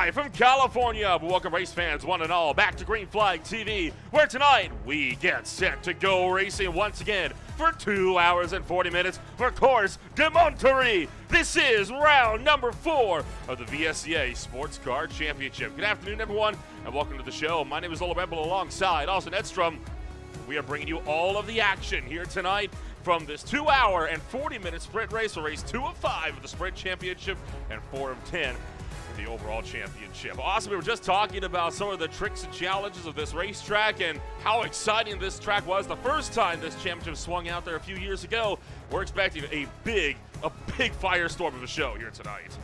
Live from California, we welcome race fans one and all back to Green Flag TV, where tonight we get set to go racing once again for 2 hours and 40 minutes for Course de Monterey. This is round number 4 of the VSCA SportsCar Championship. Good afternoon, everyone, and welcome to the show. My name is Ola Rebel alongside Austin Edstrom. We are bringing you all of the action here tonight from this 2 hour and 40 minute sprint race, or race 2 of 5 of the sprint championship and 4 of 10 in the overall championship. Awesome. We were just talking about some of the tricks and challenges of this racetrack and how exciting this track was the first time this championship swung out there a few years ago. We're expecting a big firestorm of a show here tonight.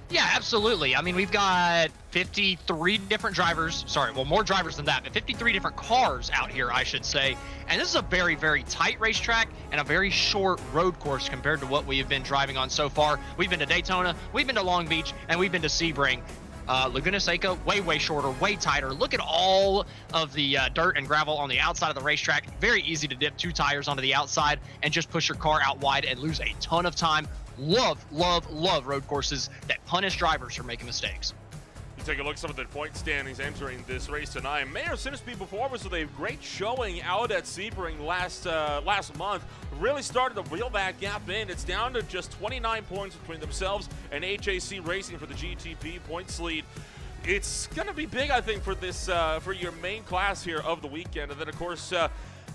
Yeah, absolutely. I mean, we've got 53 different drivers. Sorry, well, more drivers than that, but 53 different cars out here, I should say. And this is a very, very tight racetrack and a very short road course compared to what we have been driving on so far. We've been to Daytona, we've been to Long Beach, and we've been to Sebring. Laguna, Seca, way shorter, way tighter. Look at all of the dirt and gravel on the outside of the racetrack. Very easy to dip 2 tires onto the outside and just push your car out wide and lose a ton of time. Love road courses that punish drivers for making mistakes. You take a look at some of the point standings entering this race tonight. Mayor Sinisby before was with a great showing out at Sebring last month. Really started to reel that gap in. It's down to just 29 points between themselves and HAC Racing for the GTP points lead. It's going to be big, I think, for this for your main class here of the weekend. And then, of course,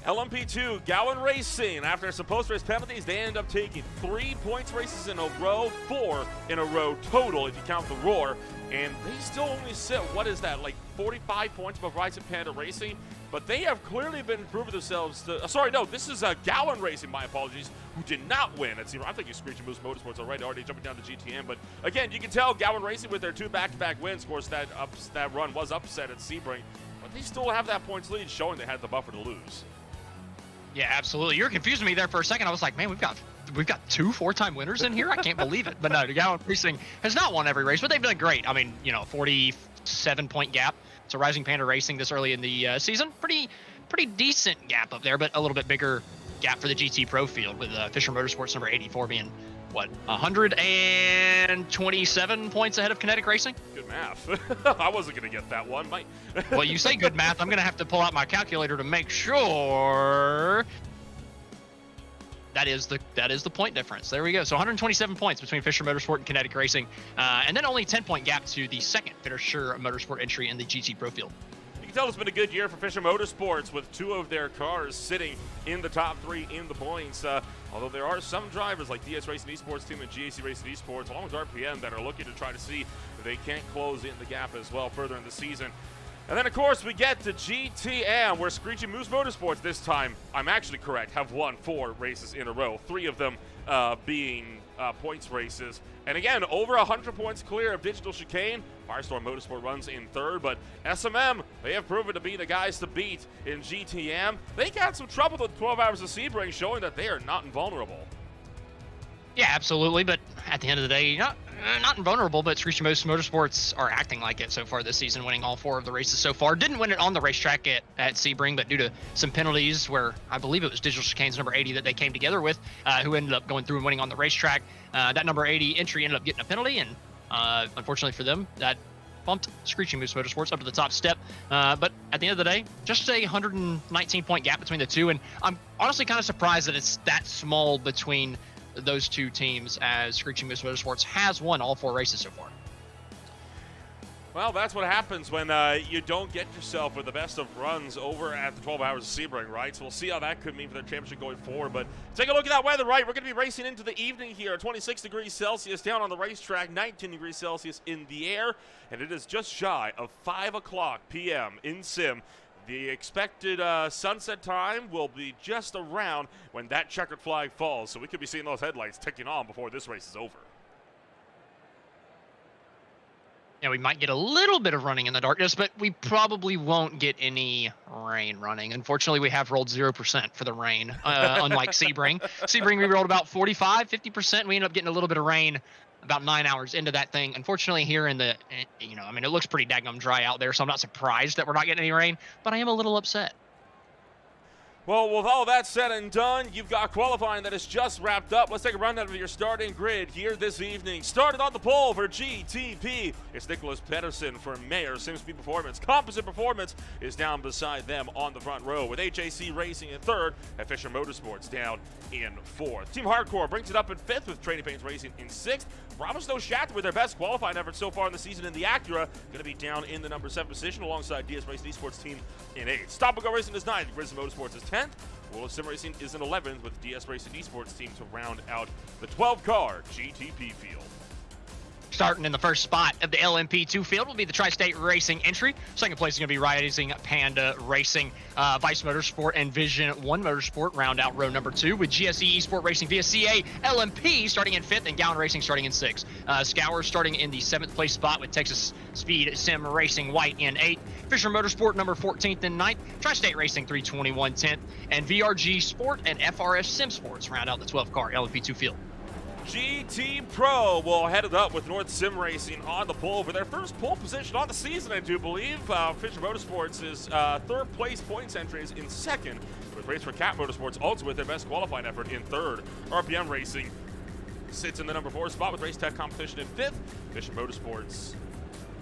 LMP2, Gowan Racing, after some post-race penalties, they end up taking 3 points races in a row, 4 in a row total if you count the Roar. And they still only sit, what is that, like 45 points above Rising Panda Racing? But they have clearly been proving themselves to, this is Gowan Racing, my apologies, who did not win at Sebring. I think you're Screeching Moose Motorsports already jumping down to GTM. But again, you can tell Gowan Racing with their 2 back-to-back wins, of course, that run was upset at Sebring. But they still have that points lead, showing they had the buffer to lose. Yeah, absolutely. You were confusing me there for a second. I was like, man, we've got 2 4-time winners in here. I can't believe it. But no, the Gowan Racing has not won every race, but they've done great. I mean, 47-point gap to Rising Panda Racing this early in the season. Pretty decent gap up there, but a little bit bigger gap for the GT Pro field with Fisher Motorsports number 84 being, 127 points ahead of Kinetic Racing? Good math. I wasn't going to get that one. Well, you say good math. I'm going to have to pull out my calculator to make sure. That is the point difference. There we go. So 127 points between Fisher Motorsport and Kinetic Racing, and then only 10-point gap to the second Fisher Motorsport entry in the GT Pro field. You can tell it's been a good year for Fisher Motorsports with 2 of their cars sitting in the top 3 in the points. Although there are some drivers like DS Racing Esports Team and GAC Racing Esports, along with RPM, that are looking to try to see if they can't close in the gap as well further in the season. And then, of course, we get to GTM, where Screeching Moose Motorsports this time, I'm actually correct, have won 4 races in a row, 3 of them being points races. And again, over 100 points clear of Digital Chicane. Firestorm Motorsport runs in 3rd, but SMM, they have proven to be the guys to beat in GTM. They got some trouble with 12 Hours of Sebring, showing that they are not invulnerable. Yeah, absolutely, but at the end of the day, not invulnerable, but Screeching Moose Motorsports are acting like it so far this season, winning all 4 of the races so far. Didn't win it on the racetrack at Sebring, but due to some penalties where I believe it was Digital Chicane's number 80 that they came together with, who ended up going through and winning on the racetrack. That number 80 entry ended up getting a penalty, and unfortunately for them, that bumped Screeching Moose Motorsports up to the top step. But at the end of the day, just a 119-point gap between the 2, and I'm honestly kind of surprised that it's that small between those 2 teams, as Screeching Moose Motorsports has won all 4 races so far. Well, that's what happens when you don't get yourself with the best of runs over at the 12 Hours of Sebring, right? So we'll see how that could mean for their championship going forward. But take a look at that weather, right? We're going to be racing into the evening here. 26 degrees Celsius down on the racetrack, 19 degrees Celsius in the air, and it is just shy of 5 o'clock p.m. in Sim. The expected sunset time will be just around when that checkered flag falls, so we could be seeing those headlights ticking on before this race is over. Yeah, we might get a little bit of running in the darkness, but we probably won't get any rain running. Unfortunately, we have rolled 0% for the rain, unlike Sebring. Sebring, we rolled about 45, 50%. We ended up getting a little bit of rain about 9 hours into that thing. Unfortunately, here in the, it looks pretty daggum dry out there, so I'm not surprised that we're not getting any rain, but I am a little upset. Well, with all that said and done, you've got qualifying that is just wrapped up. Let's take a rundown of your starting grid here this evening. Started on the pole for GTP, it's Nicholas Pedersen for Mayor Simspeed Performance. Composite Performance is down beside them on the front row, with HAC Racing in third and Fisher Motorsports down in fourth. Team Hardcore brings it up in fifth with Trading Paints Racing in sixth. Bravo's No Shatter with their best qualifying effort so far in the season in the Acura, going to be down in the number 7 position alongside DS Racing Esports team in 8th. Stop and Go Racing is 9th, Grizz Motorsports is 10th. World of Sim Racing is in 11th with DS Racing Esports team to round out the 12-car GTP field. Starting in the first spot of the LMP2 field will be the Tri-State Racing entry. Second place is going to be Rising Panda Racing. Vice Motorsport and Vision 1 Motorsport round out row number 2 with GSE Esport Racing VSCA LMP starting in 5th and Gowan Racing starting in 6th. Scour starting in the 7th place spot with Texas Speed Sim Racing White in 8th. Fisher Motorsport number 14th and 9th. Tri-State Racing 321 10th. And VRG Sport and FRS Sim Sports round out the 12-car LMP2 field. GT Pro will head it up with North Sim Racing on the pole for their first pole position on the season, I do believe. Fisher Motorsports is third place points entry is in second, with Race for Cat Motorsports also with their best qualifying effort in third. RPM Racing sits in the number 4 spot with RaceTech Competition in fifth. Fisher Motorsports,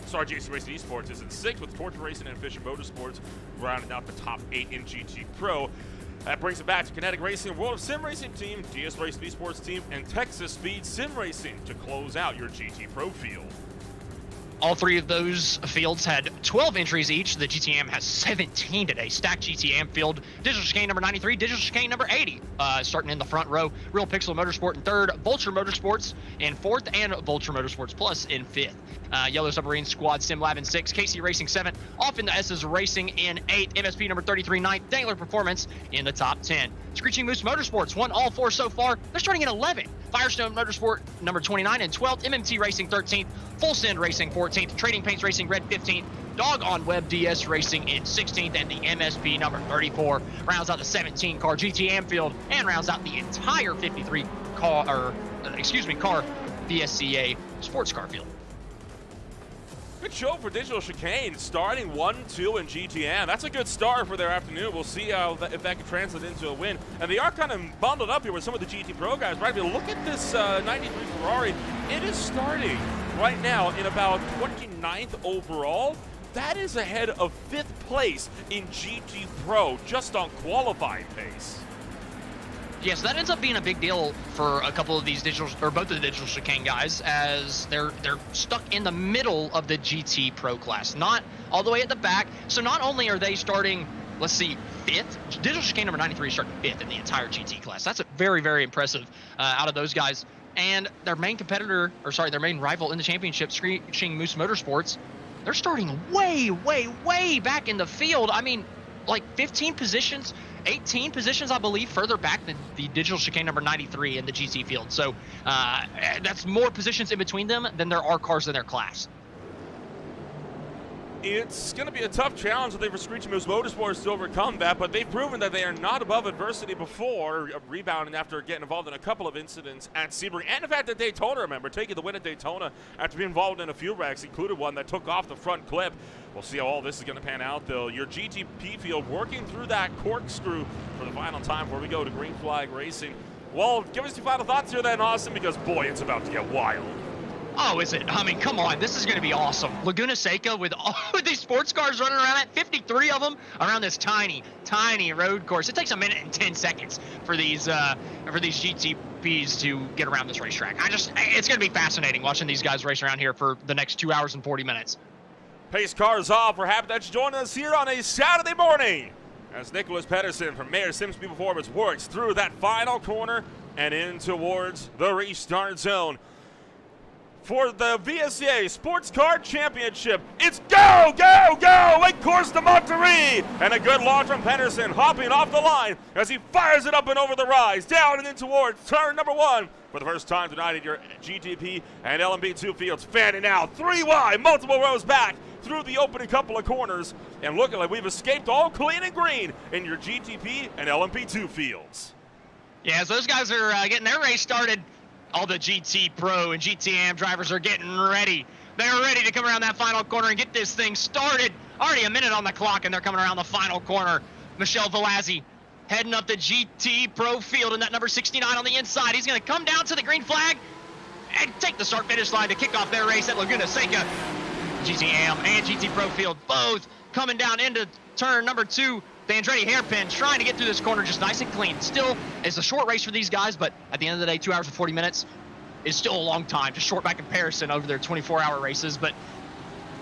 JC Racing Esports is in sixth with Torture Racing and Fisher Motorsports rounding out the top 8 in GT Pro. That brings it back to Kinetic Racing, World of Sim Racing team, DS Racing Esports team, and Texas Speed Sim Racing to close out your GT Pro field. All three of those fields had 12 entries each. The GTM has 17 today. Stacked GTM field. Digital Chicane number 93, Digital Chicane number 80. Starting in the front row. Real Pixel Motorsport in third. Vulture Motorsports in fourth. And Vulture Motorsports Plus in fifth. Yellow Submarine Squad Sim Lab in sixth. KC Racing seventh. Off in the S's Racing in eighth. MSP number 33 ninth. Dangler Performance in the top 10. Screeching Moose Motorsports won all 4 so far. They're starting in 11th. Firestone Motorsport number 29 and 12th. MMT Racing 13th. Full Send Racing 14th. Trading Paints Racing Red 15th. Dog on Web DS Racing in 16th. And the MSP number 34 rounds out the 17-car GTM field and rounds out the entire 53-car VSCA sports car field. Good show for Digital Chicane, starting 1-2 in GTM. That's a good start for their afternoon. We'll see if that can translate into a win. And they are kind of bundled up here with some of the GT Pro guys, right? I mean, look at this 93 Ferrari. It is starting right now in about 29th overall. That is ahead of 5th place in GT Pro, just on qualifying pace. Yes, that ends up being a big deal for a couple of these both of the Digital Chicane guys, as they're stuck in the middle of the GT Pro class, not all the way at the back. So not only are they starting, let's see, 5th, Digital Chicane number 93 is starting 5th in the entire GT class. That's a very, very impressive out of those guys. And their main competitor, their main rival in the championship, Screeching Moose Motorsports, they're starting way, way, way back in the field. I mean, like 15 positions, 18 positions, I believe, further back than the Digital Chicane number 93 in the GT field. So that's more positions in between them than there are cars in their class. It's going to be a tough challenge for Screeching Moose Motorsports to overcome that, but they've proven that they are not above adversity before, rebounding after getting involved in a couple of incidents at Sebring. And in fact, at Daytona, remember, taking the win at Daytona after being involved in a few wrecks, included one that took off the front clip. We'll see how all this is going to pan out, though. Your GTP field working through that corkscrew for the final time before we go to Green Flag Racing. Well, give us your final thoughts here then, Austin, because, boy, it's about to get wild. Oh, is it? I mean, come on. This is going to be awesome. Laguna Seca with all of these sports cars running around at 53 of them around this tiny, tiny road course. It takes a minute and 10 seconds for these GTPs to get around this racetrack. It's going to be fascinating watching these guys race around here for the next 2 hours and 40 minutes. Pace cars off. We're happy that you joined us here on a Saturday morning as Nicholas Pedersen from Mayor Simspeed Performance works through that final corner and in towards the restart zone. For the VSCA Sports Car Championship, it's go, go, go! Wake course to Monterey! And a good launch from Pedersen, hopping off the line as he fires it up and over the rise, down and in towards turn number 1. For the first time tonight in your GTP and LMP2 fields, fanning out 3 wide, multiple rows back through the opening couple of corners, and looking like we've escaped all clean and green in your GTP and LMP2 fields. Yeah, as those guys are getting their race started, all the GT Pro and GTM drivers are getting ready. They're ready to come around that final corner and get this thing started. Already a minute on the clock, and they're coming around the final corner. Michelle Velazzi heading up the GT Pro field in that number 69 on the inside. He's going to come down to the green flag and take the start-finish line to kick off their race at Laguna, Seca. GTM and GT Pro field both coming down into turn number 2. The Andretti hairpin trying to get through this corner just nice and clean. Still, it's a short race for these guys, but at the end of the day, 2 hours and 40 minutes is still a long time. Just short by comparison over their 24-hour races, but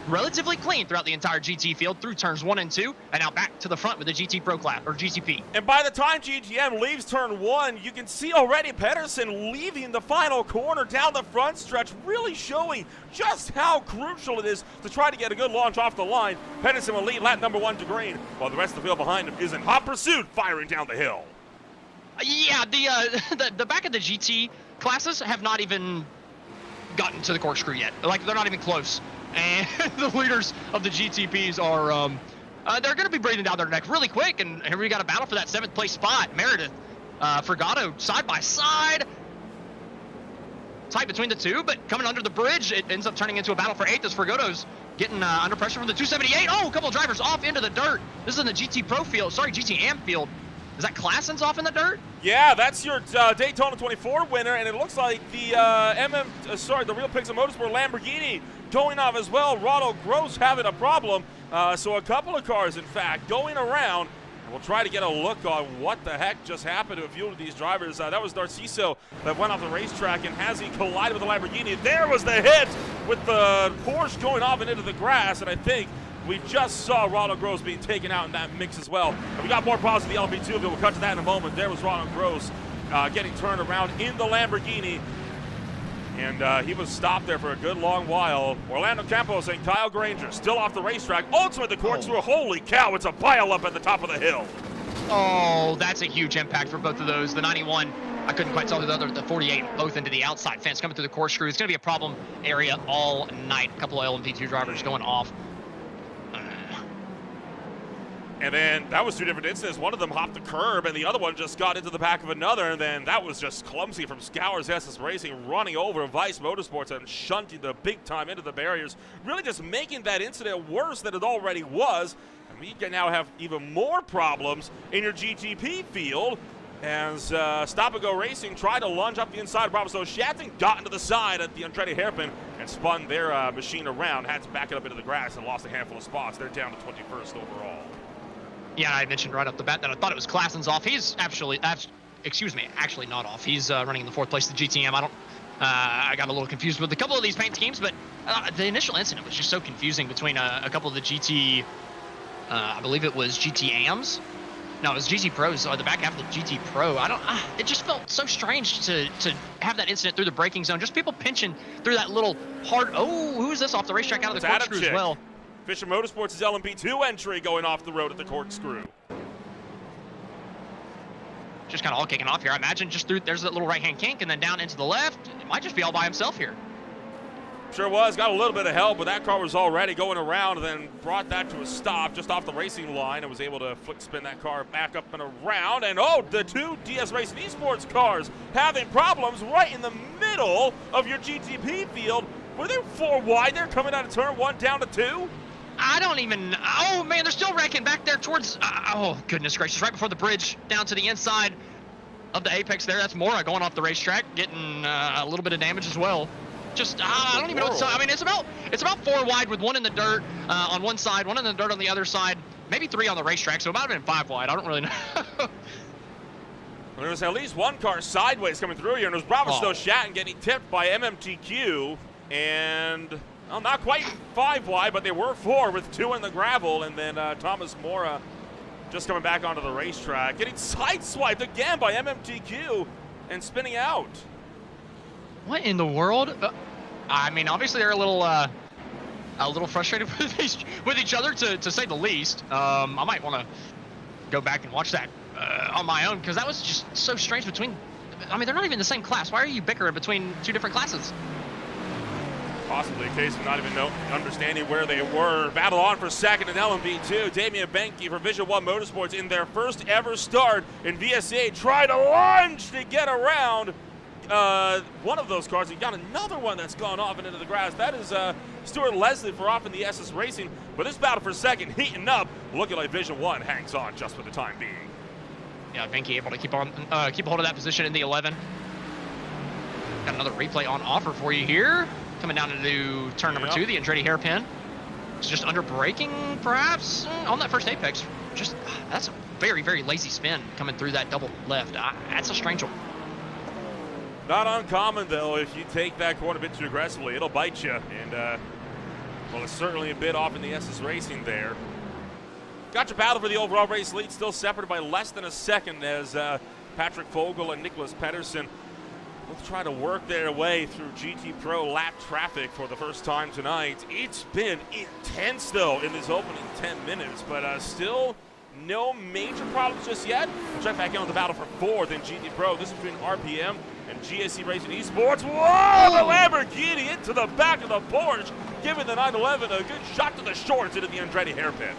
relatively clean throughout the entire GT field through turns 1 and 2, and now back to the front with the GT Pro class, or GTP. And by the time GTM leaves turn 1, you can see already Pedersen leaving the final corner down the front stretch, really showing just how crucial it is to try to get a good launch off the line. Pedersen will lead lap number 1 to green, while the rest of the field behind him is in hot pursuit, firing down the hill. Yeah, the back of the GT classes have not even gotten to the corkscrew yet. Like, they're not even close. And the leaders of the GTPs are, they're going to be breathing down their neck really quick. And here we got a battle for that 7th place spot. Meredith, Fergato side by side. Tight between the two, but coming under the bridge, it ends up turning into a battle for 8th as Fergato's getting under pressure from the 278. Oh, a couple of drivers off into the dirt. This is in the GT Pro field, sorry, GT Am field. Is that Klassen's off in the dirt? Yeah, that's your Daytona 24 winner, and it looks like the the Real Pigs of Motorsport Lamborghini going off as well. Ronald Gross having a problem, so a couple of cars, in fact, going around. And we'll try to get a look on what the heck just happened to a few of these drivers. That was Narciso that went off the racetrack, and has he collided with the Lamborghini. There was the hit with the Porsche going off and into the grass, and I think we just saw Ronald Gross being taken out in that mix as well. And we got more problems with the LP2. We'll cut to that in a moment. There was Ronald Gross getting turned around in the Lamborghini. And he was stopped there for a good long while. Orlando Campos and Kyle Granger still off the racetrack. Ultimate the corkscrew. Holy cow, it's a pile up at the top of the hill. Oh, that's a huge impact for both of those. The 91, I couldn't quite tell the 48, both into the outside fence coming through the corkscrew. It's going to be a problem area all night. A couple of LMP2 drivers going off. And then that was 2 different incidents. One of them hopped the curb, and the other one just got into the back of another. And then that was just clumsy from Scowers SS Racing, running over Vice Motorsports and shunting the big time into the barriers, really just making that incident worse than it already was. And we can now have even more problems in your GTP field as Stop and Go Racing tried to lunge up the inside. Bravo so Shatton got into the side at the Andretti hairpin and spun their machine around, had to back it up into the grass and lost a handful of spots. They're down to 21st overall. Yeah, I mentioned right off the bat that I thought it was Klassen's off. He's actually not off. He's running in the 4th place, the GTM. I got a little confused with a couple of these paint schemes, but the initial incident was just so confusing between a couple of the GT, I believe it was GT Ams. No, it was GT Pros, the back half of the GT Pro. It just felt so strange to have that incident through the braking zone. Just people pinching through that little hard, who's this off the racetrack out of the corkscrew as well? Fisher Motorsports' LMP2 entry going off the road at the corkscrew. Just kind of all kicking off here. I imagine just through, there's that little right-hand kink and then down into the left. It might just be all by himself here. Sure was. Got a little bit of help, but that car was already going around and then brought that to a stop just off the racing line and was able to flick spin that car back up and around. And the 2 DS Racing Esports cars having problems right in the middle of your GTP field. Were they 4 wide there coming out of turn 1 down to 2? I don't even, oh man, they're still wrecking back there towards, oh goodness gracious, right before the bridge down to the inside of the apex there. That's Mora going off the racetrack, getting a little bit of damage as well. Just, I don't even know what to say. I mean, it's about 4 wide with 1 in the dirt on one side, 1 in the dirt on the other side, maybe 3 on the racetrack, so it might have been 5 wide. I don't really know. There was at least 1 car sideways coming through here, and it was Bravo Snow Shatton getting tipped by MMTQ, and well, not quite 5 wide, but they were 4 with 2 in the gravel, and then Thomas Mora just coming back onto the racetrack, getting sideswiped again by MMTQ and spinning out. What in the world? I mean, obviously they're a little frustrated with each other, to say the least. I might want to go back and watch that on my own, because that was just so strange between. I mean, they're not even in the same class. Why are you bickering between 2 different classes? Possibly a case of not even understanding where they were. Battle on for second in LMP2. Damian Benke for Vision 1 Motorsports in their first ever start in VSCA. Tried to lunge to get around one of those cars. He got another one that's gone off and into the grass. That is Stuart Leslie for off in the SS Racing. But this battle for second heating up. Looking like Vision 1 hangs on just for the time being. Yeah, Venke able to keep a hold of that position in the 11. Got another replay on offer for you here. Coming down into turn number 2, the Andretti hairpin. It's just under braking, perhaps, on that first apex. Just, that's a very, very lazy spin coming through that double left. That's a strange one. Not uncommon, though, if you take that corner a bit too aggressively. It'll bite you. And, well, it's certainly a bit off in the SS Racing there. Got your battle for the overall race lead, still separated by less than a second as Patrick Fogel and Nicholas Pedersen will try to work their way through GT Pro lap traffic for the first time tonight. It's been intense, though, in this opening 10 minutes, but still no major problems just yet. We'll check back in on the battle for 4th in GT Pro. This is between RPM and GSC Racing Esports. Whoa! The Lamborghini into the back of the Porsche, giving the 911 a good shot to the shorts into the Andretti hairpin.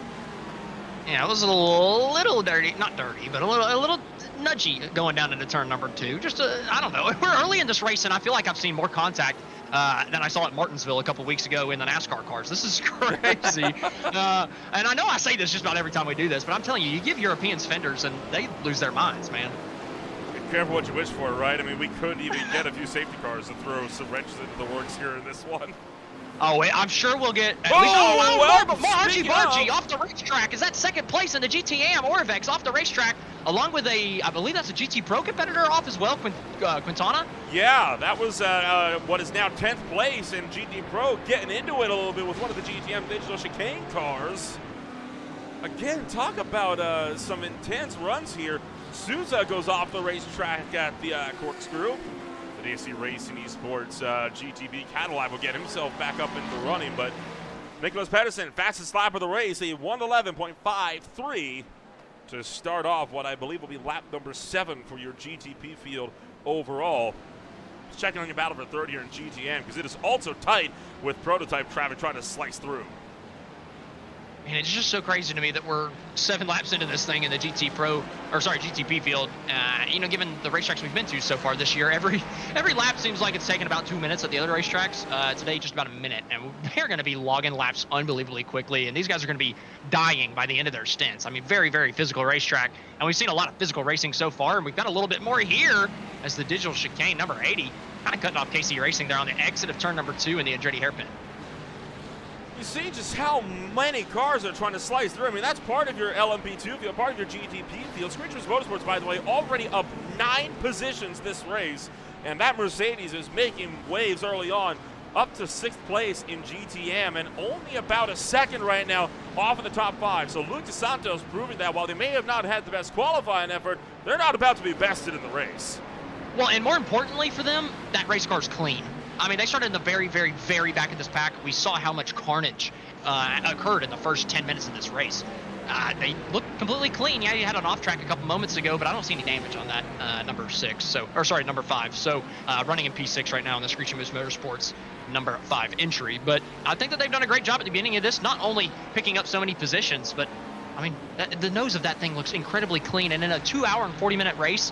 Yeah, it was a little dirty, not dirty, but a little nudgy going down into turn number 2. Just, I don't know. We're early in this race, and I feel like I've seen more contact than I saw at Martinsville a couple weeks ago in the NASCAR cars. This is crazy. And I know I say this just about every time we do this, but I'm telling you, you give Europeans fenders, and they lose their minds, man. Be careful what you wish for, right? I mean, we could even get a few safety cars to throw some wrenches into the works here in this one. Oh, wait, I'm sure we'll get at least more Archie off the racetrack. Is that second place in the GTM? Orvex off the racetrack, along with I believe that's a GT Pro competitor off as well, Quintana? Yeah, that was what is now 10th place in GT Pro, getting into it a little bit with one of the GTM digital chicane cars. Again, talk about some intense runs here. Souza goes off the racetrack at the corkscrew. The DSC Racing Esports GTB Cadillac will get himself back up into the running, but Nicholas Pedersen, fastest lap of the race, a 1:11.53 to start off what I believe will be lap number 7 for your GTP field overall. Just checking on your battle for 3rd here in GTM, because it is also tight with prototype traffic trying to slice through. And it's just so crazy to me that we're 7 laps into this thing in the GTP field. You know, given the racetracks we've been to so far this year, every lap seems like it's taken about 2 minutes at the other racetracks. Today, just about a minute, and they're going to be logging laps unbelievably quickly, and these guys are going to be dying by the end of their stints. I mean, very, very physical racetrack, and we've seen a lot of physical racing so far, and we've got a little bit more here as the digital chicane number 80 kind of cutting off KC Racing there on the exit of turn number 2 in the Andretti hairpin. You see just how many cars are trying to slice through. I mean, that's part of your LMP2 field, part of your GTP field. Screechers Motorsports, by the way, already up 9 positions this race, and that Mercedes is making waves early on, up to 6th place in GTM, and only about a second right now off of the top 5. So Luke DeSantos proving that while they may have not had the best qualifying effort, they're not about to be bested in the race. Well, and more importantly for them, that race car's clean. I mean, they started in the very, very, very back of this pack. We saw how much carnage occurred in the first 10 minutes of this race. They look completely clean. Yeah, you had an off track a couple moments ago, but I don't see any damage on that number 5. So running in P6 right now in the Screeching Moose Motorsports number 5 entry. But I think that they've done a great job at the beginning of this, not only picking up so many positions, but I mean, the nose of that thing looks incredibly clean. And in a 2-hour and 40-minute race,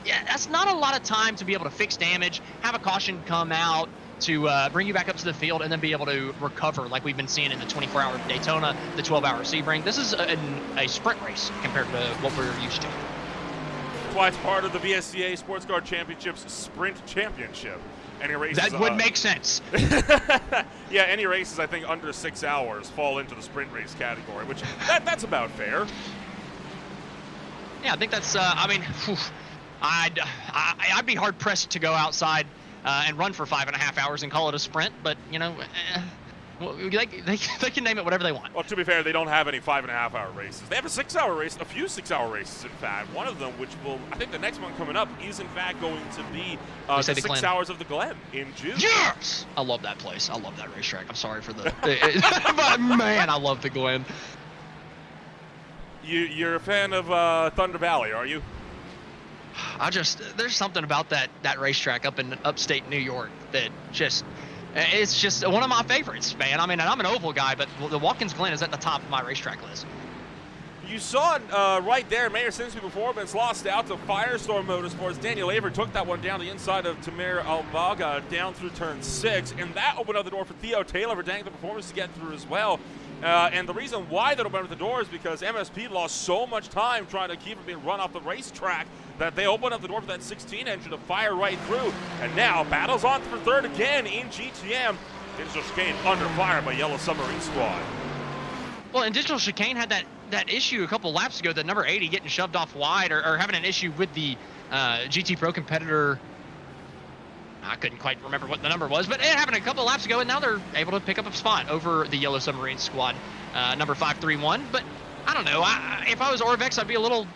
yeah, that's not a lot of time to be able to fix damage, have a caution come out to bring you back up to the field, and then be able to recover like we've been seeing in the 24-hour Daytona, the 12-hour Sebring. This is a sprint race compared to what we're used to. That's why it's part of the VSCA SportsCar Championship's Sprint Championship. Any races, that would make sense. Yeah, any races I think under 6 hours fall into the sprint race category, which that's about fair. Yeah, I think that's. I mean, I'd be hard pressed to go outside and run for 5.5 hours and call it a sprint, but you know, well, they can name it whatever they want. Well, to be fair, they don't have any 5.5-hour races. They have a 6-hour race, a few 6-hour races, in fact. One of them, which will, I think the next one coming up, is in fact going to be the 6 hours of the Glen in June. Yes! I love that place. I love that racetrack. I'm sorry for the, but man, I love the Glen. You're a fan of Thunder Valley, are you? There's something about that racetrack up in upstate New York that it's just one of my favorites, man. I mean, and I'm an oval guy, but the Watkins Glen is at the top of my racetrack list. You saw it right there. Mayor Sinsby performance lost out to Firestorm Motorsports. Daniel Aver took that one down the inside of Tamir Alvaga down through turn 6, and that opened up the door for Theo Taylor for Dang the Performance to get through as well. And the reason why they don't open up the door is because MSP lost so much time trying to keep it being run off the racetrack that they opened up the door for that 16 engine to fire right through. And now battles on for third again in GTM. Digital Chicane under fire by Yellow Submarine Squad. Well, and Digital Chicane had that issue a couple laps ago, the number 80 getting shoved off wide, or having an issue with the GT Pro competitor. I couldn't quite remember what the number was, but it happened a couple laps ago, and now they're able to pick up a spot over the Yellow Submarine Squad, number 531. But I don't know. If I was Orvex, I'd be a little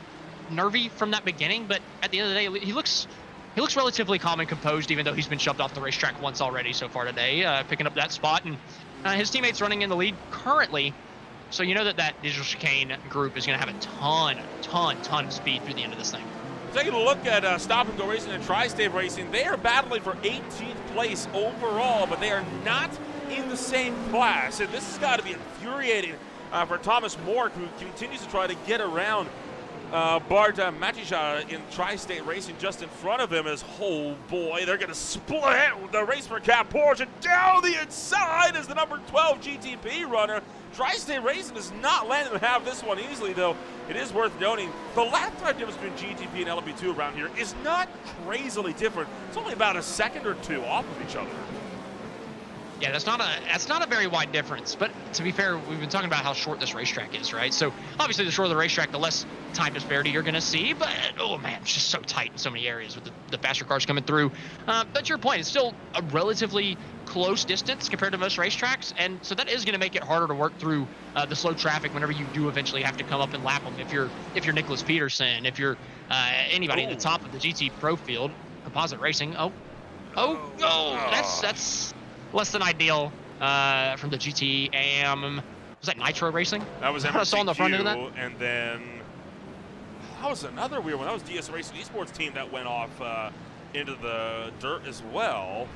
nervy from that beginning. But at the end of the day, he looks relatively calm and composed, even though he's been shoved off the racetrack once already so far today, picking up that spot. And his teammates running in the lead currently. So you know that Digital Chicane group is going to have a ton of speed through the end of this thing. Taking a look at Stop and Go Racing and Tri-State Racing, they are battling for 18th place overall, but they are not in the same class. And this has got to be infuriating for Thomas Mork, who continues to try to get around Bart Matija in Tri-State Racing just in front of him. As, oh boy, they're going to split the race for Cap Porsche down the inside as the number 12 GTP runner. Tri-State Racing is not letting them have this one easily, though. It is worth noting the lap time difference between GTP and LMP2 around here is not crazily different. It's only about a second or two off of each other. Yeah, that's not a very wide difference. But to be fair, we've been talking about how short this racetrack is, right? So obviously, the shorter the racetrack, the less time disparity you're going to see. But oh man, it's just so tight in so many areas with the faster cars coming through. But to your point, it's still a relatively close distance compared to most racetracks, and so that is going to make it harder to work through the slow traffic whenever you do eventually have to come up and lap them. If you're Nicholas Peterson, if you're anybody at the top of the GT Pro field, composite racing. That's less than ideal from the GT AM. Was that Nitro Racing? That was I saw on the front end of that. And then that was another weird one. That was DS Racing Esports team that went off into the dirt as well.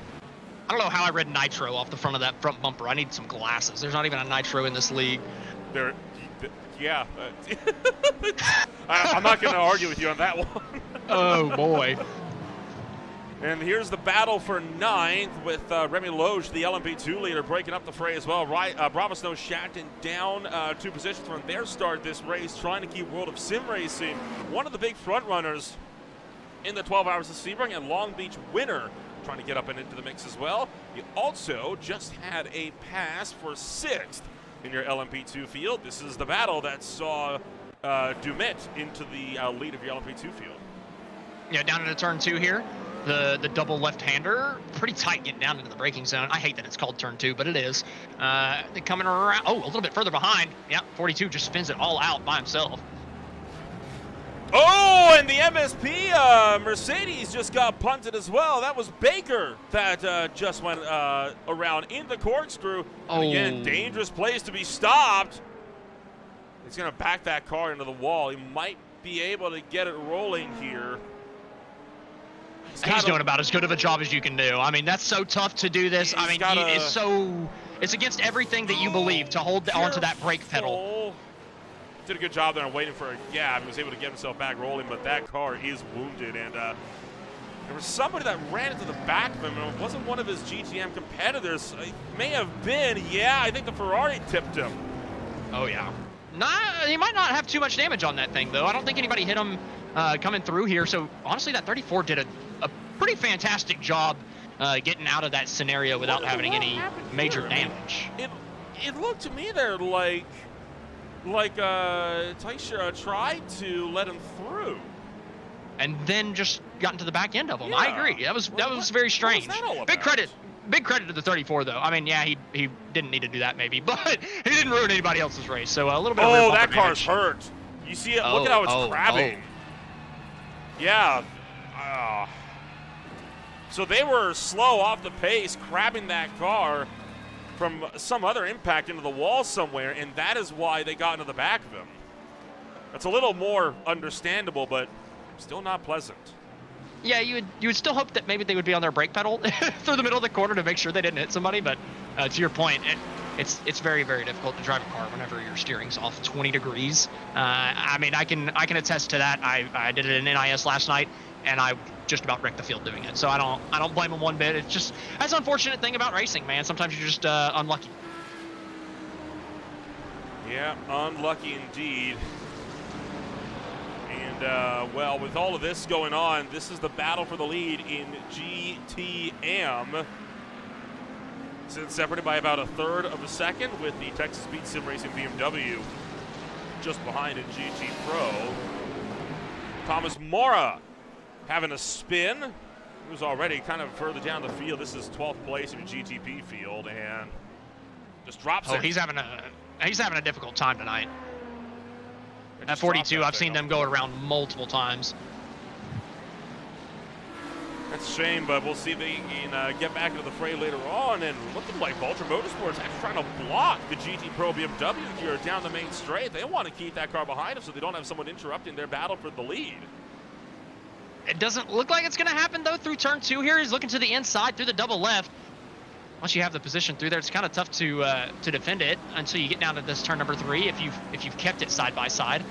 I don't know how I read Nitro off the front of that front bumper. I need some glasses. There's not even a Nitro in this league. Yeah. I'm not going to argue with you on that one. Oh, boy. And here's the battle for 9th with Remy Loge, the LMP2 leader, breaking up the fray as well. Bravo Snow Shatton down 2 positions from their start this race, trying to keep World of Sim Racing one of the big front runners in the 12 Hours of Sebring, and Long Beach winner trying to get up and into the mix as well. You also just had a pass for 6th in your LMP2 field. This is the battle that saw Dumet into the lead of your LMP2 field. Yeah, down into turn 2 here. The double left-hander, pretty tight getting down into the braking zone. I hate that it's called turn 2, but it is. They're coming around. Oh, a little bit further behind. Yeah, 42 just spins it all out by himself. Oh, and the MSP Mercedes just got punted as well. That was Baker that just went around in the corkscrew. And again, dangerous place to be stopped. He's going to back that car into the wall. He might be able to get it rolling here. He's doing about as good of a job as you can do. I mean, that's so tough to do this. I mean, it's against everything that you believe to hold onto that brake pedal. Did a good job there on waiting for a gap. He was able to get himself back rolling, but that car is wounded. And there was somebody that ran into the back of him, and it wasn't one of his GTM competitors. It may have been. Yeah, I think the Ferrari tipped him. Oh, yeah. He might not have too much damage on that thing, though. I don't think anybody hit him coming through here. So, honestly, that 34 did a pretty fantastic job getting out of that scenario without having any major damage. It looked to me there like Taisha tried to let him through, and then just got into the back end of him. Yeah. I agree. That was very strange. Big credit to the 34 though. I mean, yeah, he didn't need to do that maybe, but he didn't ruin anybody else's race. So a little bit. Oh, that car's hurt. You see it? Look at how it's crabbing. Yeah. So they were slow off the pace, crabbing that car from some other impact into the wall somewhere, and that is why they got into the back of him. That's a little more understandable, but still not pleasant. Yeah, you would still hope that maybe they would be on their brake pedal through the middle of the corner to make sure they didn't hit somebody, but to your point, it's very, very difficult to drive a car whenever your steering's off 20 degrees. I mean, I can attest to that. I did it in NIS last night, and I just about wrecked the field doing it. So I don't blame him one bit. It's just that's an unfortunate thing about racing, man. Sometimes you're just unlucky. Yeah, unlucky indeed. And, well, with all of this going on, this is the battle for the lead in GTM. Since separated by about a third of a second, with the Texas Speed Sim Racing BMW just behind in GT Pro. Thomas Mora having a spin. He was already kind of further down the field. This is 12th place in the GTP field, and just drops it. He's having a difficult time tonight. At 42, I've seen them go around multiple times. That's a shame, but we'll see if they can get back into the fray later on. And looking like Vulture Motorsports actually trying to block the GT Pro BMW here down the main straight. They want to keep that car behind them so they don't have someone interrupting their battle for the lead. It doesn't look like it's going to happen, though, through turn 2 here. He's looking to the inside through the double left. Once you have the position through there, it's kind of tough to defend it until you get down to this turn number 3. If you've kept it side by side,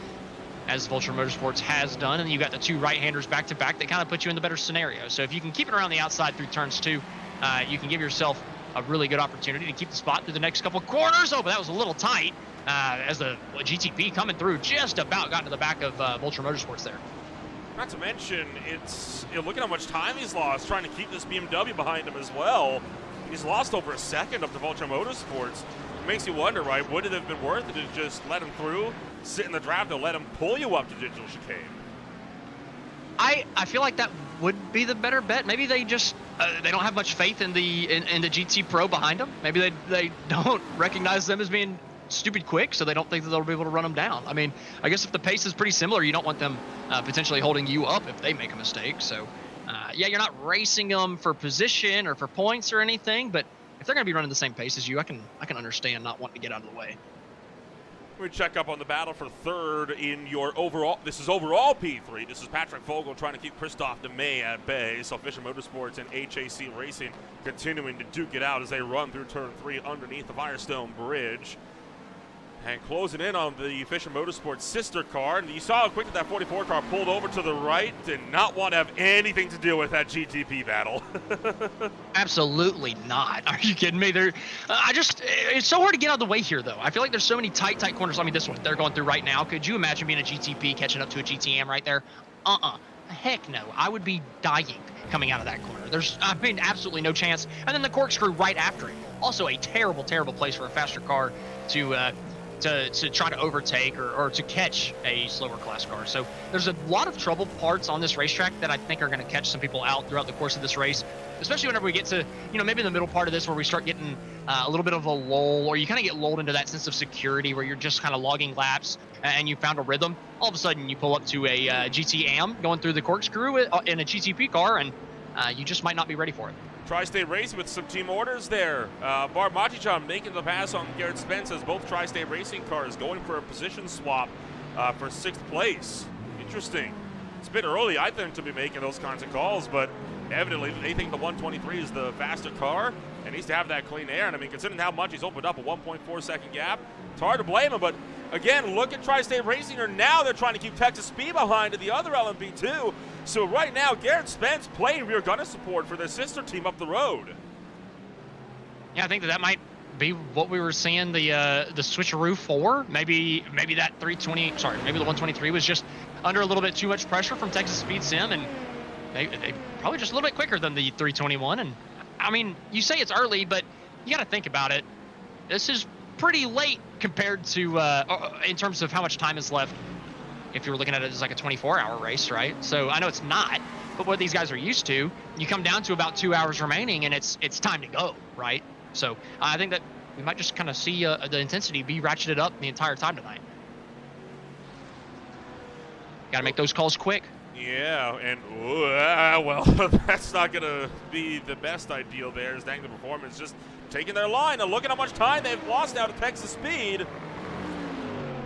as Vulture Motorsports has done, and you got the 2 right-handers back to back, that kind of put you in the better scenario. So if you can keep it around the outside through turns 2, you can give yourself a really good opportunity to keep the spot through the next couple corners. Oh, but that was a little tight as the GTP coming through just about got into the back of Vulture Motorsports there. Not to mention, look at how much time he's lost trying to keep this BMW behind him as well. He's lost over a second up to Vulture Motorsports. It makes you wonder, right? Would it have been worth it to just let him through, sit in the draft, and let him pull you up to digital chicane? I feel like that would be the better bet. Maybe they just they don't have much faith in the GT Pro behind them. Maybe they don't recognize them as being stupid quick, so they don't think that they'll be able to run them down. I mean, I guess if the pace is pretty similar, you don't want them potentially holding you up if they make a mistake. So, yeah, you're not racing them for position or for points or anything, but if they're going to be running the same pace as you, I can understand not wanting to get out of the way. We check up on the battle for third in your overall. This is overall P3. This is Patrick Vogel trying to keep Christophe DeMay at bay. So Fisher Motorsports and HAC Racing continuing to duke it out as they run through turn 3 underneath the Firestone Bridge. And closing in on the Fisher Motorsports sister car. And you saw how quickly that 44 car pulled over to the right. Did not want to have anything to do with that GTP battle. Absolutely not. Are you kidding me? It's so hard to get out of the way here, though. I feel like there's so many tight corners. I mean, this one they're going through right now. Could you imagine being a GTP catching up to a GTM right there? Heck no. I would be dying coming out of that corner. There's, absolutely no chance. And then the corkscrew right after it. Also a terrible, terrible place for a faster car to try to overtake or to catch a slower class car. So there's a lot of trouble parts on this racetrack that I think are going to catch some people out throughout the course of this race, especially whenever we get to, maybe in the middle part of this where we start getting a little bit of a lull, or you kind of get lulled into that sense of security where you're just kind of logging laps and you found a rhythm. All of a sudden you pull up to a GTM going through the corkscrew in a GTP car, and you just might not be ready for it. Tri-State Racing with some team orders there. Barb Machichan making the pass on Garrett Spence as both Tri-State Racing cars going for a position swap for 6th place. Interesting. It's a bit early, I think, to be making those kinds of calls, but evidently they think the 123 is the faster car and needs to have that clean air. And I mean, considering how much he's opened up a 1.4 second gap, it's hard to blame him. But again, look at Tri-State Racing here. Now they're trying to keep Texas Speed behind in the other LMP2. So right now, Garrett Spence playing rear gunner support for their sister team up the road. Yeah, I think that might be what we were seeing the switcheroo for. Maybe that 320, maybe the 123 was just under a little bit too much pressure from Texas Speed Sim, and they probably just a little bit quicker than the 321. And I mean, you say it's early, but you got to think about it. This is pretty late compared to in terms of how much time is left. If you were looking at it as like a 24-hour race, right? So I know it's not, but what these guys are used to, you come down to about 2 hours remaining and it's time to go, right? So I think that we might just kind of see the intensity be ratcheted up the entire time tonight. Got to make those calls quick. Yeah, and well, that's not going to be the best ideal there as Dangler Performance just taking their line. And look at how much time they've lost now to Texas Speed.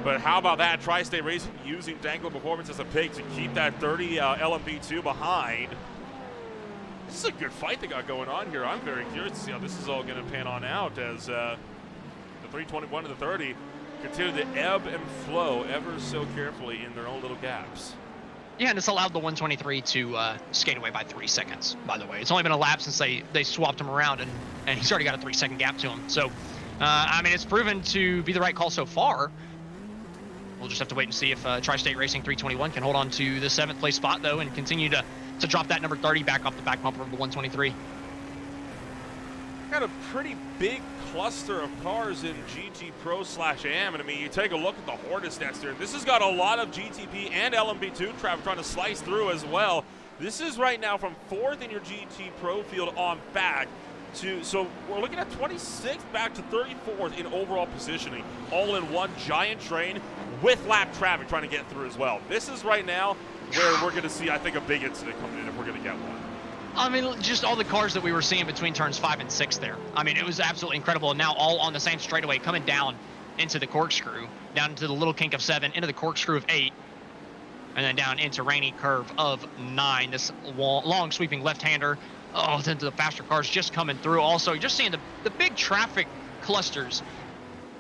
But how about that? Tri-State Racing using Dangler Performance as a pig to keep that 30 LMP2 behind. This is a good fight they got going on here. I'm very curious to see how this is all going to pan on out as the 321 and the 30 continue to ebb and flow ever so carefully in their own little gaps. Yeah, and it's allowed the 123 to skate away by 3 seconds, by the way. It's only been a lap since they swapped him around, and he's already got a 3-second gap to him. So I mean, it's proven to be the right call so far. We'll just have to wait and see if Tri-State Racing 321 can hold on to the 7th place spot, though, and continue to drop that number 30 back off the back bumper of the 123. Got a pretty big cluster of cars in GT Pro/AM, and I mean, you take a look at the Hornet stats there. This has got a lot of GTP and LMP2 traffic trying to slice through as well. This is right now from 4th in your GT Pro field on back to, so we're looking at 26th back to 34th in overall positioning, all in one giant train with lap traffic trying to get through as well. This is right now where we're going to see, I think, a big incident coming in if we're going to get one. I mean, just all the cars that we were seeing between turns 5 and 6 there. I mean, it was absolutely incredible. And now all on the same straightaway, coming down into the corkscrew, down into the little kink of 7, into the corkscrew of 8, and then down into rainy curve of 9. This long sweeping left-hander. Oh, then to the faster cars just coming through. Also, just seeing the big traffic clusters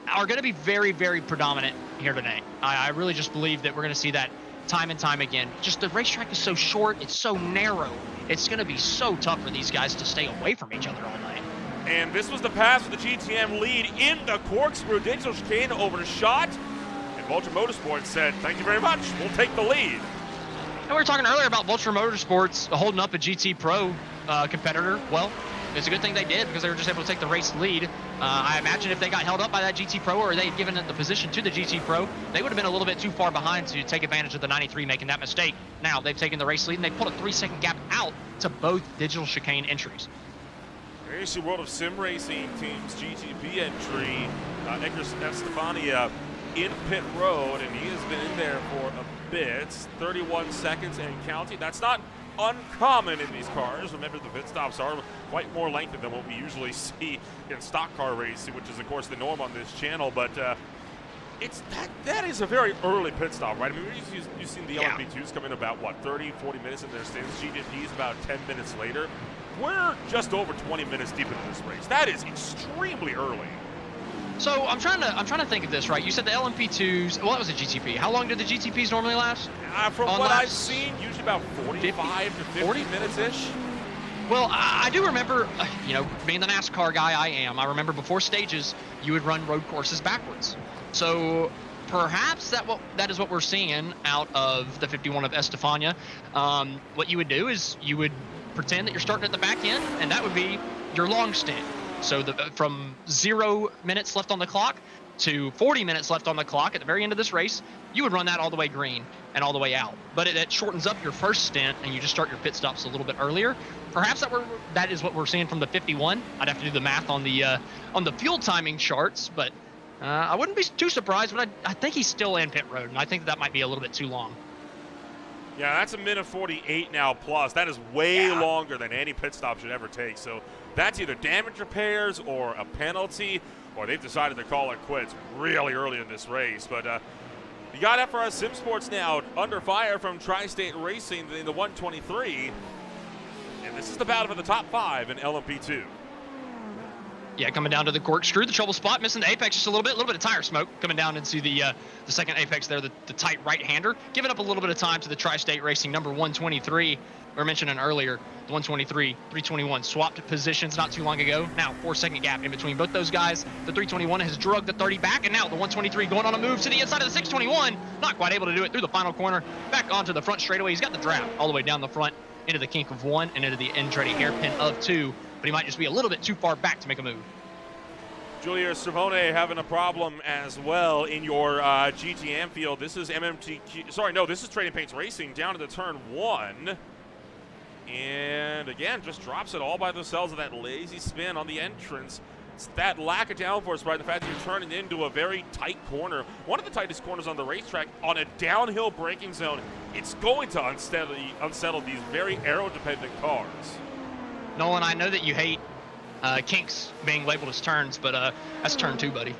are going to be very, very predominant here today. I really just believe that we're going to see that time and time again. Just the racetrack is so short, it's so narrow. It's going to be so tough for these guys to stay away from each other all night. And this was the pass for the GTM lead in the corkscrew. Digital chicane over the shot. And Vulture Motorsports said, thank you very much, we'll take the lead. And we were talking earlier about Vulture Motorsports holding up a GT Pro competitor. Well, it's a good thing they did because they were just able to take the race lead. I imagine if they got held up by that GT Pro or they had given the position to the GT Pro, they would have been a little bit too far behind to take advantage of the 93 making that mistake. Now they've taken the race lead and they pulled a 3-second gap out to both digital chicane entries. Here's your World of Sim Racing team's GTP entry. Edgar Estefania in pit road, and he has been in there for a bit. 31 seconds and counting. That's not uncommon in these cars. Remember, the pit stops are quite more lengthy than what we usually see in stock car racing, which is of course the norm on this channel. But that is a very early pit stop, right? I mean, you've seen the LMP2s come in about what, 30-40 minutes in their stints. GTP's about 10 minutes later. We're just over 20 minutes deep into this race. That is extremely early. So I'm trying to think of this, right? You said the LMP2s. Well, that was a GTP. How long did the GTPs normally last? From what I've seen, usually about 45 to 50 minutes-ish. Well, I do remember, you know, being the NASCAR guy I remember before stages, you would run road courses backwards. So perhaps that is what we're seeing out of the 51 of Estefania. What you would do is you would pretend that you're starting at the back end, and that would be your long stint. So from 0 minutes left on the clock to 40 minutes left on the clock at the very end of this race, you would run that all the way green and all the way out. But it shortens up your first stint, and you just start your pit stops a little bit earlier. Perhaps that is what we're seeing from the 51. I'd have to do the math on the fuel timing charts, but I wouldn't be too surprised. But I think he's still in pit road, and I think that might be a little bit too long. Yeah, that's a minute 48 now plus. That is way longer than any pit stop should ever take. So that's either damage repairs or a penalty, or they've decided to call it quits really early in this race. But you got FRS Sim Sports now under fire from Tri-State Racing in the 123. And this is the battle for the top 5 in LMP2. Yeah, coming down to the corkscrew, the trouble spot, missing the apex just a little bit of tire smoke coming down into the second apex there, the tight right-hander, giving up a little bit of time to the Tri-State Racing number 123. We were mentioning earlier, the 123, 321 swapped positions not too long ago. Now 4-second gap in between both those guys. The 321 has drugged the 30 back, and now the 123 going on a move to the inside of the 621. Not quite able to do it through the final corner. Back onto the front straightaway. He's got the draft all the way down the front into the kink of 1 and into the Andretti hairpin of 2. But he might just be a little bit too far back to make a move. Julius Cervone having a problem as well in your GTM field. This is this is Trading Paints Racing down to the turn 1. And again, just drops it all by themselves with that lazy spin on the entrance. It's that lack of downforce, right? The fact that you're turning into a very tight corner, one of the tightest corners on the racetrack, on a downhill braking zone. It's going to unsettle these very aero-dependent cars. Nolan, I know that you hate kinks being labeled as turns, but that's turn 2, buddy.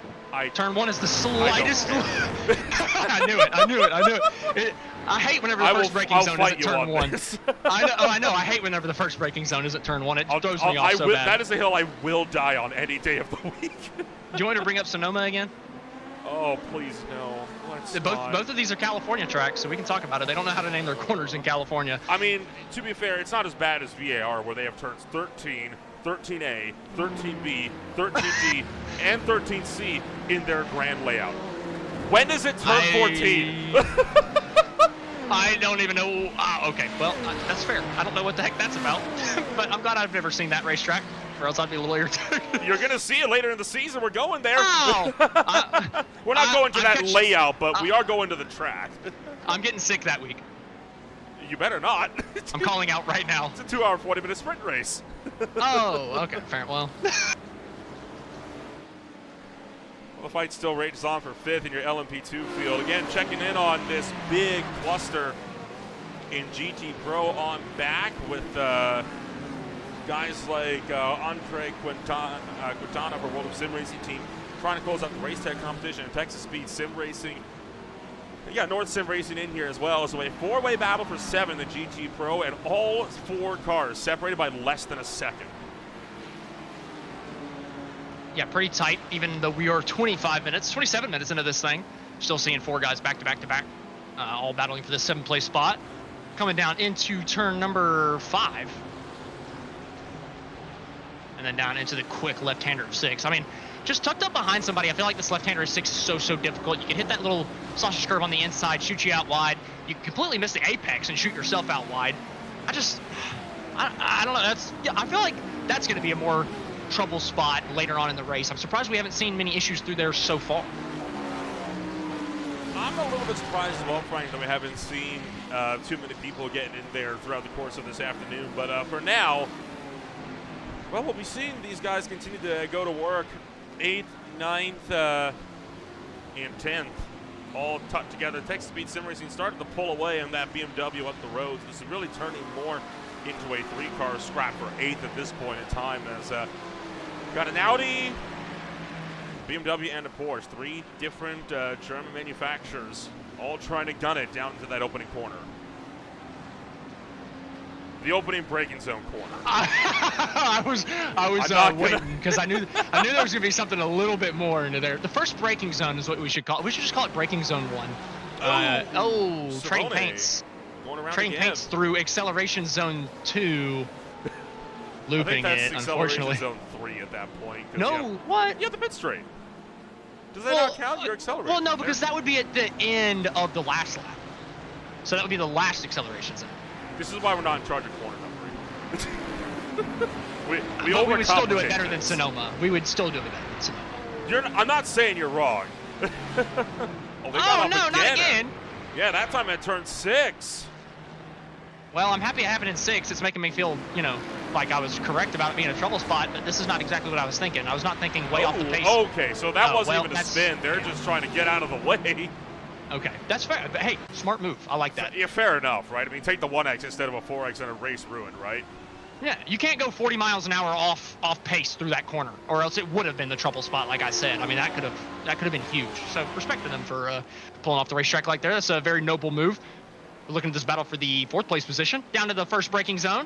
Turn 1 is the slightest. I knew it. I hate whenever the first braking zone is at turn 1. I know. I hate whenever the first braking zone is at turn 1. It throws me off so bad. That is a hill I will die on any day of the week. Do you want me to bring up Sonoma again? Oh, please no. Both of these are California tracks, so we can talk about it. They don't know how to name their corners in California. I mean, to be fair, it's not as bad as VAR, where they have turns 13, 13A, 13B, 13D, and 13C in their grand layout. When does it turn 14? I don't even know. Okay, well, that's fair. I don't know what the heck that's about, but I'm glad I've never seen that racetrack, or else I'd be a little irritated. You're going to see it later in the season. We're going there. Oh! We're not going to that layout, but we are going to the track. I'm getting sick that week. You better not. I'm calling out right now. It's a 2-hour, 40-minute sprint race. Oh, okay, fair. Well. The fight still rages on for 5th in your LMP2 field. Again, checking in on this big cluster in GT Pro on back with guys like Andre Quintana for World of Sim Racing Team trying to close out the RaceTech competition and Texas Speed Sim Racing. You got North Sim Racing in here as well. So a 4-way battle for 7 in the GT Pro, and all 4 cars separated by less than a second. Yeah, pretty tight, even though we are 27 minutes into this thing. Still seeing 4 guys back to back to back, all battling for the 7th place spot. Coming down into turn number 5. And then down into the quick left-hander of 6. I mean, just tucked up behind somebody, I feel like this left-hander of 6 is so difficult. You can hit that little sausage curve on the inside, shoot you out wide. You can completely miss the apex and shoot yourself out wide. I don't know. I feel like that's going to be a more trouble spot later on in the race. I'm surprised we haven't seen many issues through there so far. I'm a little bit surprised as well, Frank, that we haven't seen too many people getting in there throughout the course of this afternoon. But for now, well, we'll be seeing these guys continue to go to work. 8th, 9th, and 10th, all tucked together. Texas Speed Sim Racing started to pull away on that BMW up the road. This is really turning more into a 3-car scrap for 8th at this point in time, as got an Audi, BMW, and a Porsche. 3 different German manufacturers, all trying to gun it down into that opening corner. The opening braking zone corner. I was waiting because I knew there was gonna be something a little bit more into there. The first braking zone is what we should call it. We should just call it braking zone 1. Trading paints. Trading paints through acceleration zone 2. Looping I think it, that's unfortunately. Zone 3 at that point. No, what? You have the pit straight. Does that not count? You're accelerating. Well, no, because that would be at the end of the last lap. So that would be the last acceleration zone. This is why we're not in charge of corner numbering. we would still do it better than Sonoma. We would still do it better than Sonoma. I'm not saying you're wrong. Oh, no, not again. Yeah, that time at turn 6. Well, I'm happy I have it in 6. It's making me feel, like I was correct about it being a trouble spot, but this is not exactly what I was thinking. I was not thinking way off the pace. Okay, so that wasn't even a spin. They're just trying to get out of the way. Okay, that's fair. But hey, smart move. I like that. Yeah, fair enough, right? I mean, take the 1X instead of a 4X and a race ruined, right? Yeah, you can't go 40 miles an hour off pace through that corner, or else it would have been the trouble spot, like I said. I mean, that could have been huge. So respect to them for pulling off the racetrack like that. That's a very noble move. We're looking at this battle for the 4th place position. Down to the first braking zone.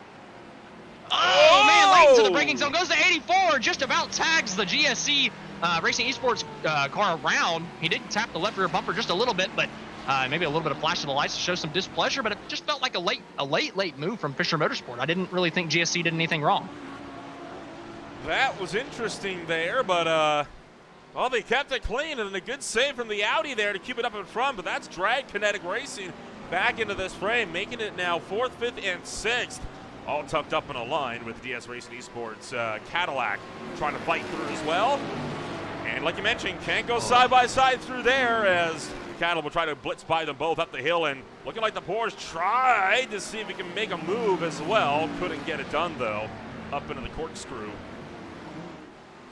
Oh, man, late into the braking zone. Goes to 84. Just about tags the GSC Racing Esports car around. He did tap the left rear bumper just a little bit, but maybe a little bit of flash of the lights to show some displeasure, but it just felt like a late move from Fisher Motorsport. I didn't really think GSC did anything wrong. That was interesting there, but well, they kept it clean, and a good save from the Audi there to keep it up in front, but that's dragged Kinetic Racing back into this frame, making it now 4th, 5th, and 6th, all tucked up in a line with DS Racing Esports Cadillac trying to fight through as well. And like you mentioned, can't go side by side through there, as Cattle will try to blitz by them both up the hill, and looking like the Porsche tried to see if he can make a move as well. Couldn't get it done, though, up into the corkscrew.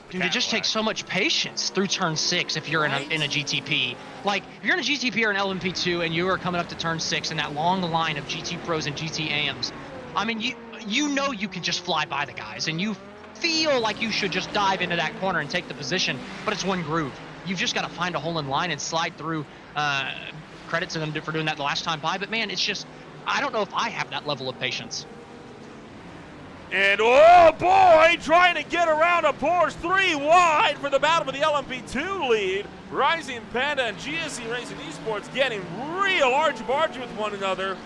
Dude, it just takes so much patience through turn 6 if you're in a GTP. Like, if you're in a GTP or an LMP2 and you are coming up to turn 6 in that long line of GT Pros and GT AMs, I mean, you know you can just fly by the guys, and you feel like you should just dive into that corner and take the position, but it's one groove. You've just got to find a hole in line and slide through. Credit to them for doing that the last time by, but man, it's just, I don't know if I have that level of patience. And oh boy, trying to get around a Porsche 3 wide for the battle for the LMP2 lead. Rising Panda and GSC Racing Esports getting real argy-bargy with one another.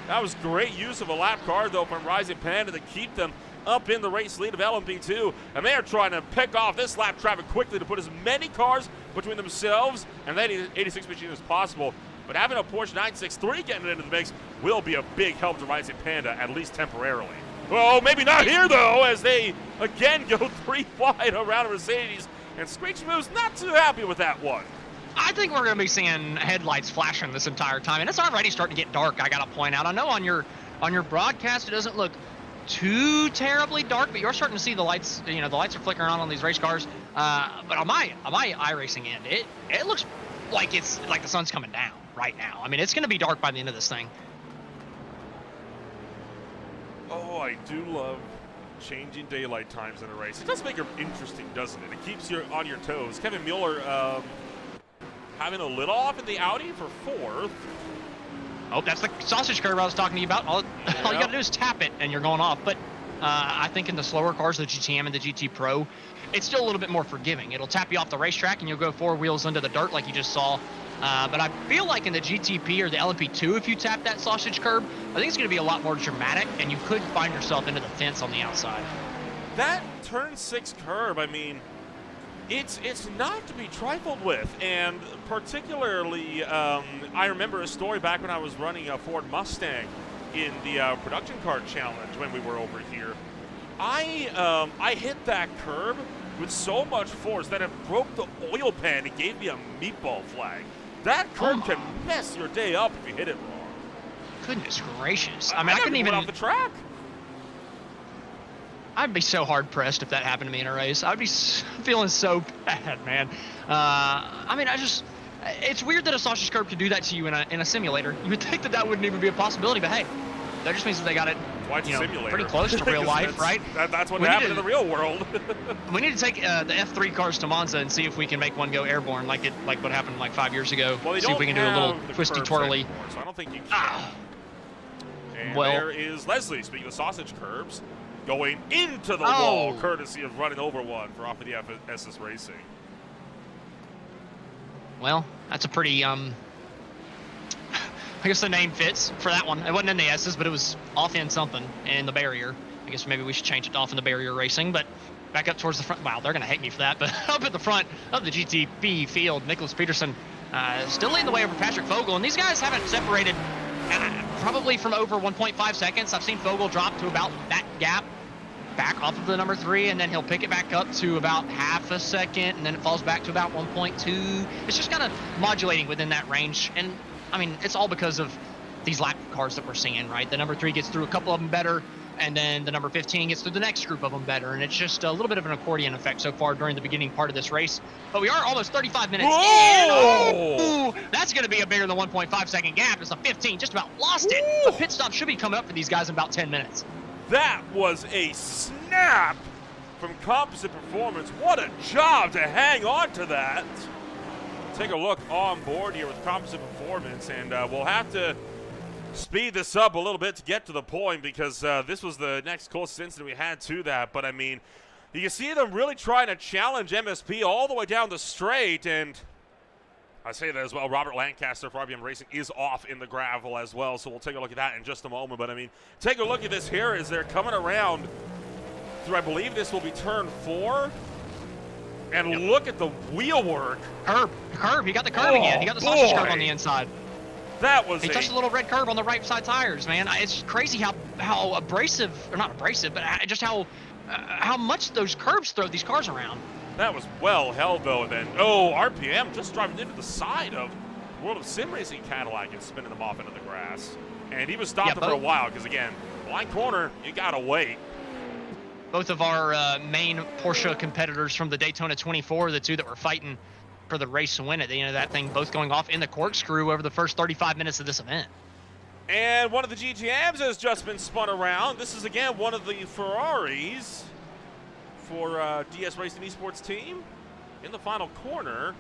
That was great use of a lap car, though, from Rising Panda to keep them up in the race lead of LMP2, and they are trying to pick off this lap traffic quickly to put as many cars between themselves and that 86 machine as possible. But having a Porsche 963 getting into the mix will be a big help to Rising Panda, at least temporarily. Well, maybe not here, though, as they again go 3 wide around Mercedes, and Squeak Smooth's not too happy with that one. I think we're going to be seeing headlights flashing this entire time, and it's already starting to get dark, I got to point out. I know on your broadcast it doesn't look too terribly dark, but you're starting to see the lights. The lights are flickering on these race cars. But on my iRacing end, it looks like it's like the sun's coming down right now. I mean, it's going to be dark by the end of this thing. Oh, I do love changing daylight times in a race. It does make it interesting, doesn't it? It keeps you on your toes. Kevin Mueller having a little off in the Audi for 4th. Oh, that's the sausage curve I was talking to you about. All you got to do is tap it, and you're going off. But I think in the slower cars, the GTM and the GT Pro, it's still a little bit more forgiving. It'll tap you off the racetrack, and you'll go 4 wheels into the dirt like you just saw. But I feel like in the GTP or the LMP2, if you tap that sausage curb, I think it's going to be a lot more dramatic, and you could find yourself into the fence on the outside. That turn 6 curb, I mean, it's not to be trifled with, and particularly, I remember a story back when I was running a Ford Mustang in the production car challenge when we were over here. I hit that curb with so much force that it broke the oil pan and gave me a meatball flag. That curb can mess your day up if you hit it wrong. Goodness gracious! I mean, I couldn't even get off the track. I'd be so hard pressed if that happened to me in a race. I'd be feeling so bad, man. I mean, it's weird that a sausage curb could do that to you in a simulator. You would think that wouldn't even be a possibility, but hey, that just means that they got it pretty close to real life, right? That's what happened in the real world. We need to take the F3 cars to Monza and see if we can make one go airborne like what happened like 5 years ago. Well, see if we can do a little twisty twirly. Anymore, so I don't think you can. And there is Leslie, speaking of sausage curbs, going into the wall, courtesy of running over one for off of the SS Racing. Well, that's a pretty, I guess the name fits for that one. It wasn't in the S's, but it was off in something in the barrier. I guess maybe we should change it to off in the barrier racing, but back up towards the front. Wow, they're going to hate me for that, but up at the front of the GTP field, Nicholas Peterson still leading the way over Patrick Vogel, and these guys haven't separated probably from over 1.5 seconds. I've seen Vogel drop to about that gap back off of the number 3, and then he'll pick it back up to about half a second, and then it falls back to about 1.2. It's just kind of modulating within that range, and I mean, it's all because of these lap cars that we're seeing, right? The number 3 gets through a couple of them better, and then the number 15 gets through the next group of them better, and it's just a little bit of an accordion effect so far during the beginning part of this race. But we are almost 35 minutes in. Oh, that's going to be a bigger than 1.5 second gap. It's a 15, just about lost it. A pit stop should be coming up for these guys in about 10 minutes. That was a snap from Composite Performance. What a job to hang on to that. Take a look on board here with Composite Performance, and we'll have to speed this up a little bit to get to the point, because this was the next closest incident we had to that. But I mean, you can see them really trying to challenge MSP all the way down the straight, and I say that as well. Robert Lancaster for RBM Racing is off in the gravel as well, so we'll take a look at that in just a moment. But I mean, take a look at this here as they're coming around through, I believe this will be turn 4. And look at the wheel work. Curb. He got the curb again. He got the sausage curb on the inside. That was He touched a little red curb on the right side tires, man. It's crazy how abrasive, or not abrasive, but just how much those curbs throw these cars around. That was well held, though. And then, RPM just driving into the side of World of Sim Racing Cadillac and spinning them off into the grass. And he was stopped for a while because, again, blind corner, you got to wait. Both of our main Porsche competitors from the Daytona 24, the two that were fighting for the race to win at the end of that thing, both going off in the corkscrew over the first 35 minutes of this event. And one of the GTMs has just been spun around. This is, again, one of the Ferraris for DS Racing Esports team in the final corner.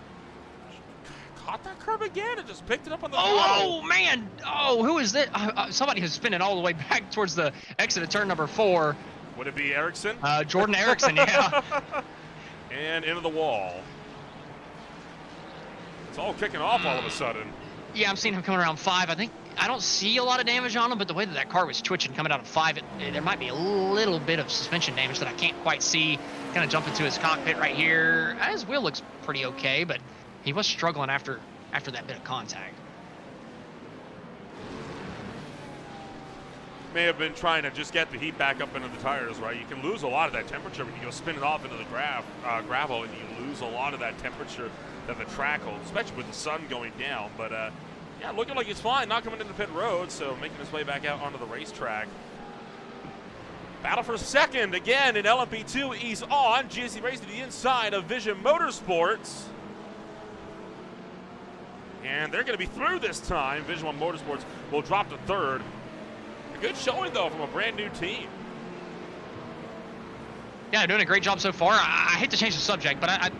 Caught that curb again and just picked it up on the throttle. Oh, man. Oh, who is that? Somebody who's spinning all the way back towards the exit of turn number 4. Would it be Ericsson? Jordan Ericsson, yeah. And into the wall. It's all kicking off all of a sudden. Yeah, I'm seeing him coming around 5. I don't see a lot of damage on him, but the way that that car was twitching coming out of 5, there might be a little bit of suspension damage that I can't quite see. Kind of jump into his cockpit right here. His wheel looks pretty okay, but he was struggling after that bit of contact. May have been trying to just get the heat back up into the tires, right? You can lose a lot of that temperature when you go spinning off into the gravel, and you lose a lot of that temperature that the track holds, especially with the sun going down. But yeah, looking like he's fine, not coming into pit road, so making his way back out onto the racetrack. Battle for second again in LMP2. He's on. GSC Race to the inside of Vision Motorsports. And they're going to be through this time. Vision One Motorsports will drop to third. Good showing, though, from a brand new team. Yeah, doing a great job so far. I hate to change the subject, but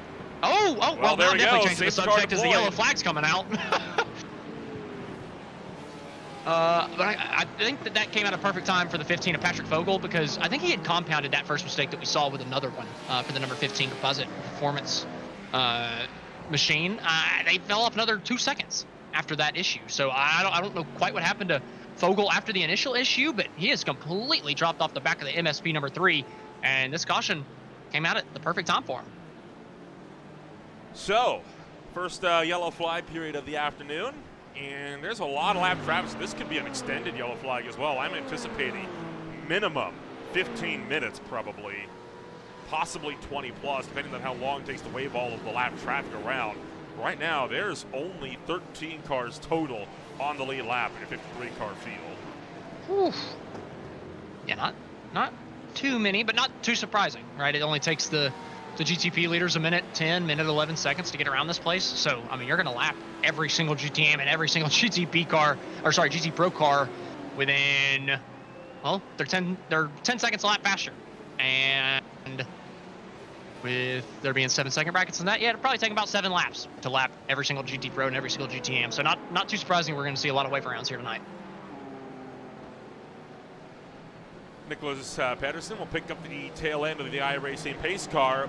well, there we definitely go. changing the subject as the yellow flag's coming out. But I think that came at a perfect time for the 15 of Patrick Vogel, because I think he had compounded that first mistake that we saw with another one for the number 15 composite performance machine. They fell off another 2 seconds after that issue. So I don't know quite what happened to Vogel after the initial issue, but he has completely dropped off the back of the MSP number 3, and this caution came out at the perfect time for him. So, first yellow flag period of the afternoon, and there's a lot of lap traffic. This could be an extended yellow flag as well. I'm anticipating minimum 15 minutes probably, possibly 20 plus, depending on how long it takes to wave all of the lap traffic around. Right now, there's only 13 cars total on the lead lap in a 53-car field. Oof. Yeah, not too many, but not too surprising, right? It only takes the GTP leaders a minute 10, minute 11 seconds to get around this place. So, I mean, you're going to lap every single GTM and every single GT Pro car within, well, they're 10 seconds a lap faster. And with there being 7-second brackets in that, yeah, it'll probably take about 7 laps to lap every single GT Pro and every single GTM. So not too surprising we're going to see a lot of wave rounds here tonight. Nicholas Pedersen will pick up the tail end of the iRacing pace car.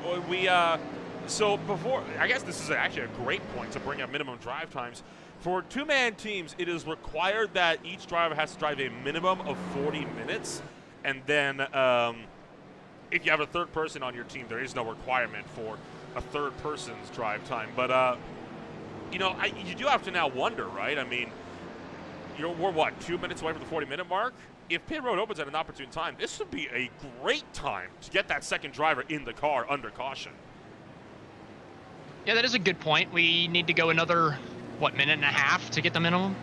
So before, I guess this is actually a great point to bring up minimum drive times. For two-man teams, it is required that each driver has to drive a minimum of 40 minutes. And then if you have a third person on your team, there is no requirement for a third person's drive time. But, you do have to now wonder, right? I mean, we're what, 2 minutes away from the 40-minute mark? If pit road opens at an opportune time, this would be a great time to get that second driver in the car under caution. Yeah, that is a good point. We need to go another, minute and a half to get the minimum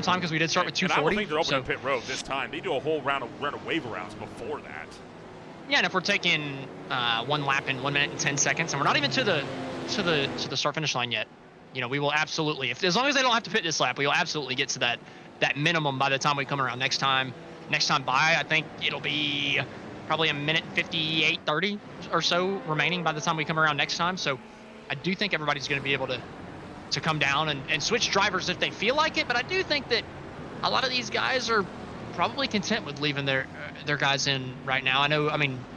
time, because we did start with 2:40. And I don't think they're opening pit road this time. They do a whole round of waiver rounds before that. Yeah, and if we're taking one lap in 1 minute and 10 seconds, and we're not even to the start finish line yet, we will absolutely, as long as they don't have to pit this lap, we will absolutely get to that minimum by the time we come around next time by. I think it'll be probably a minute 58, 30 or so remaining by the time we come around next time. So I do think everybody's going to be able to come down and switch drivers if they feel like it. But I do think that a lot of these guys are probably content with leaving their guys in right now. If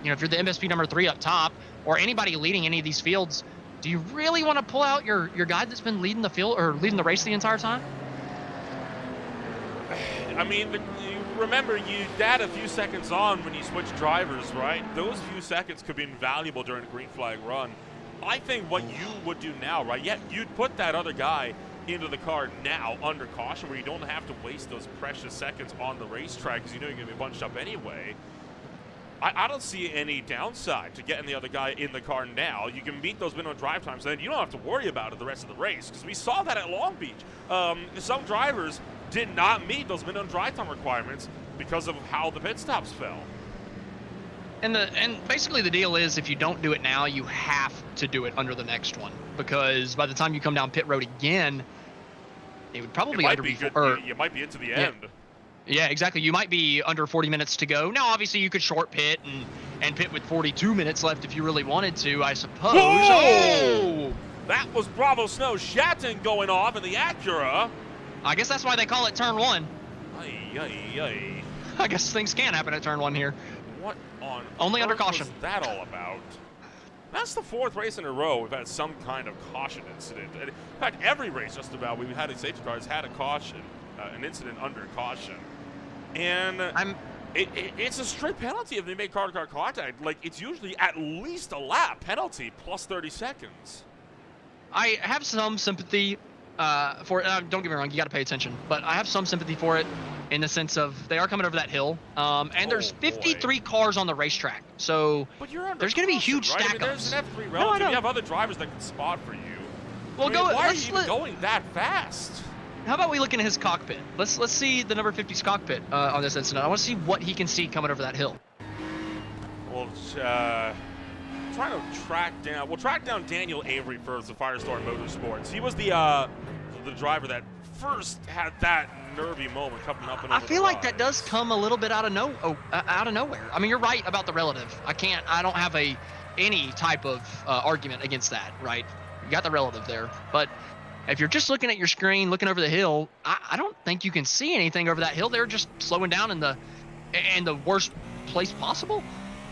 you're the MSP number 3 up top, or anybody leading any of these fields, do you really want to pull out your guy that's been leading the field or leading the race the entire time? I mean, remember, you add a few seconds on when you switch drivers, right? Those few seconds could be invaluable during a green flag run. I think what you would do now, right? Yeah, you'd put that other guy into the car now under caution, where you don't have to waste those precious seconds on the racetrack, because you know you're going to be bunched up anyway. I don't see any downside to getting the other guy in the car now. You can meet those minimum drive times, then you don't have to worry about it the rest of the race, because we saw that at Long Beach. Some drivers did not meet those minimum drive time requirements because of how the pit stops fell. And basically the deal is, if you don't do it now, you have to do it under the next one, because by the time you come down pit road again, it would probably you might be into the end. Yeah, exactly. You might be under 40 minutes to go. Now, obviously, you could short pit and pit with 42 minutes left if you really wanted to, I suppose. Whoa! That was Bravo Snow Shatton going off in the Acura. I guess that's why they call it turn 1. Ay. I guess things can happen at turn 1 here. What on Only under earth caution. was that all about? That's the 4th race in a row we've had some kind of caution incident. And in fact, every race just about we've had a safety car has had a caution, an incident under caution. And it's a straight penalty if they make car-to-car contact. Like, it's usually at least a lap penalty plus 30 seconds. I have some sympathy for it. Don't get me wrong, you got to pay attention. But I have some sympathy for it in the sense of they are coming over that hill. And there's 53 cars on the racetrack. So there's going to be huge right? stack-ups. I mean, there's an F3 relative. You have other drivers that can spot for you. Well, why are you even going that fast? How about we look into his cockpit? Let's see the number 50's cockpit on this incident. I want to see what he can see coming over that hill. Well, trying to track down. We'll track down Daniel Avery first of Firestorm Motorsports. He was the driver that first had that nervy moment coming up. I feel like that does come a little bit out of nowhere. I mean, you're right about the relative. I don't have any type of argument against that. Right? You got the relative there, but if you're just looking at your screen, looking over the hill, I don't think you can see anything over that hill. They're just slowing down in the worst place possible.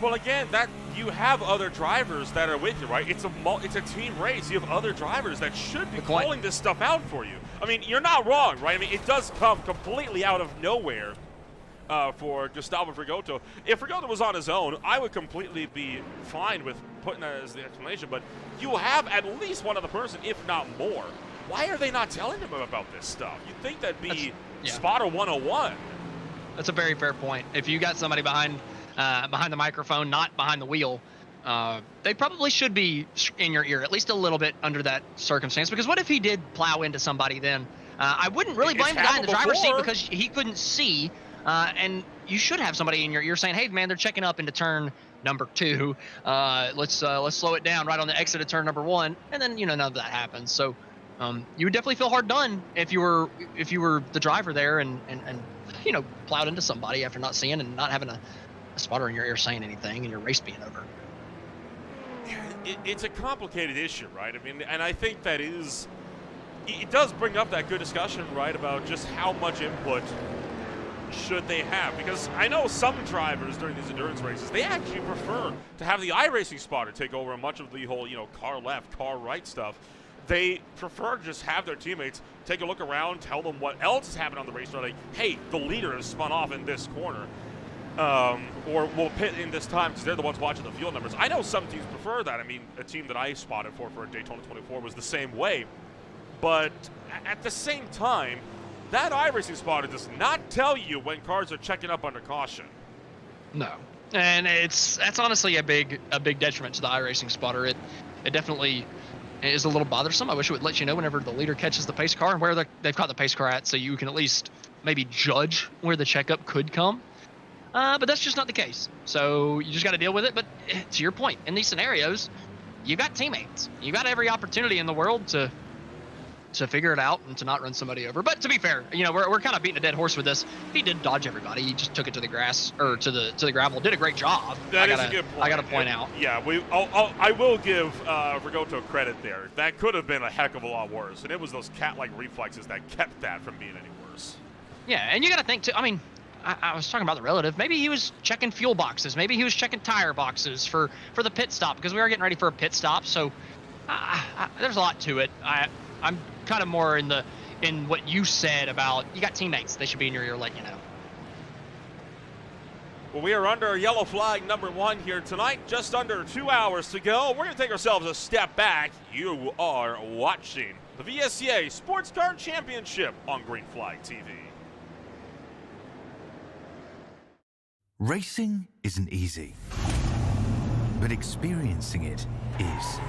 Well, again, that you have other drivers that are with you, right? It's a team race. You have other drivers that should be calling this stuff out for you. I mean, you're not wrong, right? I mean, it does come completely out of nowhere for Gustavo Frigoto. If Frigoto was on his own, I would completely be fine with putting that as the explanation. But you have at least one other person, if not more. Why are they not telling him about this stuff? You'd think that'd be spotter 101. That's a very fair point. If you got somebody behind the microphone, not behind the wheel, they probably should be in your ear, at least a little bit under that circumstance. Because what if he did plow into somebody then? I wouldn't really blame the guy in the driver's seat because he couldn't see. And you should have somebody in your ear saying, hey, man, they're checking up into turn number 2. Let's slow it down right on the exit of turn number 1. And then, none of that happens. So you would definitely feel hard done if you were the driver there and plowed into somebody after not seeing and not having a spotter in your ear saying anything and your race being over. It's a complicated issue, right? I mean, and I think that it does bring up that good discussion, right, about just how much input should they have? Because I know some drivers during these endurance races, they actually prefer to have the iRacing spotter take over much of the whole, car left, car right stuff. They prefer to just have their teammates take a look around, tell them what else is happening on the racetrack. Like, hey, the leader has spun off in this corner. Or we'll pit in this time because they're the ones watching the fuel numbers. I know some teams prefer that. I mean, a team that I spotted for Daytona 24 was the same way. But at the same time, that iRacing spotter does not tell you when cars are checking up under caution. No. And that's honestly a big detriment to the iRacing spotter. It definitely is a little bothersome. I wish it would let you know whenever the leader catches the pace car and where they've caught the pace car at, so you can at least maybe judge where the checkup could come. But that's just not the case. So you just got to deal with it. But to your point, in these scenarios, you got teammates. You got every opportunity in the world to figure it out and to not run somebody over. But to be fair, we're kind of beating a dead horse with this. He did dodge everybody. He just took it to the grass or to the gravel. Did a great job. That is a good point. I got to point out. Yeah, I will give Frigoto credit there. That could have been a heck of a lot worse. And it was those cat-like reflexes that kept that from being any worse. Yeah, and you got to think too. I mean, I was talking about the relative. Maybe he was checking fuel boxes. Maybe he was checking tire boxes for the pit stop because we are getting ready for a pit stop. So there's a lot to it. I'm kind of more in what you said about you got teammates. They should be in your ear letting you know. Well, we are under yellow flag number 1 here tonight. Just under 2 hours to go. We're going to take ourselves a step back. You are watching the VSCA Sports Car Championship on Green Flag TV. Racing isn't easy, but experiencing it is.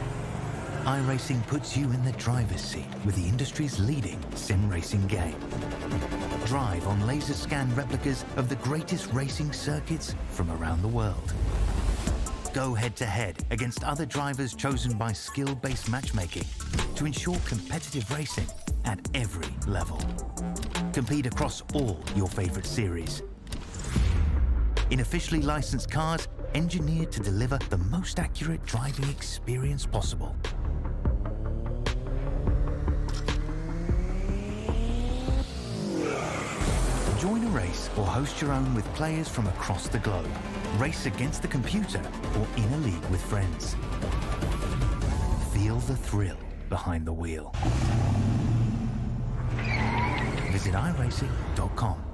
iRacing puts you in the driver's seat with the industry's leading sim racing game. Drive on laser scan replicas of the greatest racing circuits from around the world. Go head-to-head against other drivers chosen by skill-based matchmaking to ensure competitive racing at every level. Compete across all your favorite series. In officially licensed cars, engineered to deliver the most accurate driving experience possible. Join a race or host your own with players from across the globe. Race against the computer or in a league with friends. Feel the thrill behind the wheel. Visit iRacing.com.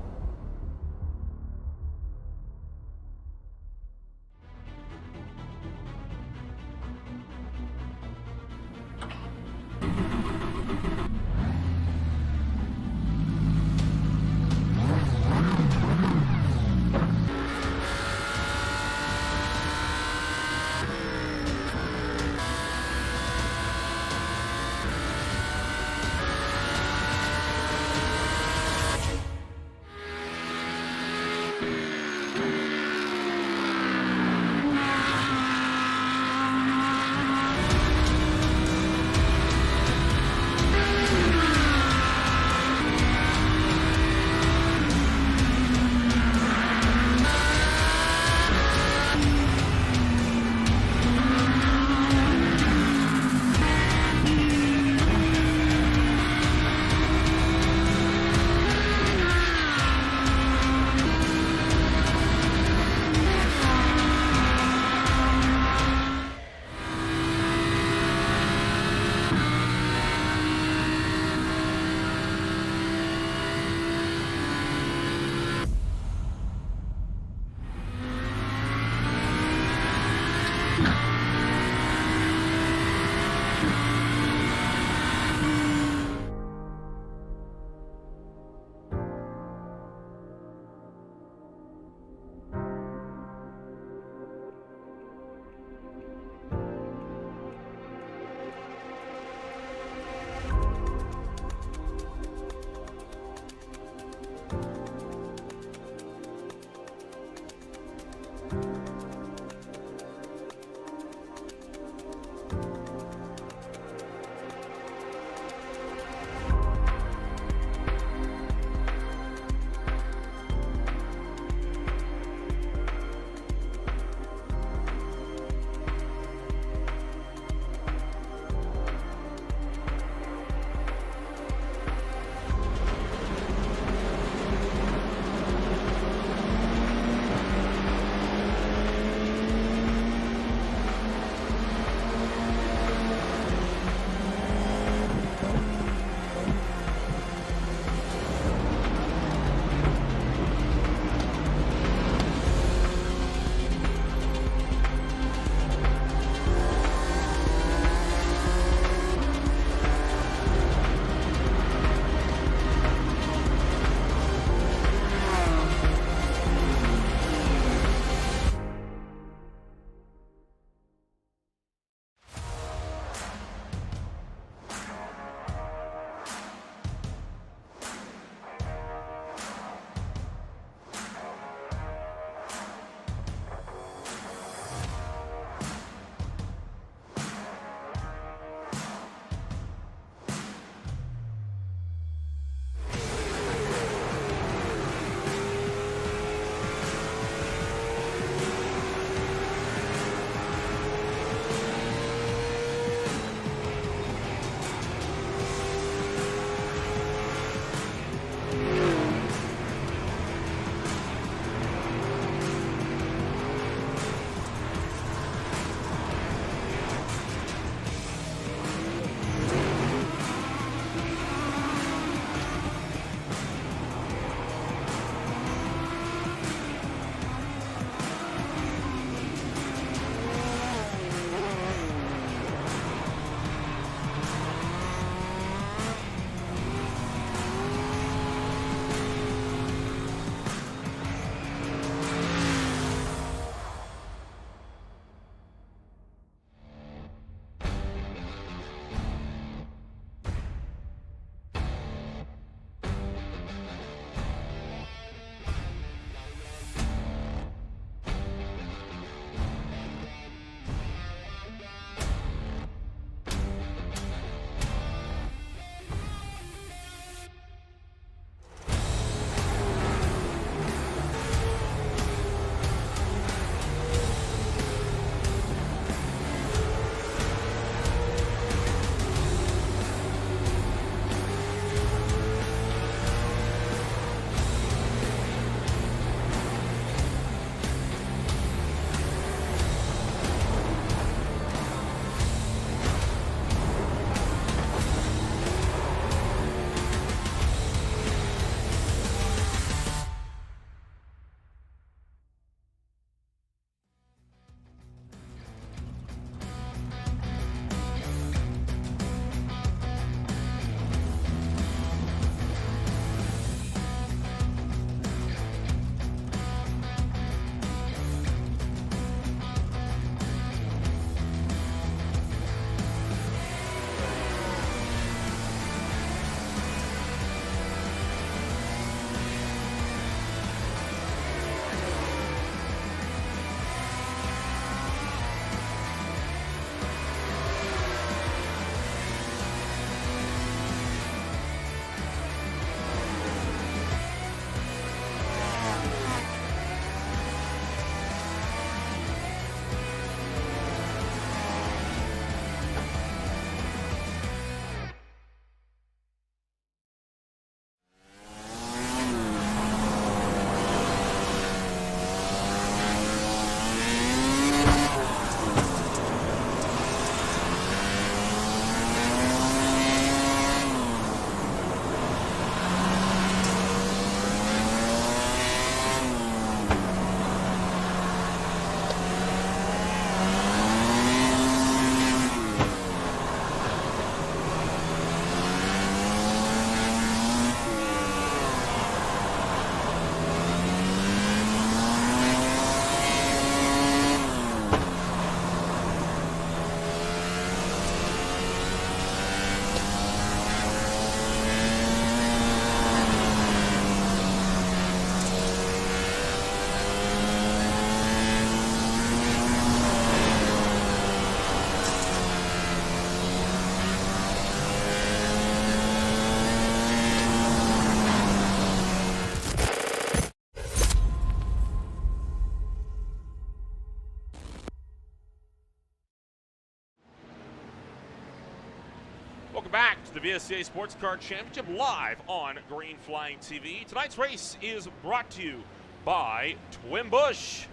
Welcome back to the VSCA Sports Car Championship live on Green Flying TV. Tonight's race is brought to you by Twin Bush,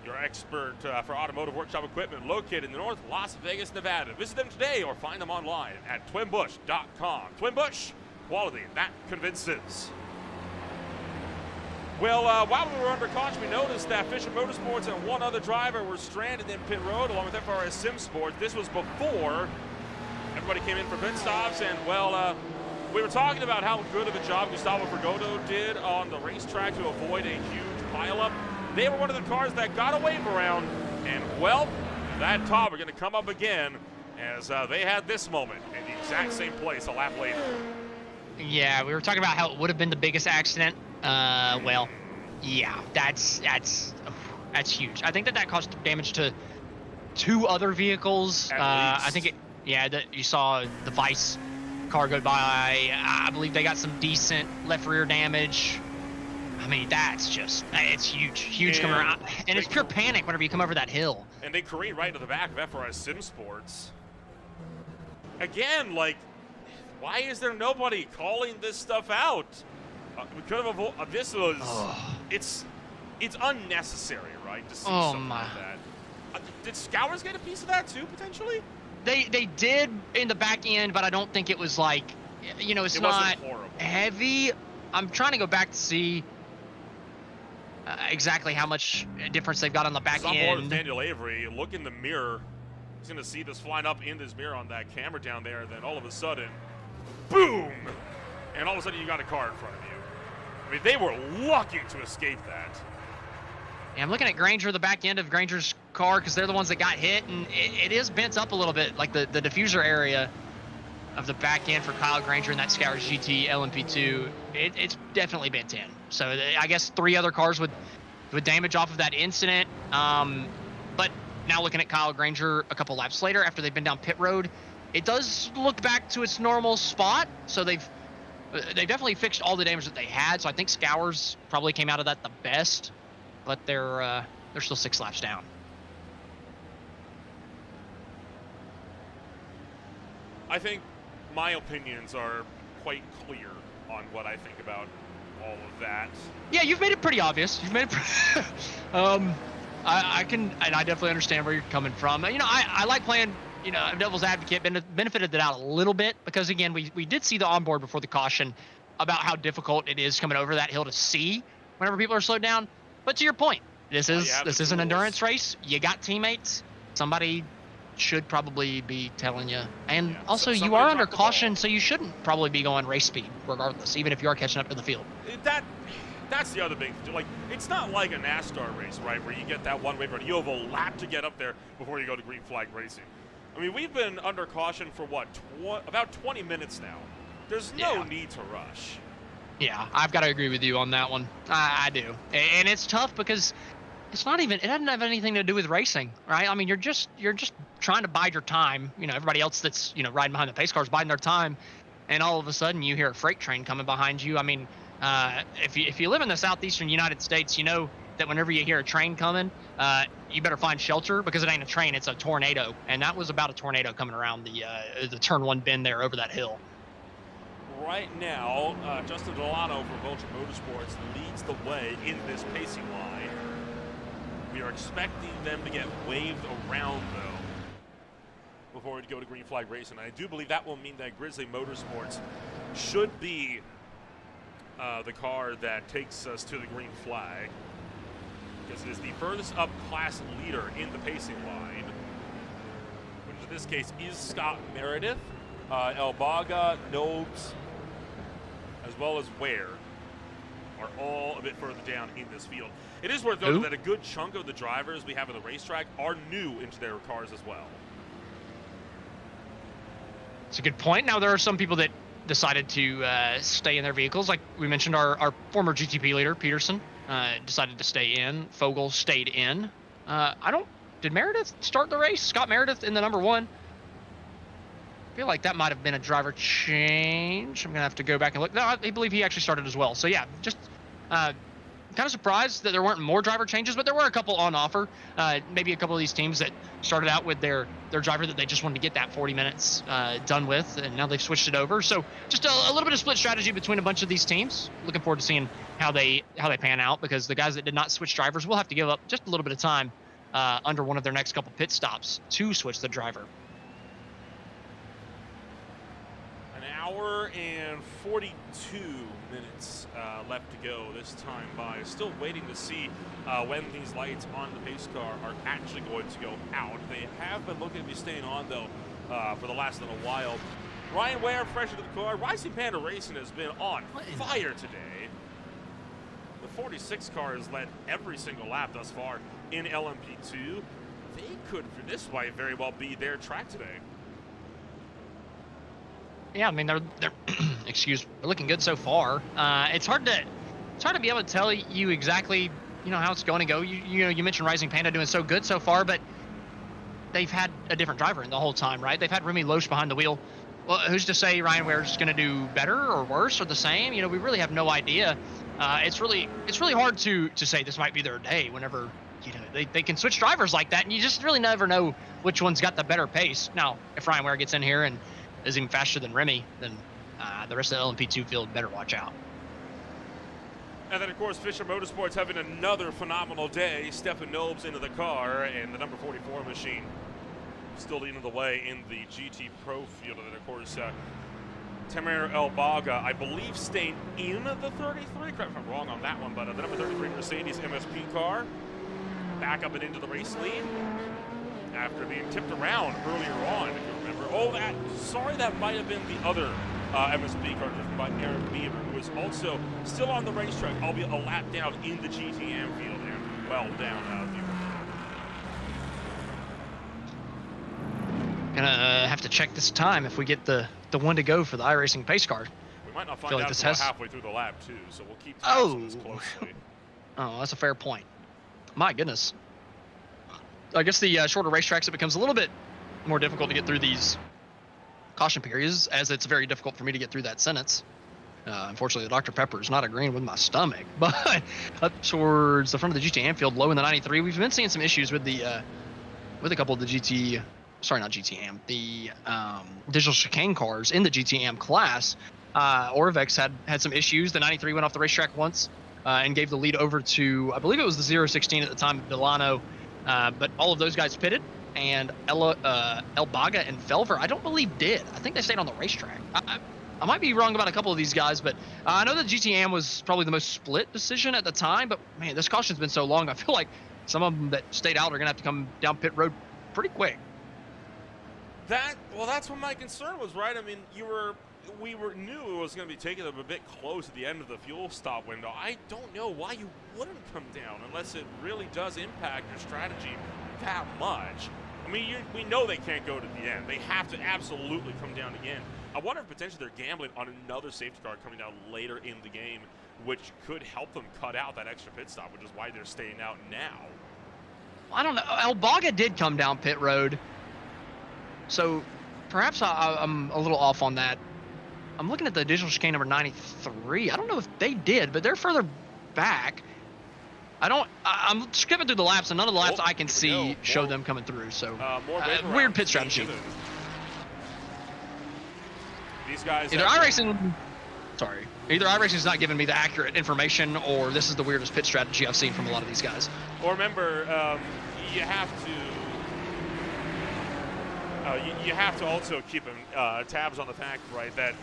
your expert for automotive workshop equipment located in the North Las Vegas, Nevada. Visit them today or find them online at twinbush.com. Twin Bush, quality that convinces. Well, while we were under caution, we noticed that Fisher Motorsports and one other driver were stranded in pit road along with FRS Sim Sports. This was before everybody came in for pit stops, and well, we were talking about how good of a job Gustavo Frigoto did on the racetrack to avoid a huge pileup. They were one of the cars that got a wave around, and well, that top are going to come up again as they had this moment in the exact same place a lap later. Yeah, we were talking about how it would have been the biggest accident. Well, yeah, that's huge. I think that caused damage to 2 other vehicles. I think that you saw the Vice car go by. I believe they got some decent left rear damage. I mean, that's just, it's huge coming around. And it's pure panic whenever you come over that hill. And they careened right into the back of FRS Sim Sports. Again, like, why is there nobody calling this stuff out? We could have avoided, this was, it's unnecessary, right, to see something like that. Did Scours get a piece of that too, potentially? They did in the back end, but I don't think it was like, you know, it's not heavy. I'm trying to go back to see exactly how much difference they've got on the back end. Daniel Avery, look in the mirror. He's going to see this flying up in his mirror on that camera down there, and then all of a sudden, boom! And all of a sudden you got a car in front of you. I mean, they were lucky to escape that. Yeah, I'm looking at Granger, the back end of Granger's car, because they're the ones that got hit, and it is bent up a little bit, like the diffuser area of the back end for Kyle Granger and that Scours GT LMP2. It's definitely bent in. So I guess 3 other cars with damage off of that incident. But now looking at Kyle Granger a couple laps later, after they've been down pit road, it does look back to its normal spot. So they've definitely fixed all the damage that they had. So I think Scours probably came out of that the best, but they're still 6 laps down. I think my opinions are quite clear on what I think about all of that. Yeah, you've made it pretty obvious. You've made it I definitely understand where you're coming from. You know, I like playing, you know, devil's advocate, benefited it out a little bit because, again, we did see the onboard before the caution about how difficult it is coming over that hill to see whenever people are slowed down. But to your point, this is an endurance race. You got teammates. Somebody should probably be telling you. And also, you are under caution, so you shouldn't probably be going race speed regardless, even if you are catching up to the field. That's the other big thing. Like, it's not like a NASCAR race, right, where you get that one wave run. You have a lap to get up there before you go to green flag racing. I mean, we've been under caution for, what, about 20 minutes now. There's no need to rush. Yeah, I've got to agree with you on that one. I do. And it's tough because it's not even, it doesn't have anything to do with racing, right? I mean, you're just trying to bide your time. You know, everybody else that's, you know, riding behind the pace cars biding their time, and all of a sudden you hear a freight train coming behind you. I mean, if you live in the southeastern United States, you know that whenever you hear a train coming, you better find shelter because it ain't a train, it's a tornado. And that was about a tornado coming around the turn 1 bend there over that hill. Right now, Justin Delano from Vulture Motorsports leads the way in this pacing line. We are expecting them to get waved around, though, before we go to green flag racing. And I do believe that will mean that Grizzly Motorsports should be the car that takes us to the green flag, because it is the furthest up class leader in the pacing line, which in this case is Scott Meredith. Elbaga, Nobes, as well as Ware are all a bit further down in this field. It is worth noting that a good chunk of the drivers we have on the racetrack are new into their cars as well. It's a good point. Now, there are some people that decided to stay in their vehicles. Like we mentioned, our former GTP leader, Peterson, decided to stay in. Fogel stayed in. Did Meredith start the race? Scott Meredith in the number 1. I feel like that might have been a driver change. I'm going to have to go back and look. No, I believe he actually started as well. So, yeah, just kind of surprised that there weren't more driver changes, but there were a couple on offer. Maybe a couple of these teams that started out with their driver that they just wanted to get that 40 minutes done with, and now they've switched it over. So just a little bit of split strategy between a bunch of these teams. Looking forward to seeing how they pan out, because the guys that did not switch drivers will have to give up just a little bit of time under one of their next couple pit stops to switch the driver. An hour and 42 minutes left to go this time by. Still waiting to see when these lights on the pace car are actually going to go out. They have been looking to be staying on, though, for the last little while. Ryan Ware, fresh into the car. Rising Panda Racing has been on fire today. The 46 car has led every single lap thus far in LMP2. They could, this might very well be their track today. Yeah, I mean they're excuse me, they're looking good so far. It's hard to be able to tell you exactly how it's going to go. You mentioned Rising Panda doing so good so far, but they've had a different driver in the whole time, right? They've had Remy Loesch behind the wheel. Well, who's to say Ryan Ware's going to do better or worse or the same? We really have no idea. It's really hard to say this might be their day whenever they can switch drivers like that, and you just really never know which one's got the better pace. Now, if Ryan Ware gets in here and is even faster than Remy, then the rest of the LMP2 field better watch out. And then, of course, Fisher Motorsports having another phenomenal day. Stefan Nobes into the car, and the number 44 machine still leading the way in the GT Pro field. And then, of course, Tamer Elbaga, I believe, staying in the 33. Correct me if I'm wrong on that one, but the number 33 Mercedes MSP car back up and into the race lead after being tipped around earlier on, if you remember. Oh, that might have been the other MSP car driven by Aaron Beaver, who is also still on the racetrack, albeit a lap down in the GTM field and well down out of view. Gonna have to check this time if we get the one to go for the iRacing pace car. We might not find out until halfway through the lap, too, so we'll keep tabs on this closely. Oh, that's a fair point. My goodness. I guess the shorter racetracks, it becomes a little bit more difficult to get through these caution periods, as it's very difficult for me to get through that sentence. Unfortunately, the Dr. Pepper is not agreeing with my stomach. But up towards the front of the GTM field, low in the 93, we've been seeing some issues with the with a couple of the the digital chicane cars in the GTM class. Orvex had some issues. The 93 went off the racetrack once and gave the lead over to, I believe it was the 016 at the time, Delano. But all of those guys pitted, and Elbaga and Felver, I don't believe did. I think they stayed on the racetrack. I might be wrong about a couple of these guys, but I know that GTM was probably the most split decision at the time, but man, this caution's been so long, I feel like some of them that stayed out are going to have to come down pit road pretty quick. That's what my concern was, right? I mean, we knew it was going to be taking them a bit close at the end of the fuel stop window. I don't know why you wouldn't come down unless it really does impact your strategy that much. I mean, we know they can't go to the end. They have to absolutely come down again. I wonder if potentially they're gambling on another safety car coming down later in the game, which could help them cut out that extra pit stop, which is why they're staying out now. I don't know. Elbaga did come down pit road, so perhaps I'm a little off on that. I'm looking at the digital chicane number 93. I don't know if they did, but they're further back. I'm skipping through the laps, and none of the laps I can see show them coming through. So weird pit strategy. These guys. Either iRacing's not giving me the accurate information, or this is the weirdest pit strategy I've seen from a lot of these guys. Or remember, you have to also keep tabs on the fact, right, that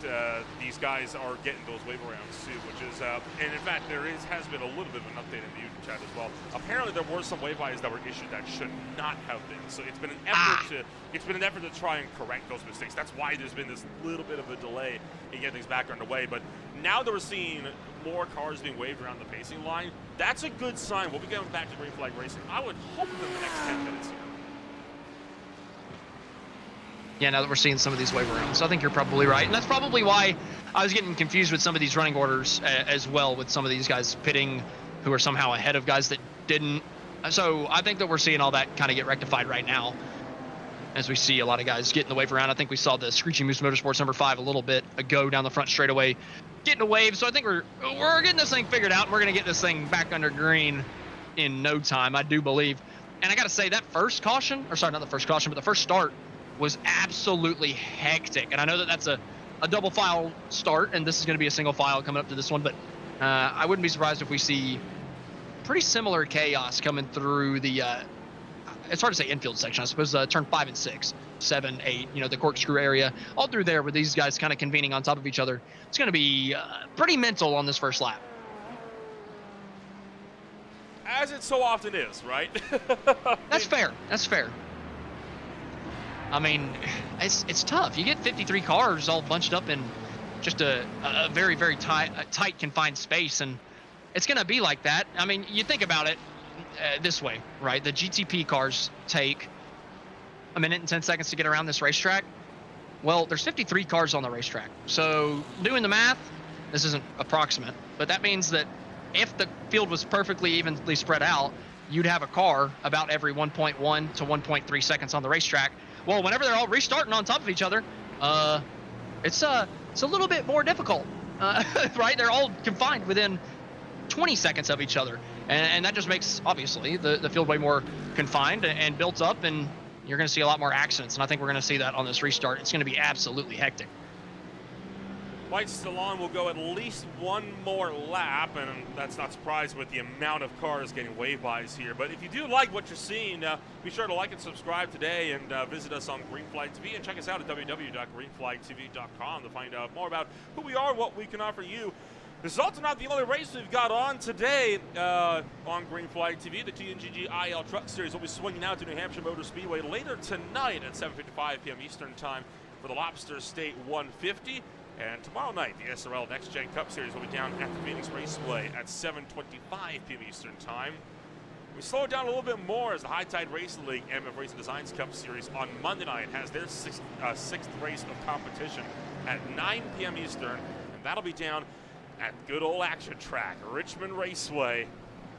these guys are getting those wave rounds too, which is, and in fact, has been a little bit of an update in the YouTube chat as well. Apparently, there were some wave lines that were issued that should not have been. So it's been an effort to try and correct those mistakes. That's why there's been this little bit of a delay in getting things back underway. But now that we're seeing more cars being waved around the pacing line, that's a good sign. We'll be going back to green flag racing, I would hope, in the next 10 minutes here. Yeah, now that we're seeing some of these waiver rounds, I think you're probably right. And that's probably why I was getting confused with some of these running orders as well, with some of these guys pitting who are somehow ahead of guys that didn't. So I think that we're seeing all that kind of get rectified right now. as we see a lot of guys getting the wave around. I think we saw the Screeching Moose Motorsports number 5 a little bit ago down the front straightaway, getting a wave. So I think we're getting this thing figured out, and we're going to get this thing back under green in no time, I do believe. And I got to say, that first caution, or sorry, not the first caution, but the first start was absolutely hectic. And I know that that's a double file start, and this is going to be a single file coming up to this one, but I wouldn't be surprised if we see pretty similar chaos coming through the it's hard to say infield section, I suppose, turn 5 and 6, 7, 8, you know, the corkscrew area, all through there with these guys kind of convening on top of each other. It's going to be pretty mental on this first lap. As it so often is, right? That's fair. That's fair. I mean, it's tough. You get 53 cars all bunched up in just a very, very tight, confined space, and it's going to be like that. I mean, you think about it this way, right? The GTP cars take 1 minute and 10 seconds to get around this racetrack. Well, there's 53 cars on the racetrack. So doing the math, this isn't approximate, but that means that if the field was perfectly evenly spread out, you'd have a car about every 1.1 to 1.3 seconds on the racetrack. Well, whenever they're all restarting on top of each other, it's a little bit more difficult, right? They're all confined within 20 seconds of each other, and that just makes, obviously, the field way more confined and built up, and you're going to see a lot more accidents, and I think we're going to see that on this restart. It's going to be absolutely hectic. Lights still on. We'll go at least one more lap, and that's not surprised with the amount of cars getting wave-bys here. But if you do like what you're seeing, be sure to like and subscribe today, and visit us on Greenflag TV, and check us out at www.greenflagtv.com to find out more about who we are, what we can offer you. This is also not the only race we've got on today on Greenflag TV. The TNGG IL Truck Series will be swinging out to New Hampshire Motor Speedway later tonight at 7:55 p.m. Eastern Time for the Lobster State 150. And tomorrow night, the SRL Next Gen Cup Series will be down at the Phoenix Raceway at 7:25 p.m. Eastern Time. We slow it down a little bit more as the High Tide Racing League MF Racing Designs Cup Series on Monday night has their sixth race of competition at 9 p.m. Eastern, and that'll be down at good old action track, Richmond Raceway.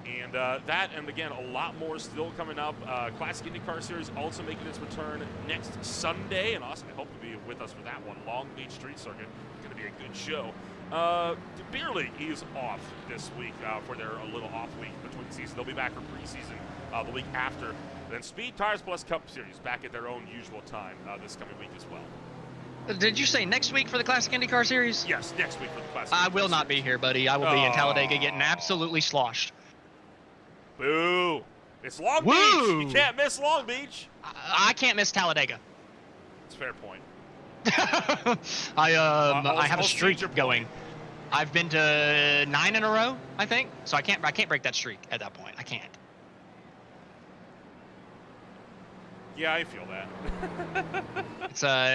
And that, and again, a lot more still coming up. Classic IndyCar Series also making its return next Sunday, and Austin, I hope to be with us for that one. Long Beach Street Circuit, going to be a good show. The Beer League is off this week for their little off week between seasons. They'll be back for preseason the week after. Then Speed Tires Plus Cup Series back at their own usual time this coming week as well. Did you say next week for the Classic IndyCar Series? Yes, next week for the Classic I IndyCar will not Series. be here, buddy. I will be in Talladega getting absolutely sloshed. Boo. It's Long Woo. Beach. You can't miss Long Beach. I can't miss Talladega. It's a fair point. I have a streak going. I've been to 9 in a row, I think. So I can't break that streak at that point. I can't. Yeah, I feel that.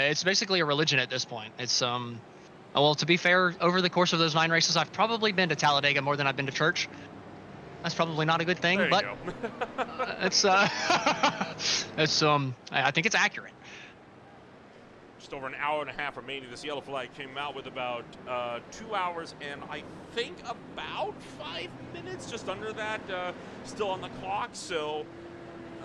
It's basically a religion at this point. It's well, to be fair, over the course of those 9 races, I've probably been to Talladega more than I've been to church. That's probably not a good thing, but it's I think it's accurate. Just over an hour and a half remaining. This yellow flag came out with about 2 hours and I think about 5 minutes, just under that, still on the clock. So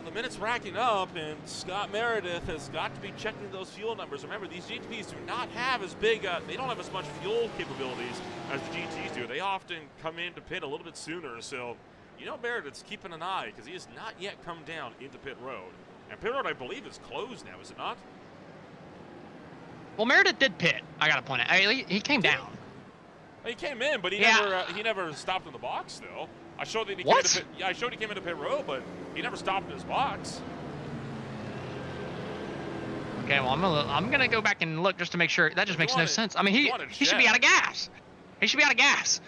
the minutes racking up, and Scott Meredith has got to be checking those fuel numbers. Remember, these GTPs do not have as big, they don't have as much fuel capabilities as the GTs do. They often come into pit a little bit sooner, so you know Meredith's keeping an eye because he has not yet come down into pit road. And pit road, I believe, is closed now, is it not? Well, Meredith did pit. I got to point out, he came down. He came in, but he never stopped in the box, though. I showed that he came into pit, I showed he came into pit road, but he never stopped in his box. Okay, well, I'm gonna go back and look just to make sure. That just makes no sense. I mean, he should be out of gas. He should be out of gas.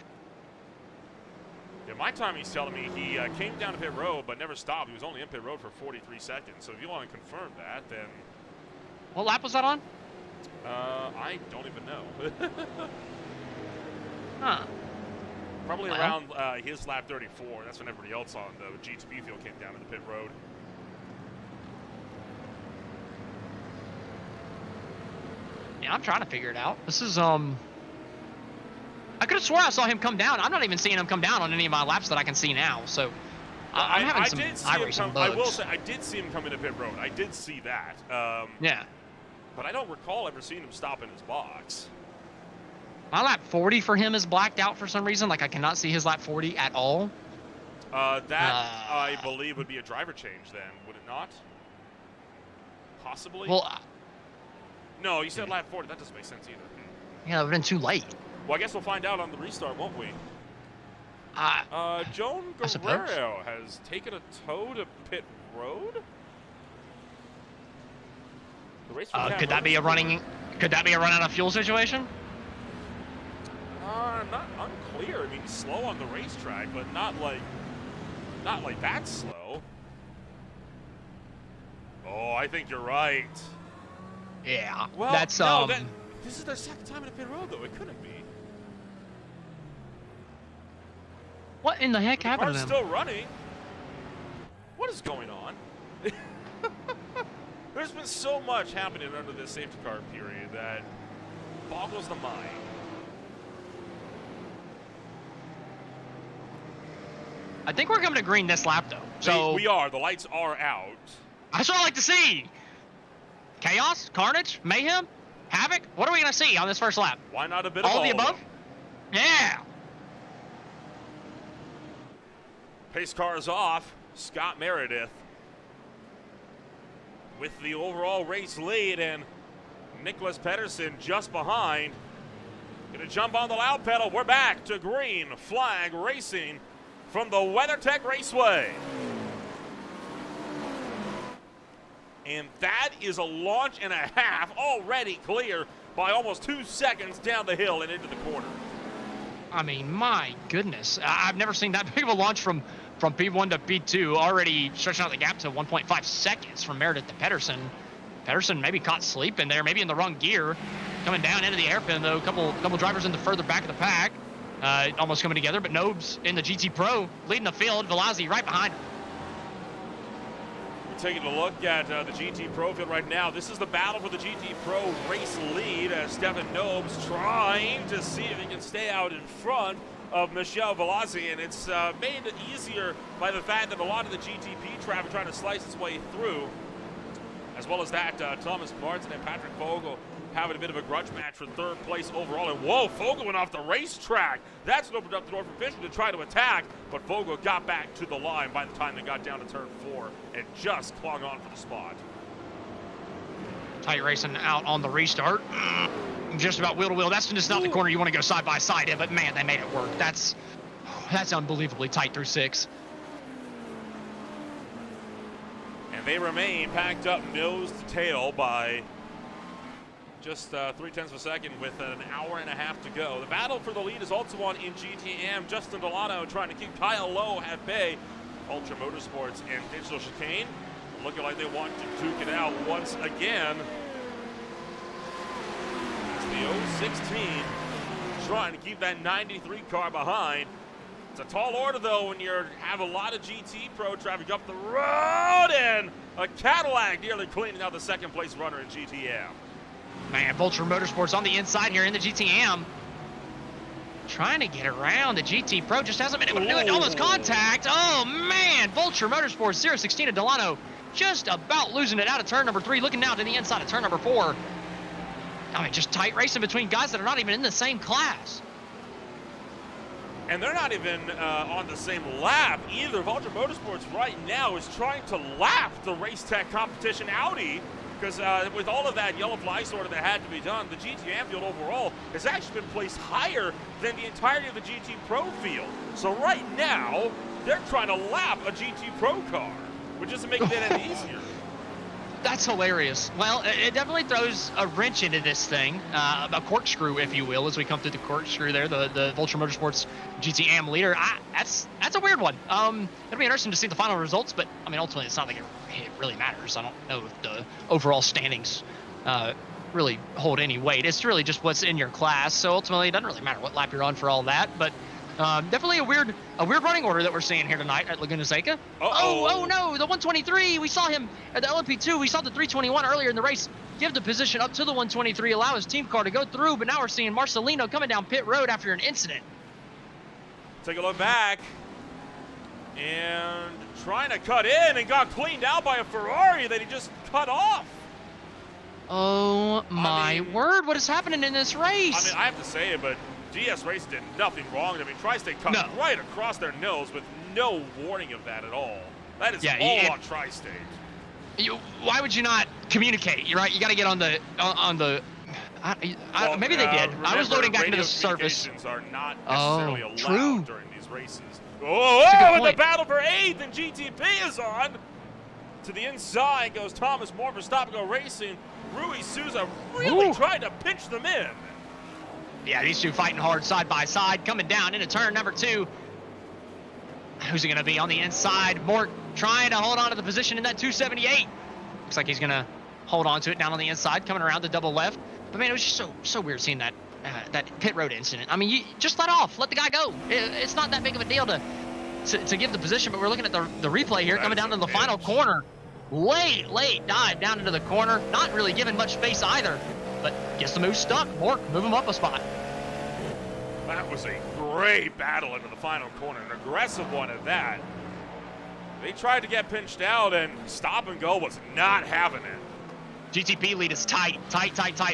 Yeah, my time he's telling me he came down to pit road but never stopped. He was only in pit road for 43 seconds. So if you want to confirm that, then what lap was that on? I don't even know. Huh. Probably around his lap 34. That's when everybody else on the GTP field came down to the pit road. Yeah, I'm trying to figure it out. This is I could have swore I saw him come down. I'm not even seeing him come down on any of my laps that I can see now. So I'm having I some did see him iRacing come. bugs. I will say I did see him come into pit road. I did see that. Yeah. But I don't recall ever seeing him stop in his box. My lap 40 for him is blacked out for some reason. Like, I cannot see his lap 40 at all. I believe would be a driver change then, would it not? Possibly. Well, no, you said lap 40. That doesn't make sense either. yeah, it would have been too late. Well, I guess we'll find out on the restart, won't we? Joan suppose. Guerrero has taken a tow to pit road. The race Could that be a running? Could that be a run out of fuel situation? Not unclear. I mean, he's slow on the racetrack, but not like that slow. Oh, I think you're right. Yeah. Well, that's no, this is their second time in a pit road, though. It couldn't be. What in the heck The happened to car's them? still running. What is going on? There's been so much happening under this safety car period that boggles the mind. I think we're coming to green this lap, though. So We are. The lights are out. that's what I like to see. Chaos, carnage, mayhem, havoc. What are we gonna see on this first lap? Why not a bit of All all the of above? them? Yeah. Pace car is off. Scott Meredith with the overall race lead, and Nicholas Pedersen just behind. Gonna jump on the loud pedal. We're back to green flag racing from the WeatherTech Raceway. And that is a launch and a half already clear by almost 2 seconds down the hill and into the corner. I mean, my goodness. I've never seen that big of a launch from P1 to P2, already stretching out the gap to 1.5 seconds from Meredith to Pedersen. Pedersen maybe caught sleep in there, maybe in the wrong gear. Coming down into the hairpin, though. Couple drivers in the further back of the pack. Almost coming together, but Nobes in the GT Pro leading the field. Velazzi right behind him. We're taking a look at the GT Pro field right now. This is the battle for the GT Pro race lead as Stefan Nobes trying to see if he can stay out in front of Michel Velazzi, and it's made easier by the fact that a lot of the GTP traffic trying to slice its way through. As well as that, Thomas Martin and Patrick Vogel having a bit of a grudge match for third place overall. And whoa, Vogel went off the racetrack. That's what opened up the door for Fisher to try to attack, but Vogel got back to the line by the time they got down to turn 4 and just clung on for the spot. Tight racing out on the restart. Just about wheel to wheel. That's just not the corner you want to go side by side in, but man, they made it work. That's unbelievably tight through 6. And they remain packed up nose to tail by just 0.3 of a second with an hour and a half to go. The battle for the lead is also on in GTM. Justin Delano trying to keep Kyle Lowe at bay. Ultra Motorsports and Digital Chicane looking like they want to duke it out once again. It's the 016 trying to keep that 93 car behind. It's a tall order, though, when you have a lot of GT Pro traffic up the road, and a Cadillac nearly cleaning out the second-place runner in GTM. Man, Vulture Motorsports on the inside here in the GTM. Trying to get around the GT Pro, just hasn't been able to do it. Almost contact. Oh, man. Vulture Motorsports, 016 of Delano, just about losing it out of turn number 3, looking now to the inside of turn number 4. I mean, just tight racing between guys that are not even in the same class. And they're not even on the same lap either. Vulture Motorsports right now is trying to lap the Racetech competition Audi, because with all of that yellow fly sorter that had to be done, the GTM field overall has actually been placed higher than the entirety of the GT Pro field. So right now, they're trying to lap a GT Pro car, which isn't making it any easier. That's hilarious. Well, it definitely throws a wrench into this thing, a corkscrew, if you will, as we come through the corkscrew there, the Vulture Motorsports GTM leader. That's a weird one. It'll be interesting to see the final results, but, I mean, ultimately, it's not like it really matters. I don't know if the overall standings really hold any weight. It's really just what's in your class, so ultimately, it doesn't really matter what lap you're on for all that, but definitely a weird running order that we're seeing here tonight at Laguna Seca. Oh no, the 123, we saw him at the LMP2, we saw the 321 earlier in the race, give the position up to the 123, allow his team car to go through, but now we're seeing Marcelino coming down pit road after an incident. Take a look back. And trying to cut in and got cleaned out by a Ferrari that he just cut off. Oh my word, what is happening in this race? I mean, I have to say it, but GS Race did nothing wrong. I mean, Tri-State cut right across their nose with no warning of that at all. That is all on Tri-State. Why would you not communicate? You're right. You got to get on the maybe they did. Remember, I was loading back into the service. Are not necessarily allowed true. during these races. And the battle for 8th, and GTP is on. To the inside goes Thomas Moore for Stop and Go Racing. Rui Souza really tried to pinch them in. Yeah, these two fighting hard side by side, coming down into turn number 2. Who's it going to be on the inside? Mort trying to hold on to the position in that 278. Looks like he's going to hold on to it down on the inside, coming around the double left. But man, it was just so weird seeing that pit road incident. I mean, you just let the guy go. It's not that big of a deal to give the position, but we're looking at the replay here, coming down to the final corner. Late dive down into the corner, not really giving much space either, but gets the move stuck. Mort, move him up a spot. That was a great battle into the final corner, an aggressive one at that. They tried to get pinched out, and Stop and Go was not having it. GTP lead is tight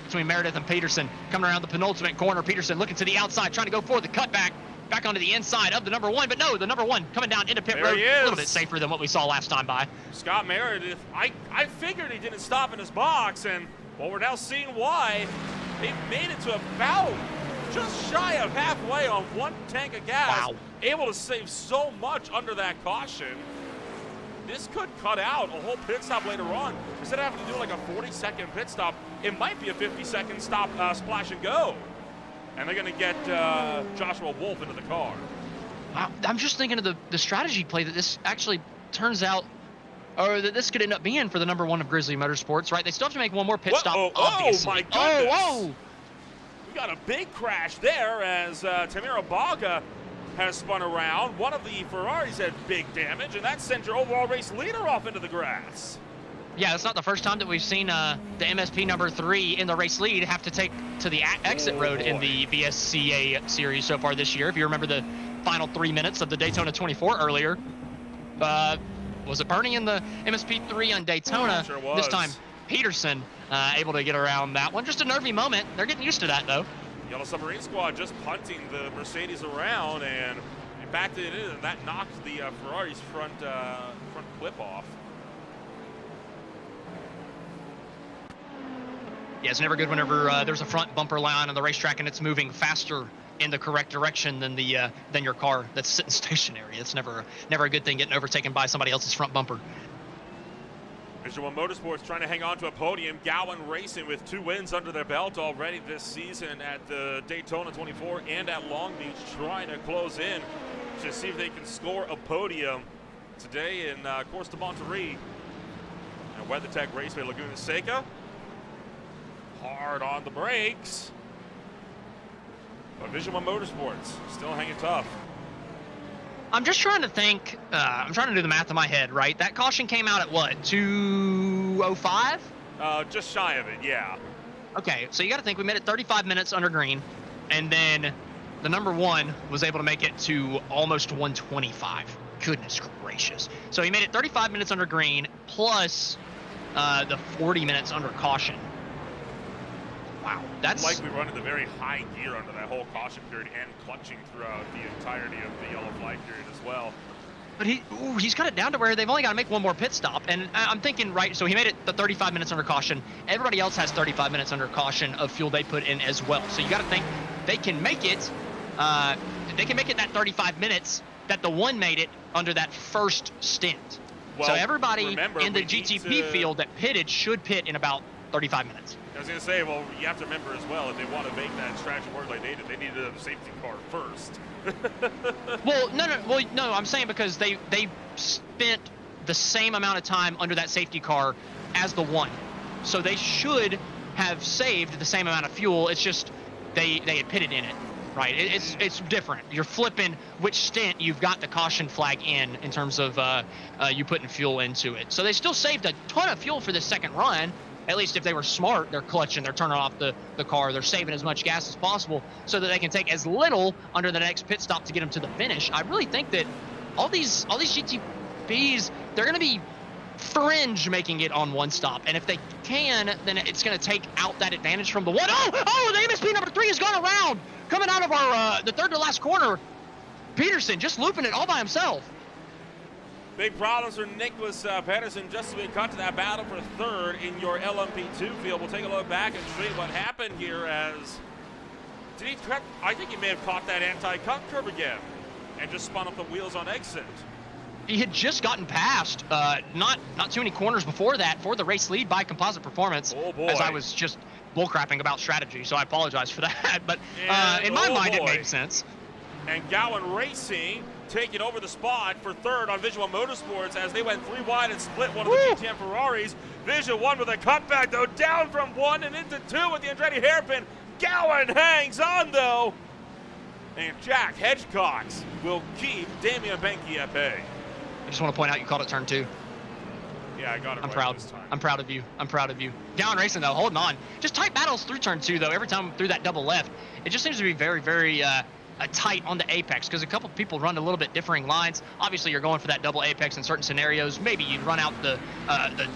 between Meredith and Peterson. Coming around the penultimate corner, Peterson looking to the outside, trying to go for the cutback. Back onto the inside of the number 1, but no, the number 1 coming down into pit road. A little bit safer than what we saw last time by. Scott Meredith, I figured he didn't stop in his box, and well, we're now seeing why. They've made it to about just shy of halfway on 1 tank of gas. Wow. Able to save so much under that caution. This could cut out a whole pit stop later on. Instead of having to do like a 40-second pit stop, it might be a 50-second stop, splash and go. And they're going to get Joshua Wolf into the car. I'm just thinking of the strategy play that this actually turns out, or that this could end up being for the number 1 of Grizzly Motorsports, right? They still have to make one more pit stop, obviously. Oh, my goodness. We got a big crash there as Tamira Baga has spun around. One of the Ferraris had big damage, and that sent your overall race leader off into the grass. Yeah, it's not the first time that we've seen the MSP number 3 in the race lead have to take to the exit road in the VSCA series so far this year. If you remember the final 3 minutes of the Daytona 24 earlier, was it Bernie in the MSP 3 on Daytona? Sure was. This time, Peterson able to get around that one. Just a nervy moment. They're getting used to that, though. Yellow Submarine Squad just punting the Mercedes around, and they backed it in, and that knocked the Ferrari's front clip off. Yeah, it's never good whenever there's a front bumper line on the racetrack and it's moving faster in the correct direction than your car that's sitting stationary. It's never a good thing getting overtaken by somebody else's front bumper. Visual Motorsports trying to hang on to a podium. Gowan Racing with 2 wins under their belt already this season at the Daytona 24 and at Long Beach, trying to close in to see if they can score a podium today in course to Monterey. And WeatherTech Raceway Laguna Seca. Hard on the brakes. But Visual Motorsports still hanging tough. I'm just trying to think. I'm trying to do the math in my head, right? That caution came out at what, 2:05? Just shy of it, yeah. Okay, so you got to think we made it 35 minutes under green, and then the number 1 was able to make it to almost 125. Goodness gracious. So he made it 35 minutes under green plus the 40 minutes under caution. Wow, that's likely running the very high gear under that whole caution period and clutching throughout the entirety of the yellow flag period as well. But he's got it down to where they've only got to make one more pit stop. And I'm thinking, right, so he made it the 35 minutes under caution. Everybody else has 35 minutes under caution of fuel they put in as well. So you got to think they can make it. They can make it that 35 minutes that the 1 made it under that first stint. Well, so everybody in the GTP field that pitted should pit in about 35 minutes. I was going to say, well, you have to remember as well, if they want to make that strategy work like they did, they need a safety car first. Well, no, I'm saying because they spent the same amount of time under that safety car as the 1. So they should have saved the same amount of fuel. It's just they had pitted in it, right? It's different. You're flipping which stint you've got the caution flag in terms of you putting fuel into it. So they still saved a ton of fuel for this second run. At least if they were smart, they're clutching, they're turning off the car, they're saving as much gas as possible so that they can take as little under the next pit stop to get them to the finish. I really think that all these GTPs, they're going to be fringe making it on one stop, and if they can, then it's going to take out that advantage from the one. Oh, the MSP number 3 has gone around, coming out of our the third to last corner. Peterson just looping it all by himself. Big problems for Nicholas Pedersen just as we cut to that battle for third in your LMP2 field. We'll take a look back and see what happened here as did he cut? I think he may have caught that anti-cut curve again and just spun up the wheels on exit. He had just gotten past, not too many corners before that, for the race lead by Composite Performance. Oh boy. As I was just bullcrapping about strategy, so I apologize for that. But in my mind, it made sense. And Gowan Racing taking over the spot for third on Visual Motorsports as they went 3 wide and split one of the GTM Ferraris. Vision 1 with a cutback, though, down from 1 and into 2 with the Andretti hairpin. Gowan hangs on, though. And Jack Hedgecox will keep Damian Benke at bay. I just want to point out you called it turn 2. Yeah, I got it. I'm right proud. this time. I'm proud of you. I'm proud of you. Gowan Racing, though, holding on. Just tight battles through turn 2, though. Every time through that double left, it just seems to be very, very tight on the apex because a couple people run a little bit differing lines. Obviously, you're going for that double apex in certain scenarios. Maybe you run out the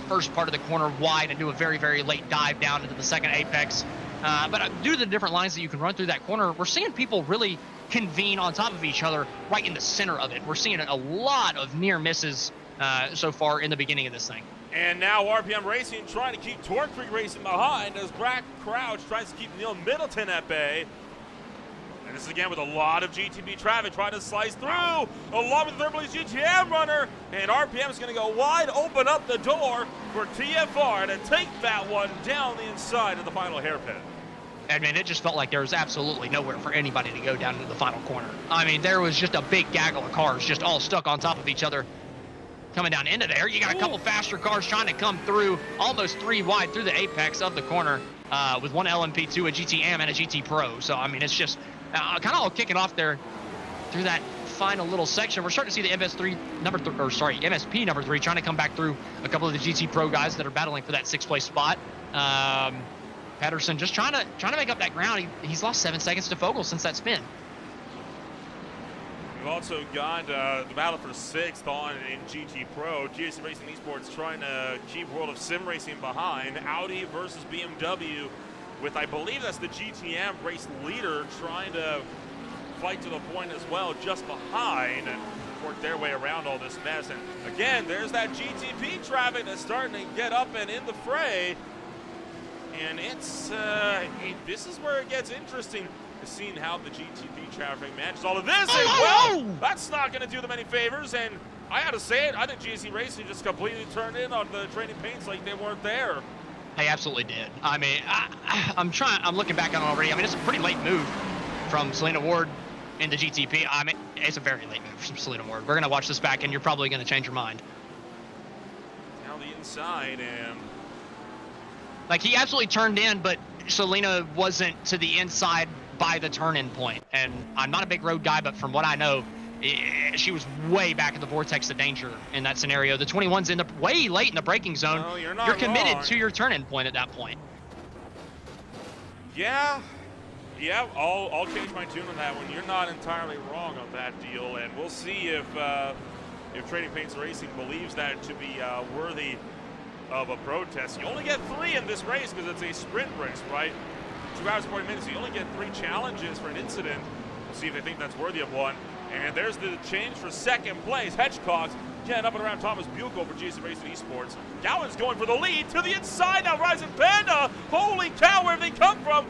first part of the corner wide and do a very, very late dive down into the second apex. But due to the different lines that you can run through that corner, we're seeing people really convene on top of each other right in the center of it. We're seeing a lot of near misses so far in the beginning of this thing. And now RPM Racing trying to keep Torque Creek Racing behind as Brad Crouch tries to keep Neil Middleton at bay. And this is again with a lot of GTB traffic trying to slice through, along with the third place GTM runner. And RPM is going to go wide, open up the door for TFR to take that one down the inside of the final hairpin. I mean, it just felt like there was absolutely nowhere for anybody to go down into the final corner. I mean, there was just a big gaggle of cars just all stuck on top of each other coming down into there. You got a couple faster cars trying to come through, almost 3 wide through the apex of the corner with one LMP2, a GTM, and a GT Pro. So, I mean, it's just kind of all kicking off there through that final little section. We're starting to see the MSP number 3 trying to come back through a couple of the GT Pro guys that are battling for that 6th place spot. Pedersen just trying to make up that ground. He's lost 7 seconds to Fogel since that spin. We've also got the battle for 6th on in GT Pro. GSC Racing Esports trying to keep World of Sim Racing behind. Audi versus BMW with, I believe that's the GTM race leader, trying to fight to the point as well, just behind, and work their way around all this mess. And again, there's that GTP traffic that's starting to get up and in the fray. And it's this is where it gets interesting, seeing how the GTP traffic manages all of this. And well, that's not going to do them any favors. And I got to say it, I think GSC Racing just completely turned in on the training paints like they weren't there. They absolutely did. I mean, I'm looking back on it already. I mean, it's a pretty late move from Selena Ward into GTP. I mean, it's a very late move from Selena Ward. We're going to watch this back, and you're probably going to change your mind. Down the inside, and like, he absolutely turned in, but Selena wasn't to the inside by the turn-in point. And I'm not a big road guy, but from what I know, she was way back in the vortex of danger in that scenario. The 21's in the way late in the braking zone. No, you're not You're committed wrong to your turn-in point at that point. Yeah, I'll change my tune on that one. You're not entirely wrong on that deal, and we'll see if Trading Paints Racing believes that to be worthy of a protest. You only get 3 in this race because it's a sprint race, right? 2 hours, 40 minutes. You only get 3 challenges for an incident. We'll see if they think that's worthy of one. And there's the change for 2nd place. Hedgecox getting up and around Thomas Bucco for GSC Racing Esports. Gowan's going for the lead to the inside now. Rising Panda. Holy cow, where have they come from?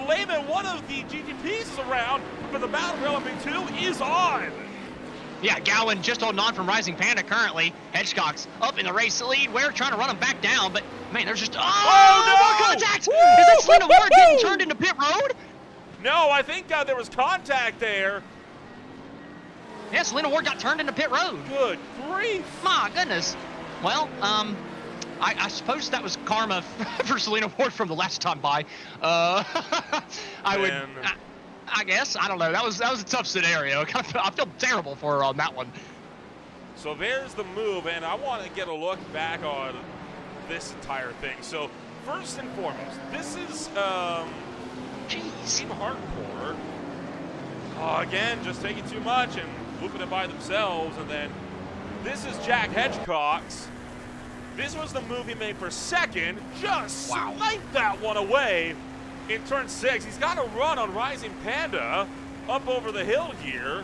Lehman, one of the GTPs is around, but the battle for LMP2 is on. Yeah, Gowan just holding on from Rising Panda currently. Hedgecox up in the race lead. We're trying to run him back down, but man, there's just no! more contact. Woo! Is that Selena Ward getting turned into pit road? No, I think there was contact there. Yeah, Selena Ward got turned into pit road. Good grief. My goodness. Well, I suppose that was karma for Selena Ward from the last time by. I guess. I don't know. That was a tough scenario. I feel terrible for her on that one. So there's the move, and I want to get a look back on this entire thing. So first and foremost, this is Team Hardcore. Again, just taking too much, and looping it by themselves, and then this is Jack Hedgecock's. This was the move he made for second. Just sniped that one away in turn 6. He's got a run on Rising Panda up over the hill here.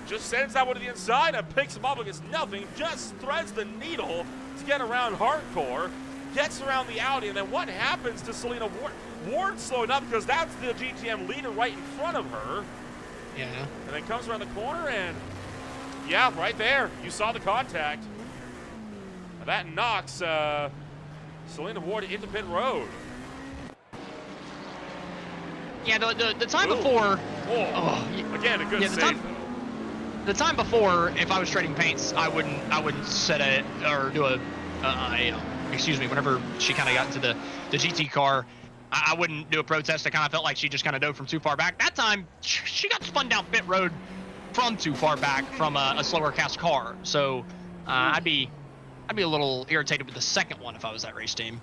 Just sends that one to the inside and picks him up against nothing. Just threads the needle to get around Hardcore. Gets around the Audi, and then what happens to Selena Ward? Ward's slowing up because that's the GTM leader right in front of her. Yeah. And then comes around the corner, and yeah, right there. You saw the contact. That knocks Selena Ward into pit road. Yeah, the time before. Again, a good save. The time before, if I was trading paints, I wouldn't set it or do excuse me. Whenever she kind of got into the GT car, I wouldn't do a protest. I kind of felt like she just kind of dove from too far back. That time, she got spun down pit road from too far back from a slower cast car. So I'd be a little irritated with the second one if I was that race team.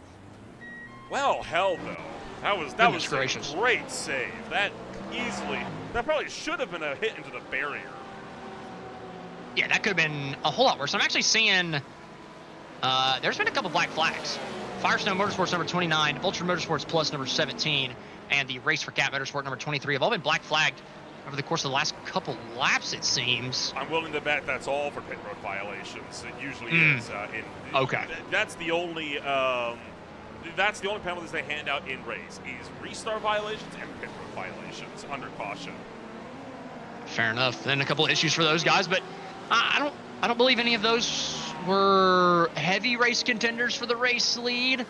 Well held though. That was gracious. A great save. That probably should have been a hit into the barrier. Yeah, that could have been a whole lot worse. I'm actually seeing there's been a couple black flags. Firestone Motorsports number 29, Vulture Motorsports Plus number 17, and the Race for Cat Motorsport number 23 have all been black flagged over the course of the last couple laps, it seems. I'm willing to bet that's all for pit road violations. It usually is. Okay. That's the only penalties they hand out in race is restart violations and pit road violations under caution. Fair enough. Then a couple of issues for those guys, but I don't believe any of those were heavy race contenders for the race lead.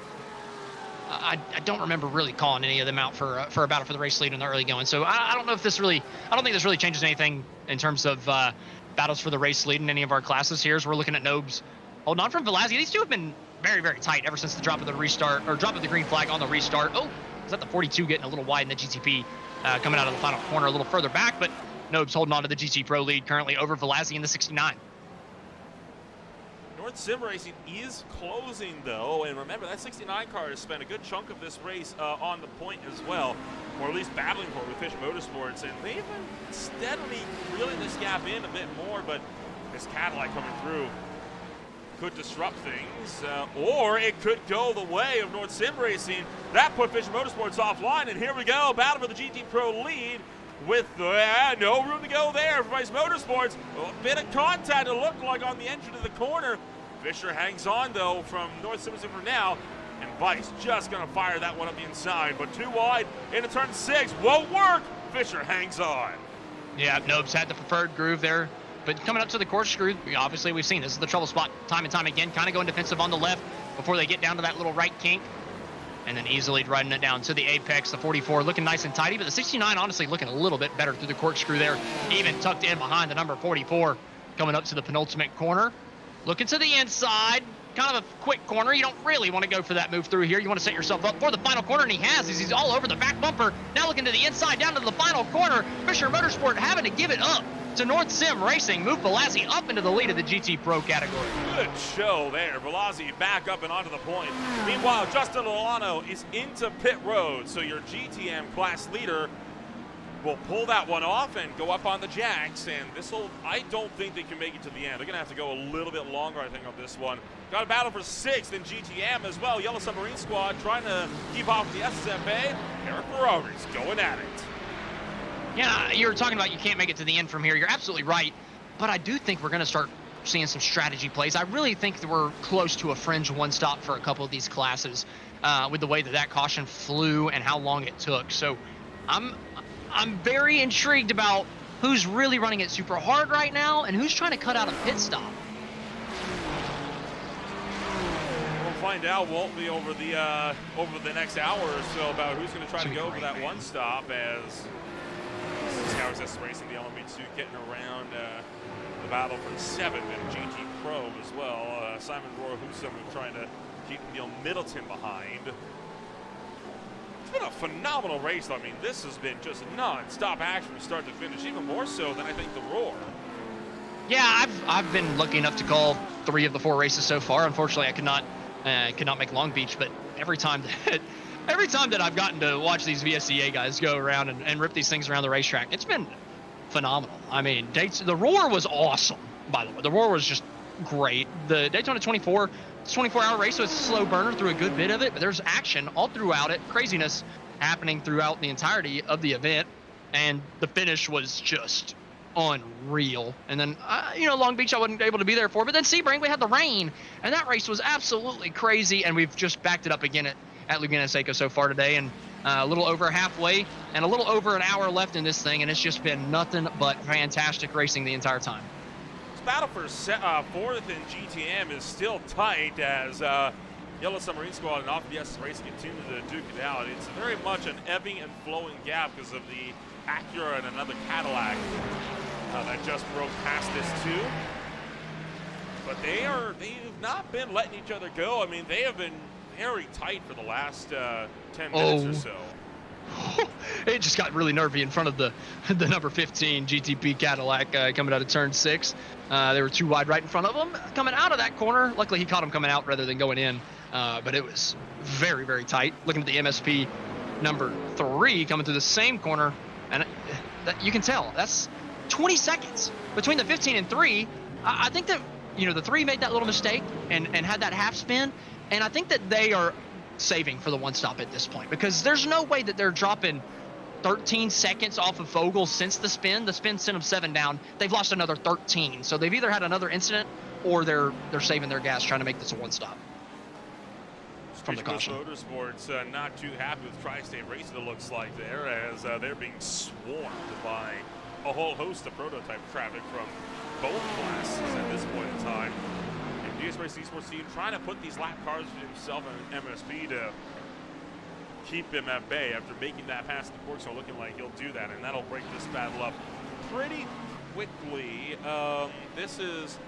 I don't remember really calling any of them out for a battle for the race lead in the early going. So I don't know if this really, I don't think this really changes anything in terms of battles for the race lead in any of our classes here. As we're looking at Nobes holding on from Velazzi. These two have been very, very tight ever since the drop of the restart, or drop of the green flag on the restart. Oh, is that the 42 getting a little wide in the GTP coming out of the final corner a little further back, but Nobes holding on to the GT Pro lead currently over Velazzi in the 69. North Sim Racing is closing though, and remember that 69 car has spent a good chunk of this race on the point as well, or at least battling for it with Fish Motorsports, and they've been steadily reeling this gap in a bit more, but this Cadillac coming through could disrupt things, or it could go the way of North Sim Racing. That put Fish Motorsports offline, and here we go, battle for the GT Pro lead with no room to go there for Vice Motorsports. A bit of contact, it looked like, on the entry to the corner. Fisher hangs on, though, from North Sim Racing for now, and Vice just going to fire that one up the inside, but too wide into turn 6. Won't work. Fisher hangs on. Yeah, Nobes had the preferred groove there. But coming up to the corkscrew, obviously we've seen this is the trouble spot time and time again, kind of going defensive on the left before they get down to that little right kink. And then easily riding it down to the apex, the 44 looking nice and tidy, but the 69 honestly looking a little bit better through the corkscrew there, even tucked in behind the number 44, coming up to the penultimate corner. Looking to the inside, kind of a quick corner. You don't really want to go for that move through here. You want to set yourself up for the final corner, and he has. He's all over the back bumper. Now looking to the inside, down to the final corner. Fisher Motorsport having to give it up to North Sim Racing. Move Velazzi up into the lead of the GT Pro category. Good show there. Velazzi back up and onto the point. Meanwhile, Justin Milano is into pit road, so your GTM class leader will pull that one off and go up on the jacks, and I don't think they can make it to the end. They're gonna have to go a little bit longer, I think, on this one. Got a battle for 6th in GTM as well. Yellow Submarine Squad trying to keep off the SSFA. Eric Ferrari's going at it. Yeah, you were talking about you can't make it to the end from here. You're absolutely right, but I do think we're gonna start seeing some strategy plays. I really think that we're close to a fringe one stop for a couple of these classes with the way that caution flew and how long it took. So I'm very intrigued about who's really running it super hard right now and who's trying to cut out a pit stop. We'll find out, won't we, over the next hour or so about who's going to try to go for that one stop, as Scouts S Racing, the LMB2, getting around the battle for 7th in GT Pro as well. Simon Rohr-Husum trying to keep Neil Middleton behind. It's been a phenomenal race. I mean, this has been just non-stop action from start to finish, even more so than I think the Roar. Yeah, I've been lucky enough to call 3 of the 4 races so far. Unfortunately, I could not make Long Beach, but every time that I've gotten to watch these VSCA guys go around and rip these things around the racetrack, it's been phenomenal. I mean, the roar was awesome, by the way. The roar was just great. The Daytona 24, it's a 24-hour race, so it's a slow burner through a good bit of it, but there's action all throughout it, craziness happening throughout the entirety of the event, and the finish was just unreal. And then, Long Beach I wasn't able to be there for, but then Sebring, we had the rain, and that race was absolutely crazy, and we've just backed it up again at Laguna Seca so far today, and a little over halfway and a little over an hour left in this thing, and it's just been nothing but fantastic racing the entire time. This battle for fourth in GTM is still tight as Yellow Submarine Squad and Off-DS Racing continue to duke it out. It's very much an ebbing and flowing gap because of the Acura and another Cadillac that just broke past this too. But they've not been letting each other go. I mean, they have been very tight for the last 10 minutes or so. It just got really nervy in front of the number 15 GTP Cadillac coming out of turn 6. They were too wide right in front of him. Coming out of that corner, luckily he caught him coming out rather than going in. But it was very, very tight. Looking at the MSP number 3 coming through the same corner, and you can tell that's 20 seconds between the 15 and 3. I think that the 3 made that little mistake and had that half spin, and I think that they are saving for the one stop at this point, because there's no way that they're dropping 13 seconds off of Vogel since the spin. The spin sent them 7 down. They've lost another 13, so they've either had another incident or they're saving their gas trying to make this a one stop. From the caution. Motorsports not too happy with Tri-State Racing, it looks like there, as they're being swarmed by a whole host of prototype traffic from both classes at this point in time. And DS Racing Esports team trying to put these lap cars for himself and MSP to keep him at bay after making that pass to the so looking like he'll do that, and that'll break this battle up pretty quickly. This is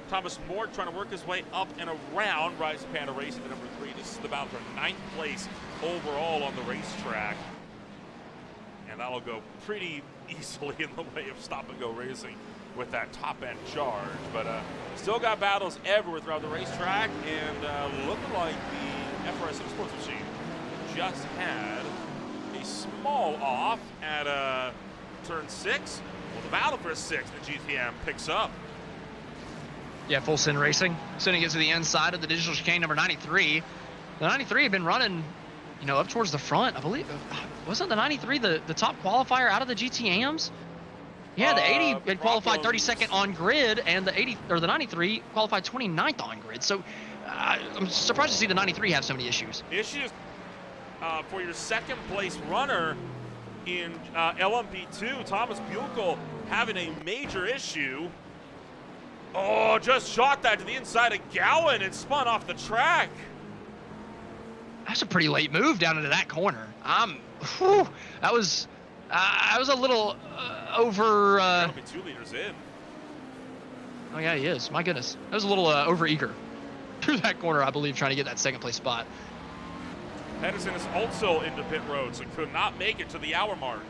Thomas Moore trying to work his way up and around Rise of Panda Racing at number 3. This is the battle for 9th place overall on the racetrack. And that'll go pretty easily in the way of stop-and-go racing with that top-end charge. But still got battles everywhere throughout the racetrack, and looking like the FRS Sports Machine just had a small off at turn 6. Well, the battle for 6th in GTM picks up. Yeah, full sin racing. Sending it to the inside of the digital chicane number 93. The 93 had been running, up towards the front. I believe, wasn't the 93 the top qualifier out of the GTMs? Yeah, the 80 had qualified 32nd on grid, and the 93 qualified 29th on grid. So I'm surprised to see the 93 have so many issues. Issues for your second place runner in LMP2, Thomas Buechel having a major issue. Oh, just shot that to the inside of Gowan and spun off the track. That's a pretty late move down into that corner. That was a little over. That'll be 2 liters in. Oh yeah, he is. My goodness, that was a little over eager through that corner, I believe, trying to get that second place spot. Pedersen is also into pit road, so could not make it to the hour mark.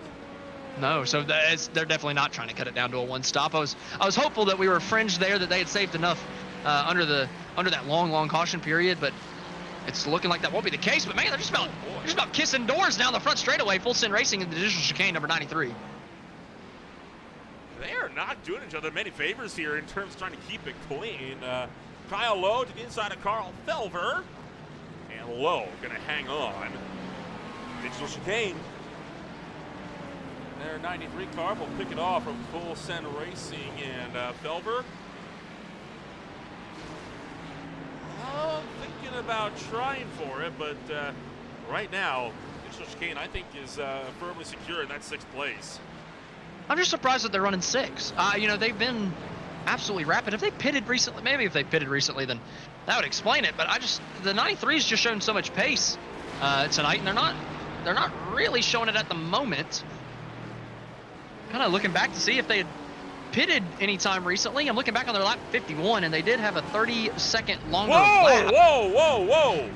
No, so they're definitely not trying to cut it down to a one stop. I was hopeful that we were fringed there, that they had saved enough under that long caution period, but it's looking like that won't be the case. But man, they're just about kissing doors down the front straightaway. Full sin racing in the digital chicane number 93. They are not doing each other many favors here in terms of trying to keep it clean. Kyle Lowe to the inside of Carl Felver, and Lowe gonna hang on. Digital chicane. Their 93 car will pick it off from Full Send Racing, and Felver thinking about trying for it, but right now, Digital Chicane, I think, is firmly secure in that 6th place. I'm just surprised that they're running 6. They've been absolutely rapid. If they pitted recently, maybe if they pitted recently, then that would explain it. But the 93's just shown so much pace tonight, and they're not really showing it at the moment. Kind of looking back to see if they had pitted any time recently. I'm looking back on their lap 51, and they did have a 30-second longer lap. Whoa!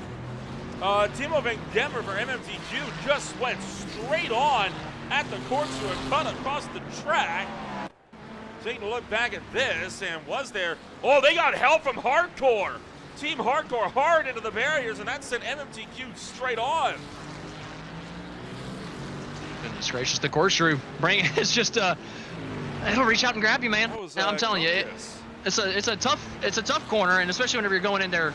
Timo Van Gemmer for MMTQ just went straight on at the corkscrew and cut across the track. Taking a look back at this, and was there... Oh, they got help from Hardcore. Team Hardcore hard into the barriers, and that sent MMTQ straight on. Goodness gracious, the corkscrew it's just It'll reach out and grab you, man. I'm telling you, it's a tough corner, and especially whenever you're going in there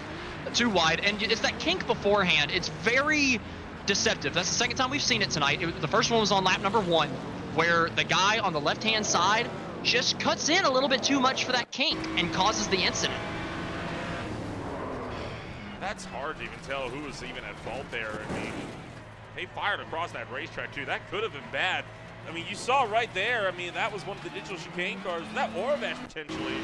too wide. And it's that kink beforehand. It's very deceptive. That's the second time we've seen it tonight. The first one was on lap number 1, where the guy on the left-hand side just cuts in a little bit too much for that kink and causes the incident. That's hard to even tell who was even at fault there. I mean, they fired across that racetrack too. That could have been bad. I mean, you saw right there, I mean, that was one of the digital chicane cars. Was that Oravec potentially?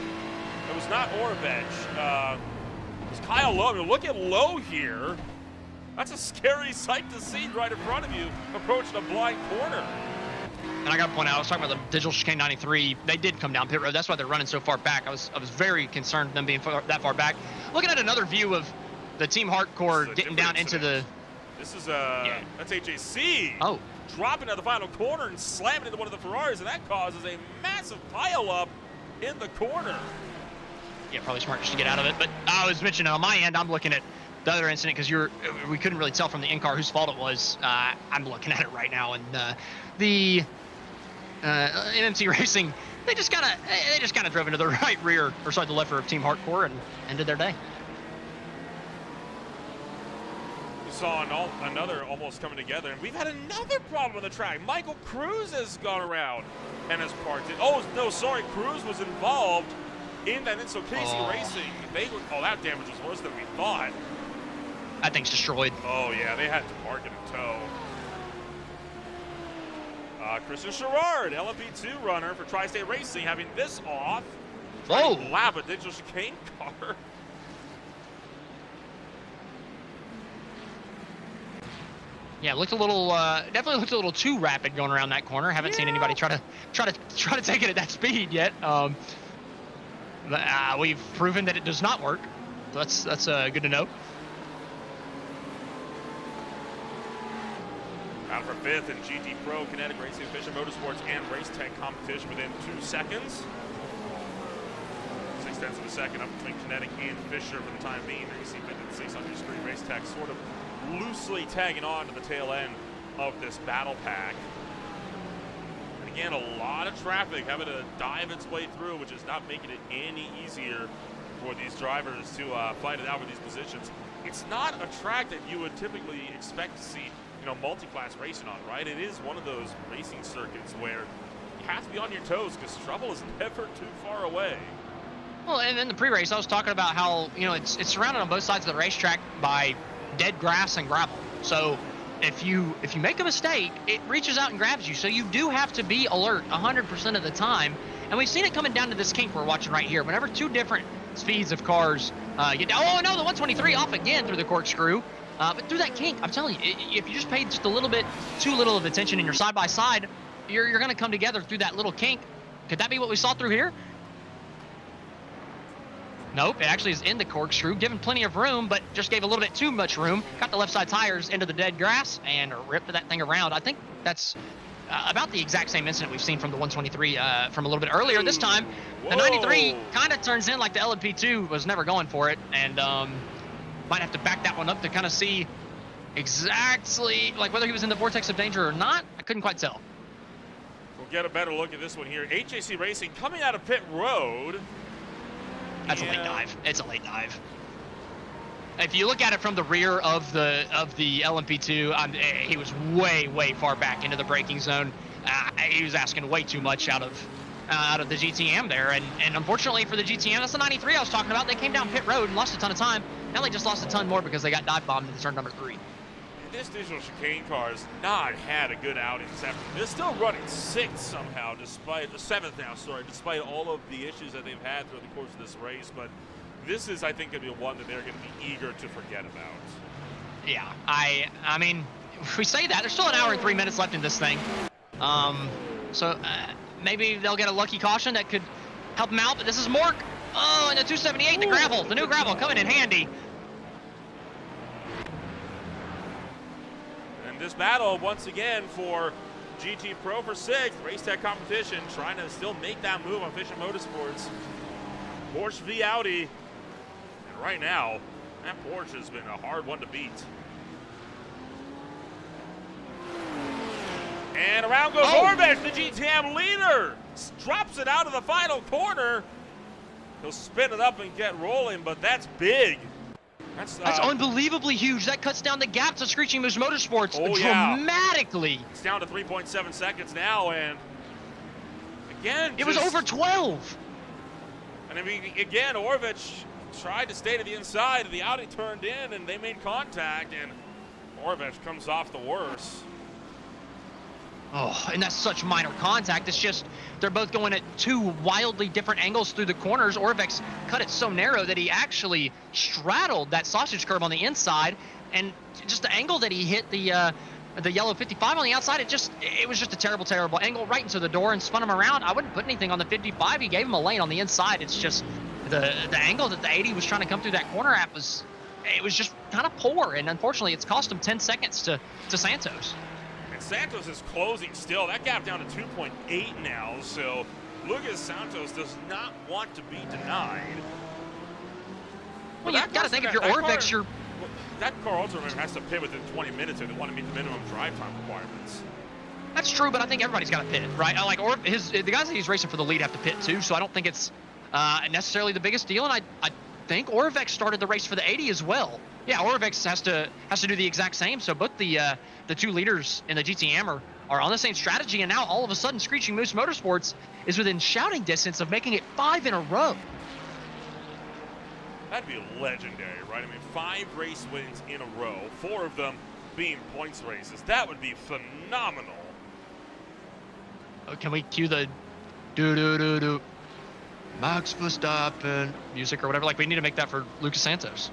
It was not Oravec. It was Kyle Lowe. I mean, look at Lowe here. That's a scary sight to see right in front of you, approaching a blind corner. And I got to point out, I was talking about the digital chicane 93. They did come down pit road. That's why they're running so far back. I was very concerned with them being that far back. Looking at another view of the Team Hardcore getting down into the... This is, that's HAC. Oh. Dropping at the final corner and slamming into one of the Ferraris, and that causes a massive pile-up in the corner. Yeah, probably smart just to get out of it. But I was mentioning on my end, I'm looking at the other incident because we couldn't really tell from the in-car whose fault it was. I'm looking at it right now, and the MMC Racing, they just kind of drove into the right rear, or sorry, the left rear of Team Hardcore and ended their day. Saw another almost coming together, and we've had another problem on the track. Michael Cruz has gone around and has parked it. Oh no, sorry, Cruz was involved in that, and so Casey Racing, that damage was worse than we thought. That thing's destroyed. Oh yeah, they had to park it in tow. Christian Sherrard, LMP2 runner for Tri-State Racing, having this off. Whoa! Lap a digital chicane car. Yeah, it looked a little, definitely looked a little too rapid going around that corner. Haven't seen anybody try to take it at that speed yet. We've proven that it does not work. So that's good to know. Out for 5th in GT Pro, Kinetic Racing, Fisher Motorsports, and RaceTech competition within 2 seconds. 0.6 of a second up between Kinetic and Fisher for the time being. There you see 5th and 6th on your screen. RaceTech sort of loosely tagging on to the tail end of this battle pack. And again, a lot of traffic having to dive its way through, which is not making it any easier for these drivers to fight it out for these positions. It's not a track that you would typically expect to see, multi-class racing on, right? It is one of those racing circuits where you have to be on your toes because trouble is never too far away. Well, and in the pre-race, I was talking about how, it's surrounded on both sides of the racetrack by dead grass and gravel. So if you make a mistake, it reaches out and grabs you. So you do have to be alert 100% of the time. And we've seen it coming down to this kink we're watching right here. Whenever 2 different speeds of cars get down. Oh no, the 123 off again through the corkscrew. But through that kink, I'm telling you, if you just paid just a little bit too little of attention in your side-by-side, you're going to come together through that little kink. Could that be what we saw through here? Nope, it actually is in the corkscrew, given plenty of room, but just gave a little bit too much room. Got the left side tires into the dead grass and ripped that thing around. I think that's about the exact same incident we've seen from the 123 from a little bit earlier. This time, the 93 kind of turns in like the LMP2 was never going for it, and might have to back that one up to kind of see exactly like whether he was in the vortex of danger or not. I couldn't quite tell. We'll get a better look at this one here. HAC Racing coming out of pit road. That's a late dive. It's a late dive. If you look at it from the rear of the LMP2, he was way far back into the braking zone. He was asking way too much out of the GTM there, and unfortunately for the GTM, that's the 93 I was talking about. They came down pit road and lost a ton of time. Now they just lost a ton more because they got dive bombed in turn number 3. This digital chicane car has not had a good outing this afternoon. They're still running 6th somehow, despite 7th now, sorry, despite all of the issues that they've had throughout the course of this race. But this is, I think, going to be one that they're going to be eager to forget about. Yeah, I mean, if we say that, there's still an hour and 3 minutes left in this thing. So maybe they'll get a lucky caution that could help them out. But this is Mork. Oh, and the 278, the gravel, the new gravel coming in handy. This battle once again for GT Pro for 6th, RaceTech competition, trying to still make that move on Fisher Motorsports. Porsche v Audi, and right now, that Porsche has been a hard one to beat. And around goes Orbach, the GTM leader, drops it out of the final corner. He'll spin it up and get rolling, but that's big. That's unbelievably huge. That cuts down the gap to Screeching Moose Motorsports dramatically. It's down to 3.7 seconds now, and again, it was over 12. And I mean, again, Orvich tried to stay to the inside. The Audi turned in, and they made contact, and Orvich comes off the worst. Oh, and that's such minor contact. It's just they're both going at two wildly different angles through the corners. Orvex cut it so narrow that he actually straddled that sausage curve on the inside, and just the angle that he hit the yellow 55 on the outside, it was just a terrible angle right into the door and spun him around. I wouldn't put anything on the 55. He gave him a lane on the inside. It's just the angle that the 80 was trying to come through that corner at was just kind of poor, and unfortunately it's cost him 10 seconds to Santos. And Santos is closing still. That gap down to 2.8 now, so Lucas Santos does not want to be denied. Well, you got to think if you're Orvex, that car also has to pit within 20 minutes if they want to meet the minimum drive time requirements. That's true, but I think everybody's got to pit, right? Like, the guys that he's racing for the lead have to pit too, so I don't think it's necessarily the biggest deal. And I think Orvex started the race for the 80 as well. Yeah, Orvex has to do the exact same. So both the two leaders in the GTM are on the same strategy, and now all of a sudden, Screeching Moose Motorsports is within shouting distance of making it 5 in a row. That'd be legendary, right? I mean, 5 race wins in a row, 4 of them being points races. That would be phenomenal. Oh, can we cue the do Max Verstappen music or whatever? Like, we need to make that for Lucas Santos.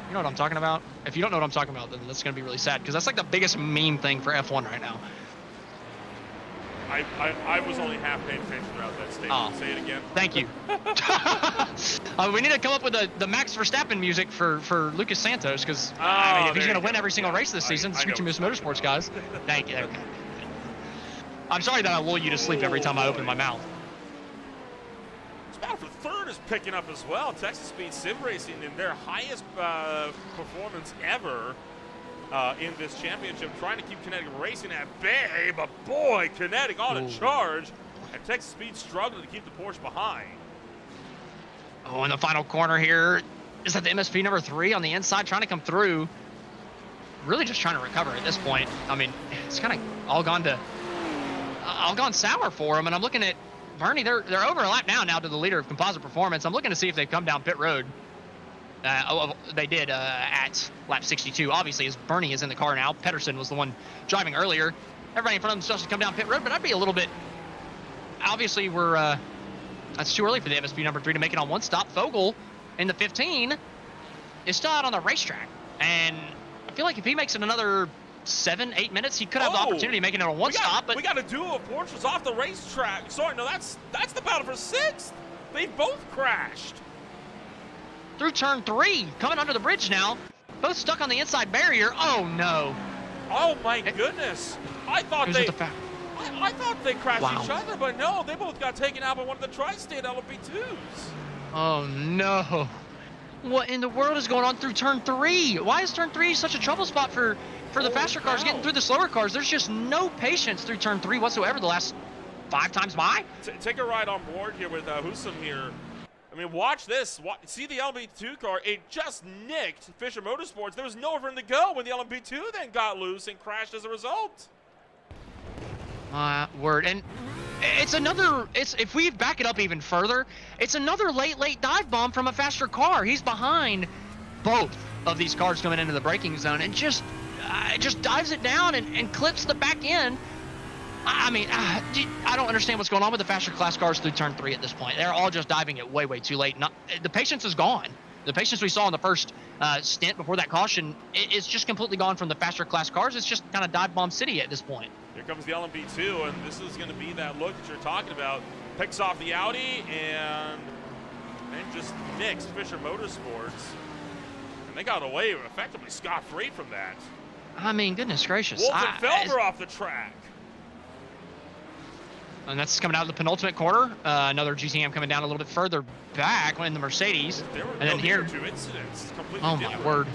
You know what I'm talking about? If you don't know what I'm talking about, then that's going to be really sad, because that's like the biggest meme thing for F1 right now. I was only half paying attention throughout that statement. Oh. Say it again. Thank you. We need to come up with the Max Verstappen music for Lucas Santos, because I mean, if he's going to win every single race this season, Screeching Moose Motorsports guys. Thank you. Okay. I'm sorry that I lull you to sleep every time I open my mouth. Battle for third is picking up as well. Texas Speed Sim Racing in their highest performance ever in this championship, trying to keep Kinetic Racing at bay, but boy, Kinetic on a charge, and Texas Speed struggling to keep the Porsche behind. Oh, in the final corner here, is that the MSP number 3 on the inside trying to come through? Really just trying to recover at this point. I mean, it's kind of all gone sour for him, and I'm looking at Bernie. They're over a lap now to the leader of Composite Performance. I'm looking to see if they've come down pit road. They did at lap 62. Obviously, as Bernie is in the car now, Pedersen was the one driving earlier. Everybody in front of them supposed to come down pit road, but I'd be a little bit. Obviously, that's too early for the MSP number 3 to make it on one stop. Fogel in the 15 is still out on the racetrack, and I feel like if he makes it another 7-8 minutes, he could have the opportunity of making it on one stop. But we got a duo of Porsches off the racetrack. Sorry, no, that's the battle for 6th. They both crashed through turn 3, coming under the bridge now, both stuck on the inside barrier. Oh no! Oh my goodness! I thought they crashed Wow. each other, but no, they both got taken out by one of the tri-state LMP2s. Oh no! What in the world is going on through turn 3? Why is turn 3 such a trouble spot for the faster cars getting through the slower cars? There's just no patience through turn 3 whatsoever the last 5 times by. Take a ride on board here with Husam here. I mean, watch this. See the LMP2 car? It just nicked Fisher Motorsports. There was nowhere for him to go when the LMP2 then got loose and crashed as a result. Word. And if we back it up even further, it's another late dive bomb from a faster car. He's behind both of these cars coming into the braking zone, and just dives it down and clips the back end. I mean, I don't understand what's going on with the faster class cars through turn 3 at this point. They're all just diving it way too late. The patience is gone. The patience we saw in the first stint before that caution, it's just completely gone from the faster class cars. It's just kind of dive bomb city at this point. Here comes the LMP2, and this is going to be that look that you're talking about. Picks off the Audi and just nicks Fisher Motorsports. And they got away effectively scot-free from that. I mean, goodness gracious. Wolf and Felder off the track. And that's coming out of the penultimate corner. Another GTM coming down a little bit further back in the Mercedes. And then here, 2 incidents. Oh my word.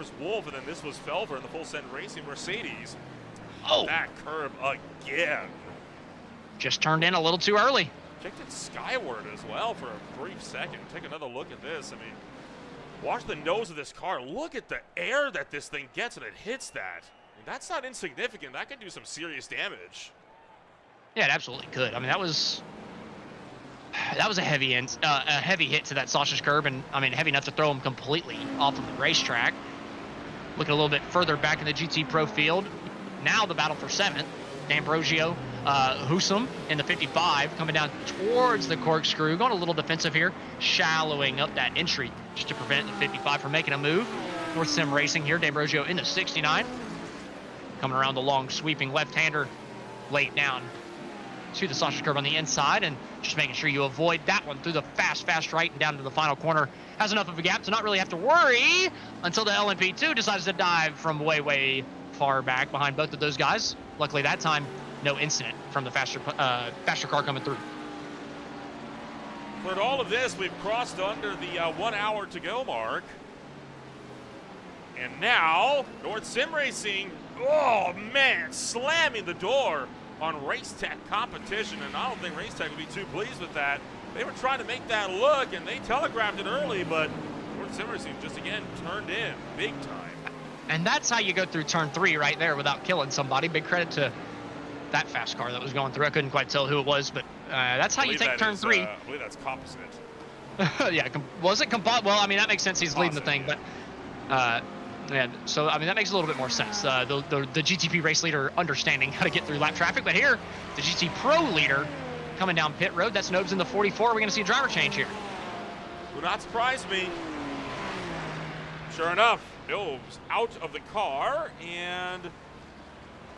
was Wolf, and then this was Felver in the Full Send Racing Mercedes. Oh, That curb again. just turned in a little too early. Kicked it skyward as well for a brief second. Take another look at this. I mean, watch the nose of this car. Look at the air that this thing gets when it hits that. I mean, that's not insignificant. That could do some serious damage. Yeah, it absolutely could. I mean, that was a heavy hit to that sausage curb, and I mean, heavy enough to throw him completely off of the racetrack. Looking a little bit further back in the GT Pro field, now the battle for 7th. D'Ambrosio, Husum in the 55, coming down towards the corkscrew, going a little defensive here, shallowing up that entry just to prevent the 55 from making a move. North Sim Racing here, D'Ambrosio in the 69, coming around the long sweeping left-hander, late down to the sausage curve on the inside, and just making sure you avoid that one through the fast right and down to the final corner. Has enough of a gap to not really have to worry until the LMP2 decides to dive from way far back behind both of those guys. Luckily that time, no incident from the faster car coming through. For all of this, we've crossed under the 1 hour to go mark. And now, North Sim Racing, oh man, slamming the door on Racetech competition, and I don't think Racetech would be too pleased with that. They were trying to make that look, and they telegraphed it early, but North Sim Racing just again turned in big time. And that's how you go through turn 3 right there without killing somebody. Big credit to that fast car that was going through. I couldn't quite tell who it was, but that's how you take turn 3. I believe that's composite. Yeah, was it composite? Well, I mean, that makes sense. He's leading the thing, yeah. but yeah, so I mean, that makes a little bit more sense. The GTP race leader understanding how to get through lap traffic, but here, the GT Pro leader coming down pit road. That's Nobes in the 44. We're going to see a driver change here. Would not surprise me. Sure enough, Nobes out of the car, and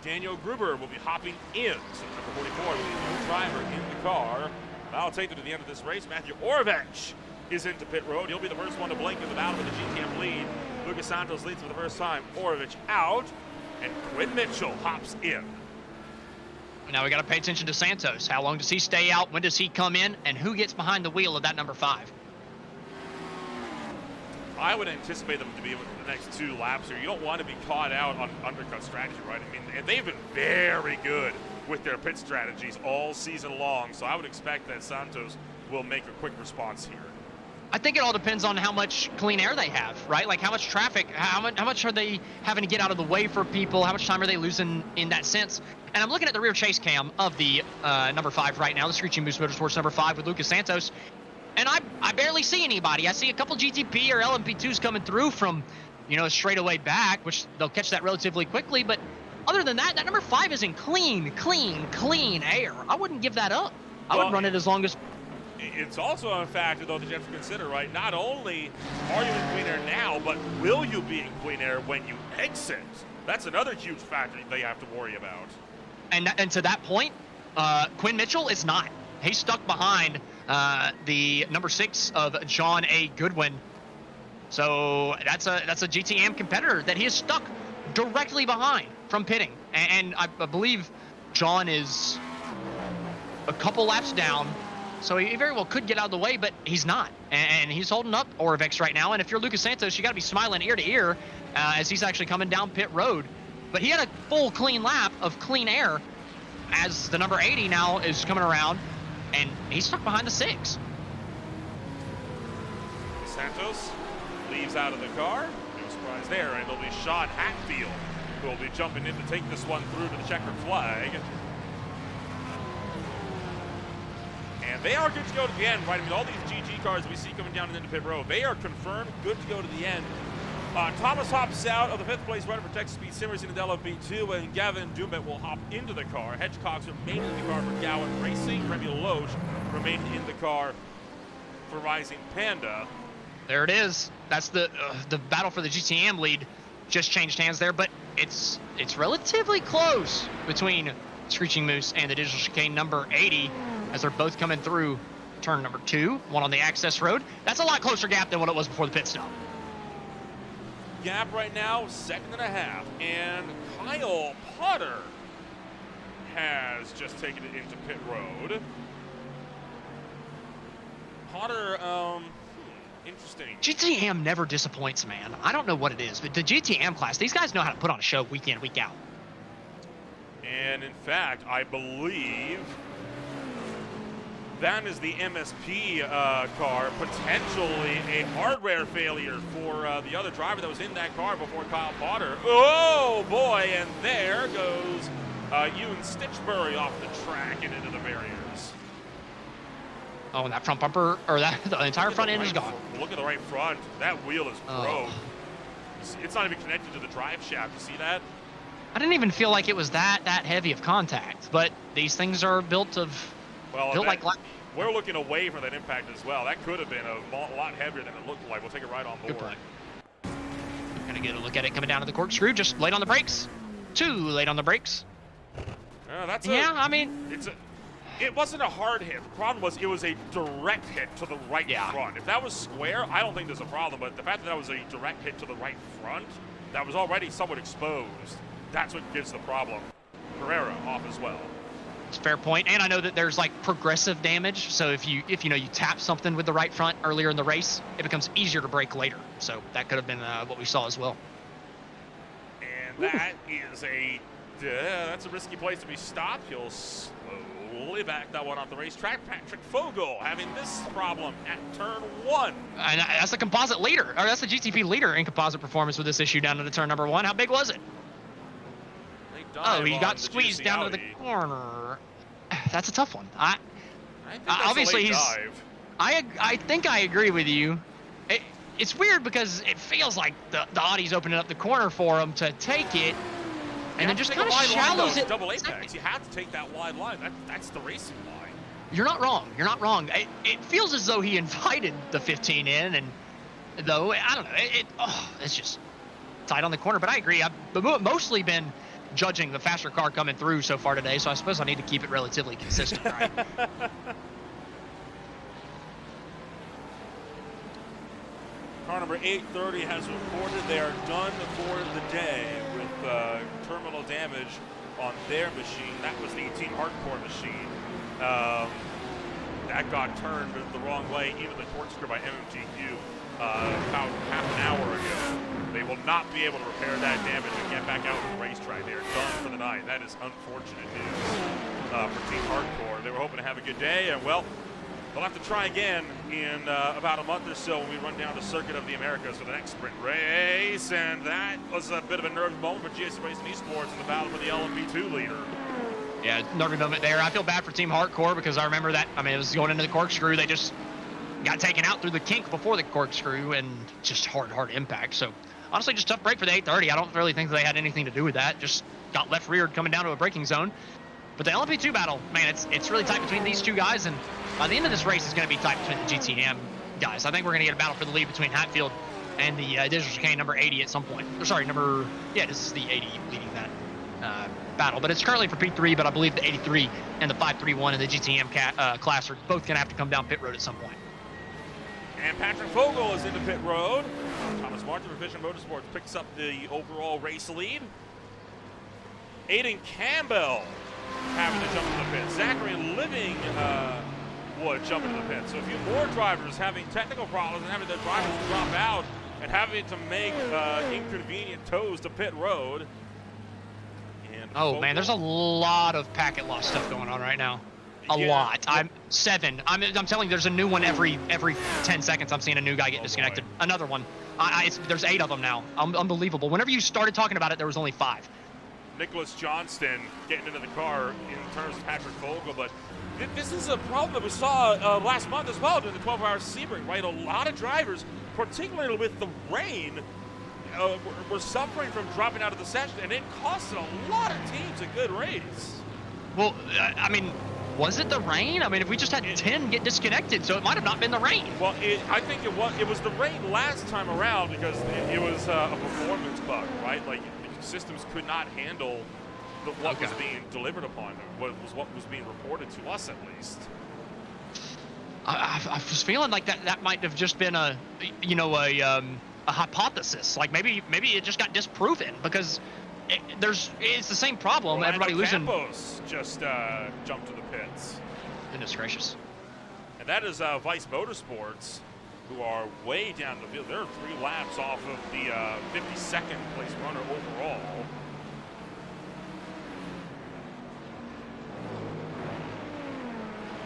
Daniel Gruber will be hopping in. So number 44 will be the driver in the car. That'll take them to the end of this race. Matthew Oravec is into pit road. He'll be the first one to blink in the battle with the GTM lead. Lucas Santos leads for the first time. Oravec out, and Quinn Mitchell hops in. Now we got to pay attention to Santos. How long does he stay out? When does he come in? And who gets behind the wheel of that number 5? I would anticipate them to be able to the next 2 laps here. You don't want to be caught out on undercut strategy, right? I mean, and they've been very good with their pit strategies all season long. So I would expect that Santos will make a quick response here. I think it all depends on how much clean air they have, right? Like how much traffic, how much are they having to get out of the way for people? How much time are they losing in that sense? And I'm looking at the rear chase cam of the number 5 right now, the Screeching Moose Motorsports number 5 with Lucas Santos. And I barely see anybody. I see a couple GTP or LMP2s coming through from, straight away back, which they'll catch that relatively quickly. But other than that, that number 5 is in clean air. I wouldn't give that up. I would run it as long as... It's also a factor, though, that you have to consider, right? Not only are you in clean air now, but will you be in clean air when you exit? That's another huge factor they have to worry about. And to that point, Quinn Mitchell is not. He's stuck behind the number 6 of John A. Goodwin. So that's a GTM competitor that he is stuck directly behind from pitting. And I believe John is a couple laps down. So he very well could get out of the way, but he's not. And he's holding up Oravec right now. And if you're Lucas Santos, you got to be smiling ear to ear as he's actually coming down pit road. But he had a full clean lap of clean air as the number 80 now is coming around, and he's stuck behind the 6. Santos leaves out of the car. No surprise there. And it'll be Sean Hatfield who will be jumping in to take this one through to the checkered flag. And they are good to go to the end, right? I mean, all these GG cars we see coming down into pit road, they are confirmed good to go to the end. Thomas hops out of the 5th place runner for Texas Speed Sim Racing in the LMP2, and Gavin Dumet will hop into the car. Hedgecock's remaining in the car for Gowan Racing. Remy Loge remaining in the car for Rising Panda. There it is. That's the battle for the GTM lead. Just changed hands there, but it's relatively close between Screeching Moose and the Digital Chicane number 80 as they're both coming through turn number 2, one on the access road. That's a lot closer gap than what it was before the pit stop. Gap right now, 2.5, and Kyle Potter has just taken it into pit road. Potter, Interesting. GTM never disappoints, man. I don't know what it is, but the GTM class, these guys know how to put on a show week in, week out. And in fact, I believe that is the MSP car, potentially a hardware failure for the other driver that was in that car before Kyle Potter. Oh boy, and there goes Ewan Stitchbury off the track and into the barriers. Oh, and that front bumper, or the entire front end is gone. Look at the right front. That wheel is broke. It's not even connected to the drive shaft. You see that? I didn't even feel like it was that heavy of contact, but these things are built like. We're looking away from that impact as well. That could have been a lot heavier than it looked like. We'll take it right on board. Good point. Gonna get a look at it coming down to the corkscrew. Just late on the brakes. Too late on the brakes. I mean, it wasn't a hard hit. The problem was it was a direct hit to the right front. If that was square, I don't think there's a problem. But the fact that was a direct hit to the right front, that was already somewhat exposed. That's what gives the problem. Pereira off as well. It's a fair point, and I know that there's like progressive damage. So if you tap something with the right front earlier in the race, it becomes easier to brake later. So that could have been what we saw as well. And that is that's a risky place to be stopped. He'll slowly back that one off the racetrack. Patrick Fogel having this problem at turn 1. And that's the composite leader, or that's the GTP leader in composite performance with this issue down to the turn number 1. How big was it? Oh, he got squeezed down to the corner. That's a tough one. I think that's obviously a late dive. I think I agree with you. It's weird because it feels like the Audi's opening up the corner for him to take it, and then just kind of shallows it. Double apex. You have to take that wide line. That's the racing line. You're not wrong. You're not wrong. It feels as though he invited the 15 in, and though I don't know. It's just tight on the corner. But I agree. I've mostly been judging the faster car coming through so far today, so I suppose I need to keep it relatively consistent, right? Car number 830 has reported they are done for the day with terminal damage on their machine. That was the Team Hardcore machine. That got turned the wrong way, even the corkscrew by MMGQ about half an hour ago. They will not be able to repair that damage and get back out on the racetrack. They are done for the night. That is unfortunate news for Team Hardcore. They were hoping to have a good day, and well, they'll have to try again in about a month or so when we run down the Circuit of the Americas for the next sprint race. And that was a bit of a nervous moment for GSC Racing Esports in the battle for the LMP2 leader. Yeah, nervy moment there. I feel bad for Team Hardcore because I remember that. I mean, it was going into the corkscrew. They just got taken out through the kink before the corkscrew, and just hard impact. So honestly, just tough break for the 830. I don't really think they had anything to do with that. Just got left reared coming down to a braking zone. But the LMP2 battle, man, it's really tight between these two guys, and by the end of this race, it's going to be tight between the GTM guys. I think we're going to get a battle for the lead between Hatfield and the digital chicane number 80 at some point. Or sorry, this is the 80 leading that battle. But it's currently for P3, but I believe the 83 and the 531 in the GTM class are both going to have to come down pit road at some point. And Patrick Fogel is into pit road. Thomas Martin for Vision Motorsports picks up the overall race lead. Aiden Campbell having to jump to the pit. Zachary Living would jump into the pit. So a few more drivers having technical problems and having their drivers drop out and having to make inconvenient tows to pit road. And oh man, there's a lot of packet loss stuff going on right now. A lot. I'm 7. I'm telling you, there's a new one every 10 seconds. I'm seeing a new guy get disconnected. Boy. Another one. There's 8 of them now. Unbelievable. Whenever you started talking about it, there was only 5. Nicholas Johnston getting into the car in terms of Patrick Fogel, but this is a problem that we saw last month as well during the 12-hour Sebring, right? A lot of drivers, particularly with the rain, were suffering from dropping out of the session, and it costed a lot of teams a good race. Well, I mean, was it the rain? I mean, if we just had 10 get disconnected, so it might have not been the rain. Well, I think it was the rain last time around because it was a performance bug, right? Like, systems could not handle what was being delivered upon them, what was being reported to us at least. I was feeling like that might have just been a hypothesis. Like maybe it just got disproven because it's the same problem. Orlando Everybody losing. Campos just jumped to the pits. Goodness gracious. And that is Vice Motorsports who are way down the field. They're 3 laps off of the 52nd place runner overall.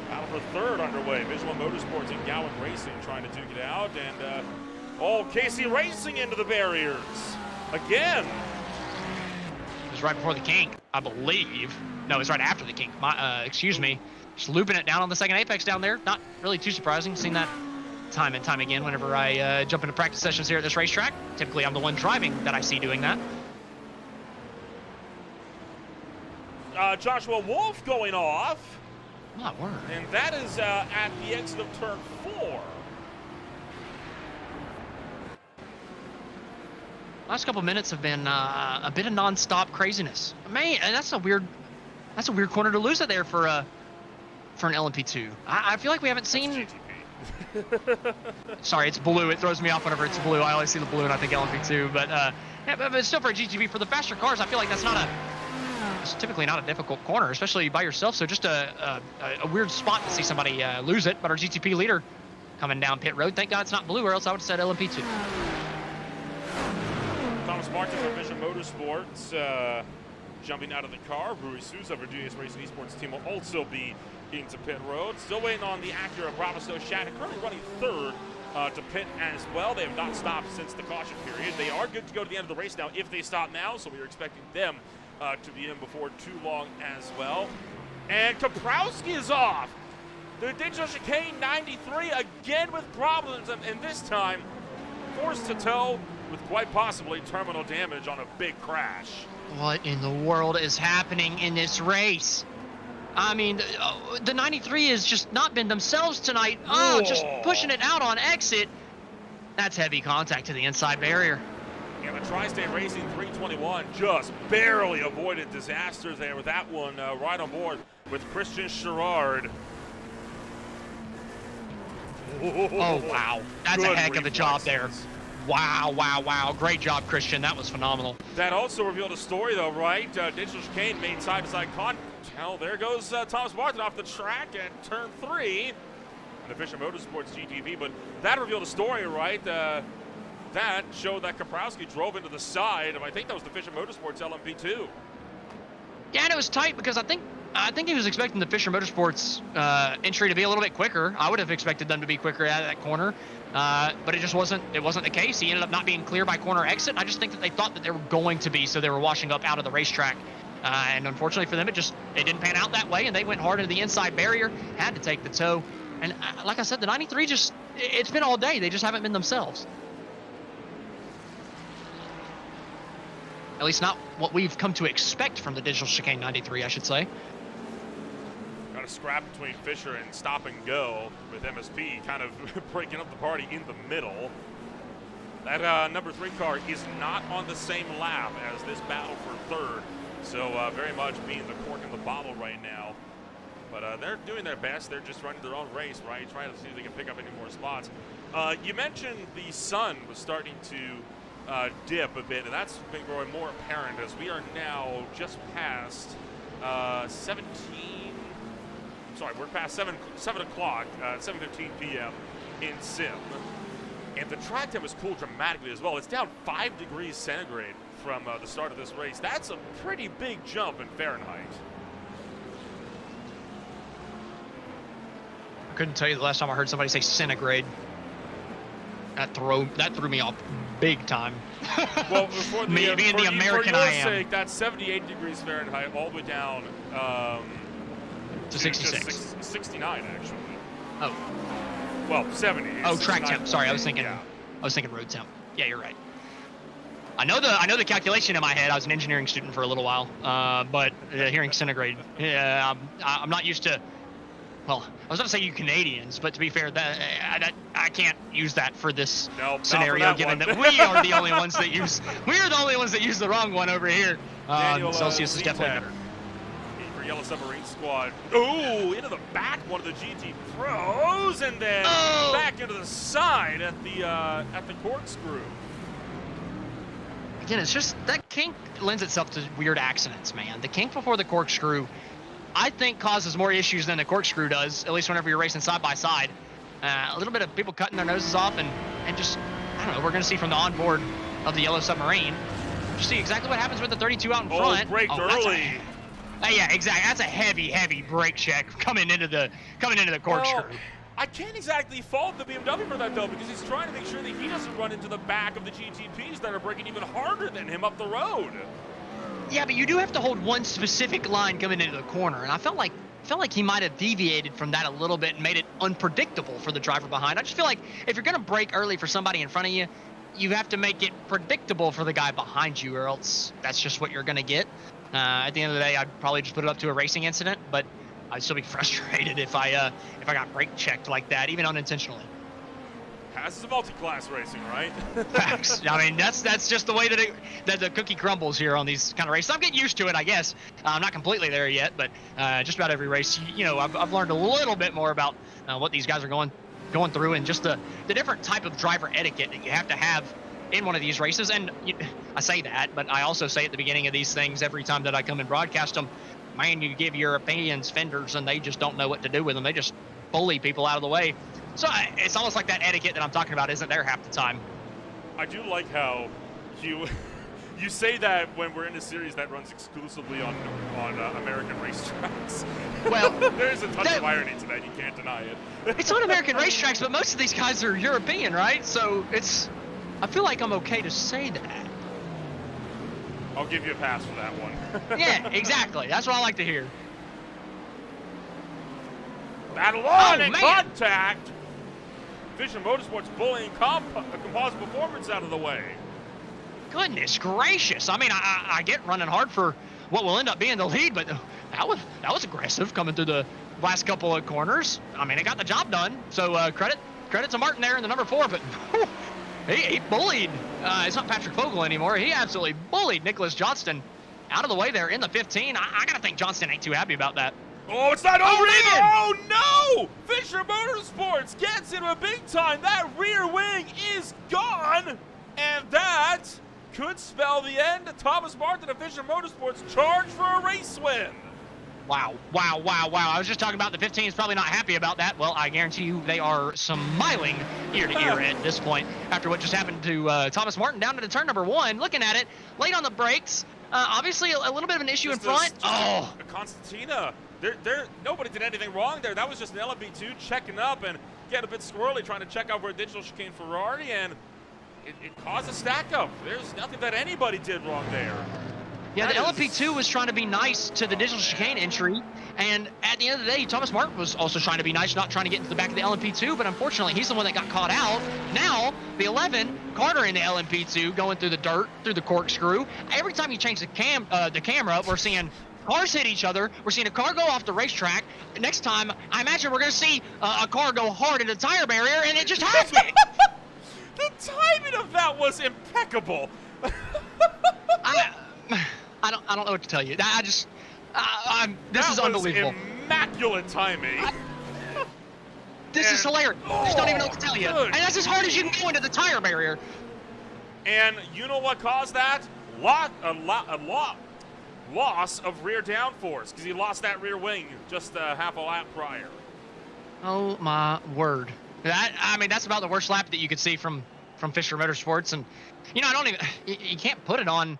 Battle for third underway. Visual Motorsports and Gowan Racing trying to duke it out. And Casey Racing into the barriers again. It was right before the kink, I believe. No, it was right after the kink. Excuse me. Just looping it down on the second apex down there. Not really too surprising. Seen that time and time again whenever I jump into practice sessions here at this racetrack. Typically, I'm the one driving that I see doing that. Joshua Wolf going off. My word. And that is at the exit of turn 4. Last couple minutes have been a bit of non-stop craziness. Man, that's a weird corner to lose it there for an LMP2. I feel like we haven't seen. Sorry, it's blue. It throws me off whenever it's blue. I always see the blue and I think LMP2. But still for a GTB, for the faster cars, I feel like it's typically not a difficult corner, especially by yourself. So just a weird spot to see somebody lose it. But our GTP leader coming down pit road. Thank God it's not blue, or else I would have said LMP2. Thomas Martin from Vision Motorsports jumping out of the car. Rui Souza of Virginia's Racing Esports team will also be into pit road. Still waiting on the Acura Bravo Shattuck, currently running third to pit as well. They have not stopped since the caution period. They are good to go to the end of the race now if they stop now, so we are expecting them to be in before too long as well. And Kaprowski is off. The digital chicane 93 again with problems, and this time forced to tow with quite possibly terminal damage on a big crash. What in the world is happening in this race? I mean, the 93 has just not been themselves tonight. Oh, just pushing it out on exit. That's heavy contact to the inside barrier. Yeah, the Tri-State Racing 321 just barely avoided disaster there with that one right on board with Christian Sherrard. Oh, wow. That's a heck of a job there. Wow, wow, wow. Great job, Christian. That was phenomenal. That also revealed a story, though, right? Digital chicane made side-to-side contact. Hell, there goes Thomas Martin off the track at turn 3 in the Fisher Motorsports GTV. But that revealed a story, right? That showed that Kaprowski drove into the side of, I think that was the Fisher Motorsports LMP2. Yeah, and it was tight because I think he was expecting the Fisher Motorsports entry to be a little bit quicker. I would have expected them to be quicker out of that corner, but it just wasn't. It wasn't the case. He ended up not being clear by corner exit. I just think that they thought that they were going to be, so they were washing up out of the racetrack. And unfortunately for them, it didn't pan out that way, and they went hard into the inside barrier. Had to take the tow, and like I said, the 93 it's been all day. They just haven't been themselves. At least not what we've come to expect from the digital chicane 93, I should say. Got a scrap between Fisher and Stop and Go with MSP kind of breaking up the party in the middle. That number 3 car is not on the same lap as this battle for third. So very much being the cork in the bottle right now. But they're doing their best. They're just running their own race, right? Trying to see if they can pick up any more spots. You mentioned the sun was starting to dip a bit, and that's been growing more apparent as we are now just past 17. Sorry, we're past 7 o'clock, 7:15 p.m. in Sim. And the track time has cooled dramatically as well. It's down 5 degrees centigrade from the start of this race. That's a pretty big jump in Fahrenheit. I couldn't tell you the last time I heard somebody say centigrade. That threw me off big time. Well, for the, me being the American I am. Sake, that's 78 degrees Fahrenheit all the way down to 66. 69 actually. Oh. Well, 70. Oh, track temp. Sorry, I was thinking road temp. Yeah, you're right. I know the calculation in my head. I was an engineering student for a little while, but hearing centigrade, yeah, I'm not used to. Well, I was going to say you Canadians, but to be fair, I can't use that for this scenario, given that we are the only ones that use. We're the only ones that use the wrong one over here. Celsius is definitely better. For Yellow Submarine Squad. Ooh, into the back, one of the GT Pros, and then back into the side at the corkscrew. Again, it's just that kink lends itself to weird accidents, man. The kink before the corkscrew, I think, causes more issues than the corkscrew does, at least whenever you're racing side by side. A little bit of people cutting their noses off and just, I don't know, we're going to see from the onboard of the Yellow Submarine. Just see exactly what happens with the 32 out in front. Braked early. Yeah, exactly. That's a heavy brake check coming into the corkscrew. I can't exactly fault the BMW for that, though, because he's trying to make sure that he doesn't run into the back of the GTPs that are braking even harder than him up the road. Yeah, but you do have to hold one specific line coming into the corner, and I felt like he might have deviated from that a little bit and made it unpredictable for the driver behind. I just feel like if you're going to brake early for somebody in front of you, you have to make it predictable for the guy behind you, or else that's just what you're going to get. At the end of the day, I'd probably just put it up to a racing incident, but I'd still be frustrated if I got brake checked like that, even unintentionally. This is multi-class racing, right? Facts. I mean, that's just the way that the cookie crumbles here on these kind of races. I'm getting used to it, I guess. I'm not completely there yet, but just about every race, I've learned a little bit more about what these guys are going through, and just the different type of driver etiquette that you have to have in one of these races. And I say that, but I also say at the beginning of these things every time that I come and broadcast them, man, you give Europeans fenders and they just don't know what to do with them. They just bully people out of the way. So it's almost like that etiquette that I'm talking about isn't there half the time. I do like how you say that when we're in a series that runs exclusively on American racetracks. Well, there's a touch of irony to that. You can't deny it. It's on American racetracks, but most of these guys are European, right? So I feel like I'm okay to say that. I'll give you a pass for that one. Yeah, exactly. That's what I like to hear. Battle on and contact. Vision Motorsports bullying composite performance out of the way. Goodness gracious. I mean, I get running hard for what will end up being the lead, but that was aggressive coming through the last couple of corners. I mean, it got the job done. So credit to Martin there in the number 4, but he bullied. It's not Patrick Fogel anymore. He absolutely bullied Nicholas Johnston out of the way there in the 15. I got to think Johnston ain't too happy about that. Oh, it's not over either! Oh, no! Fisher Motorsports gets into a big time. That rear wing is gone, and that could spell the end of Thomas Martin of Fisher Motorsports charge for a race win. Wow. I was just talking about the 15 is probably not happy about that. Well, I guarantee you they are smiling ear to ear at this point after what just happened to Thomas Martin down to the turn number 1. Looking at it, late on the brakes. Obviously, a little bit of an issue in front. Constantina. Nobody did anything wrong there. That was just an LMP2 checking up and getting a bit squirrely, trying to check out for a digital chicane Ferrari, and it caused a stack up. There's nothing that anybody did wrong there. Yeah, the LMP2 was trying to be nice to the digital chicane entry, and at the end of the day, Thomas Martin was also trying to be nice, not trying to get into the back of the LMP2, but unfortunately, he's the one that got caught out. Now, the 11, Carter in the LMP2, going through the dirt, through the corkscrew. Every time you change the camera, we're seeing cars hit each other. We're seeing a car go off the racetrack. Next time, I imagine we're going to see a car go hard into the tire barrier, and it just happened. The timing of that was impeccable. I don't know what to tell you. This is unbelievable. Immaculate timing. This is hilarious. I just don't even know what to tell you. And that's as hard as you can go into the tire barrier. And you know what caused that? Loss of rear downforce, because he lost that rear wing just half a lap prior. Oh my word! That's about the worst lap that you could see from Fisher Motorsports, and you can't put it on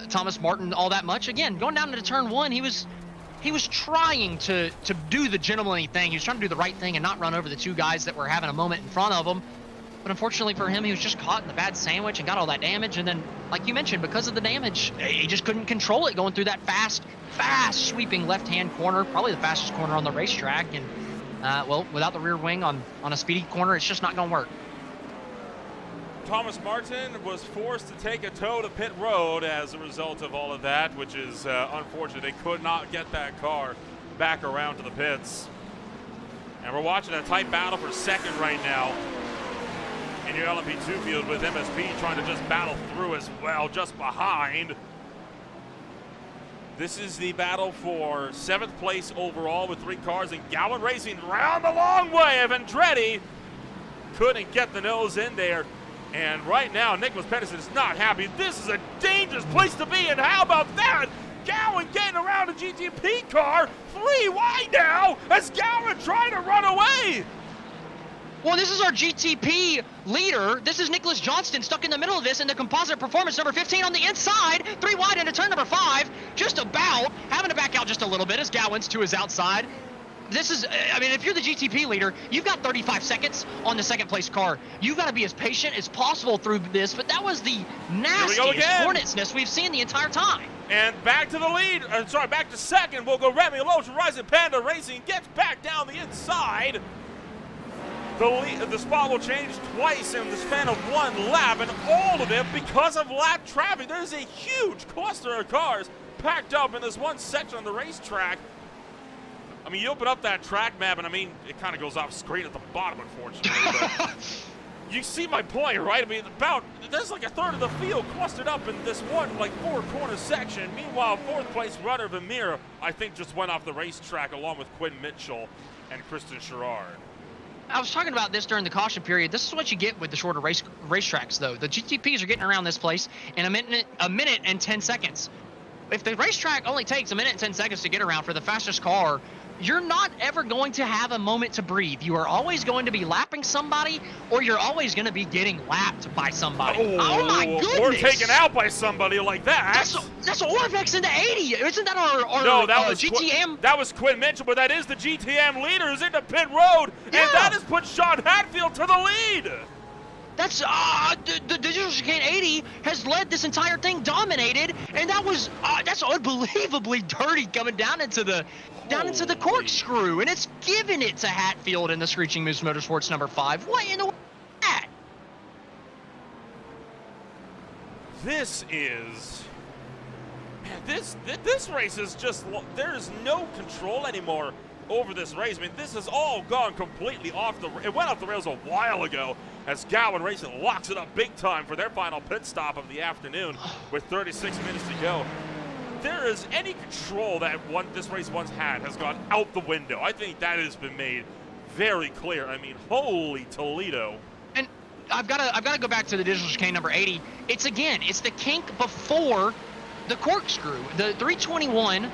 Thomas Martin all that much. Again, going down into turn 1, he was trying to do the gentlemanly thing. He was trying to do the right thing and not run over the 2 guys that were having a moment in front of him. But unfortunately for him, he was just caught in the bad sandwich and got all that damage. And then, like you mentioned, because of the damage, he just couldn't control it going through that fast sweeping left-hand corner, probably the fastest corner on the racetrack. And, without the rear wing on a speedy corner, it's just not going to work. Thomas Martin was forced to take a tow to pit road as a result of all of that, which is unfortunate. They could not get that car back around to the pits. And we're watching a tight battle for second right now in your LMP2 field, with MSP trying to just battle through as well, just behind. This is the battle for 7th place overall with 3 cars, and Gowan Racing round the long way of Andretti. Couldn't get the nose in there. And right now, Nicholas Pedersen is not happy. This is a dangerous place to be, and how about that? Gowan getting around a GTP car, 3 wide now, as Gowan trying to run away. Well, this is our GTP leader. This is Nicholas Johnston stuck in the middle of this in the composite performance, number 15 on the inside. 3 wide into turn number 5. Just about having to back out just a little bit as Gowans to his outside. This is, I mean, if you're the GTP leader, you've got 35 seconds on the second place car. You've got to be as patient as possible through this, but that was the nastiest hornet's nest we've seen the entire time. And back to the lead, back to second. We'll go Remy Loach, Rising Panda Racing gets back down the inside. The spot will change twice in the span of 1 lap, and all of it because of lap traffic. There's a huge cluster of cars packed up in this one section on the racetrack. I mean, you open up that track map, and I mean, it kind of goes off screen at the bottom, unfortunately. But you see my point, right? I mean, there's like a third of the field clustered up in this one, like, 4-corner section. Meanwhile, 4th place runner Vermeer, I think, just went off the racetrack along with Quinn Mitchell and Kristen Sherrard. I was talking about this during the caution period. This is what you get with the shorter racetracks, though. The GTPs are getting around this place in a minute and 10 seconds. If the racetrack only takes a minute and 10 seconds to get around for the fastest car, you're not ever going to have a moment to breathe. You are always going to be lapping somebody, or you're always going to be getting lapped by somebody. Oh my goodness! Or taken out by somebody like that. That's Orvex into 80. Isn't that our no, that was GTM? That was Quinn Mitchell, but that is the GTM leader who's into pit road, and that has put Sean Hatfield to the lead. That's the Digital Chicane 80 has led this entire thing, dominated, and that's unbelievably dirty coming down into the corkscrew, and it's giving it to Hatfield in the Screeching Moose Motorsports number 5. What in the world is that? This is, man, this race is just, there's no control anymore over this race. I mean, this has all gone completely it went off the rails a while ago as Gowan Racing locks it up big time for their final pit stop of the afternoon with 36 minutes to go. There is any control that this race once had has gone out the window. I think that has been made very clear. I mean, holy Toledo. And I've got to go back to the Digital Chicane number 80. It's the kink before the corkscrew. The 321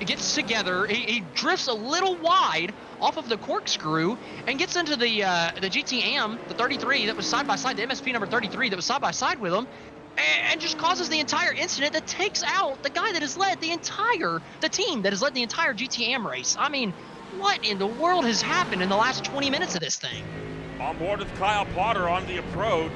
gets together. He drifts a little wide off of the corkscrew and gets into the GTM, the 33 that was side by side, the MSP number 33 that was side by side with him, and just causes the entire incident that takes out the guy that has led the team that has led the entire GTM race. I mean, what in the world has happened in the last 20 minutes of this thing? On board with Kyle Potter on the approach.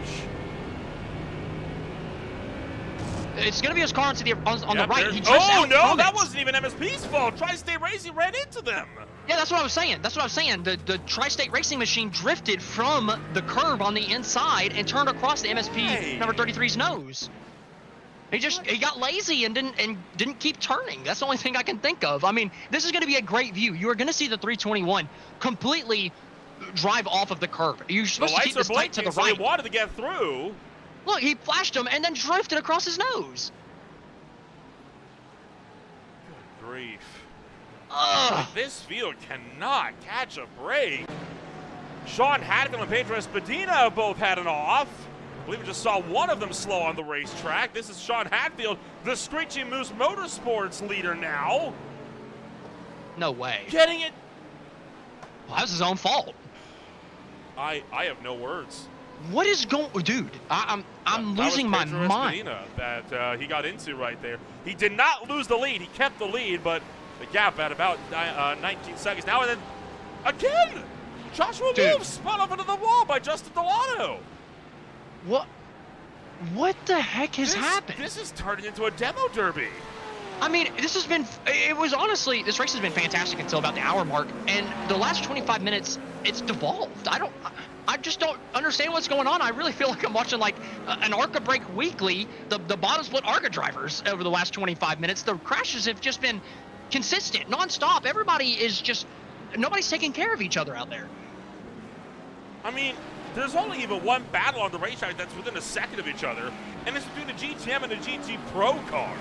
It's going to be his car on the right. Oh, no, that wasn't even MSP's fault. Tri-State Racing ran into them. Yeah, that's what I was saying. The Tri-State Racing machine drifted from the curb on the inside and turned across the MSP number 33's nose. He got lazy and didn't keep turning. That's the only thing I can think of. I mean, this is going to be a great view. You are going to see the 321 completely drive off of the curb. You're supposed to keep this tight to the right. So they wanted to get through. Look, he flashed him and then drifted across his nose. Good grief. This field cannot catch a break. Sean Hatfield and Pedro Espadina both had an off. I believe we just saw one of them slow on the racetrack. This is Sean Hatfield, the Screeching Moose Motorsports leader now. No way. Getting it. Well, that was his own fault. I have no words. What is going, dude? I'm losing my mind. That he got into right there. He did not lose the lead. He kept the lead, but the gap at about 19 seconds now. And then again, Joshua Wolf spun up into the wall by Justin Delano. What the heck has happened? This is turning into a demo derby. I mean, this race has been fantastic until about the hour mark, and the last 25 minutes, it's devolved. I just don't understand what's going on. I really feel like I'm watching like an ARCA break weekly, the bottom split ARCA drivers over the last 25 minutes. The crashes have just been consistent, nonstop. Nobody's taking care of each other out there. I mean, there's only even one battle on the racetrack that's within a second of each other, and it's between the GTM and the GT Pro car.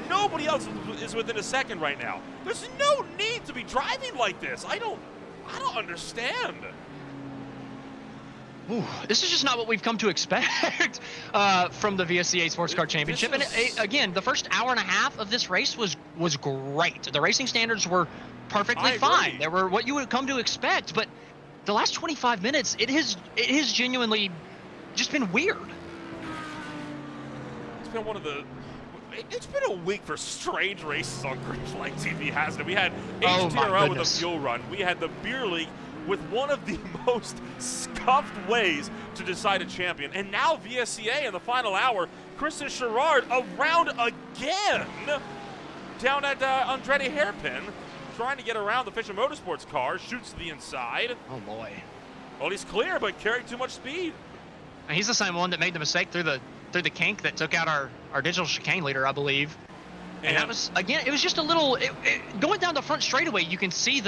Nobody else is within a second right now. There's no need to be driving like this. I don't understand. Ooh, this is just not what we've come to expect from the VSCA Sports Car Championship. And again, the first hour and a half of this race was great. The racing standards were perfectly fine. They were what you would come to expect, but the last 25 minutes, it has genuinely just been weird. It's been it's been a week for strange races on Green Flag TV, hasn't it? We had HTRL with a fuel run. We had the Beer League with one of the most scuffed ways to decide a champion. And now VSCA in the final hour, Kristen Sherrard around again down at Andretti Hairpin, trying to get around the Fisher Motorsports car, shoots to the inside. Oh boy. Well, he's clear, but carrying too much speed. And he's the same one that made the mistake through the kink that took out our digital chicane leader, I believe. And that was, again, it was just a little, going down the front straightaway, you can see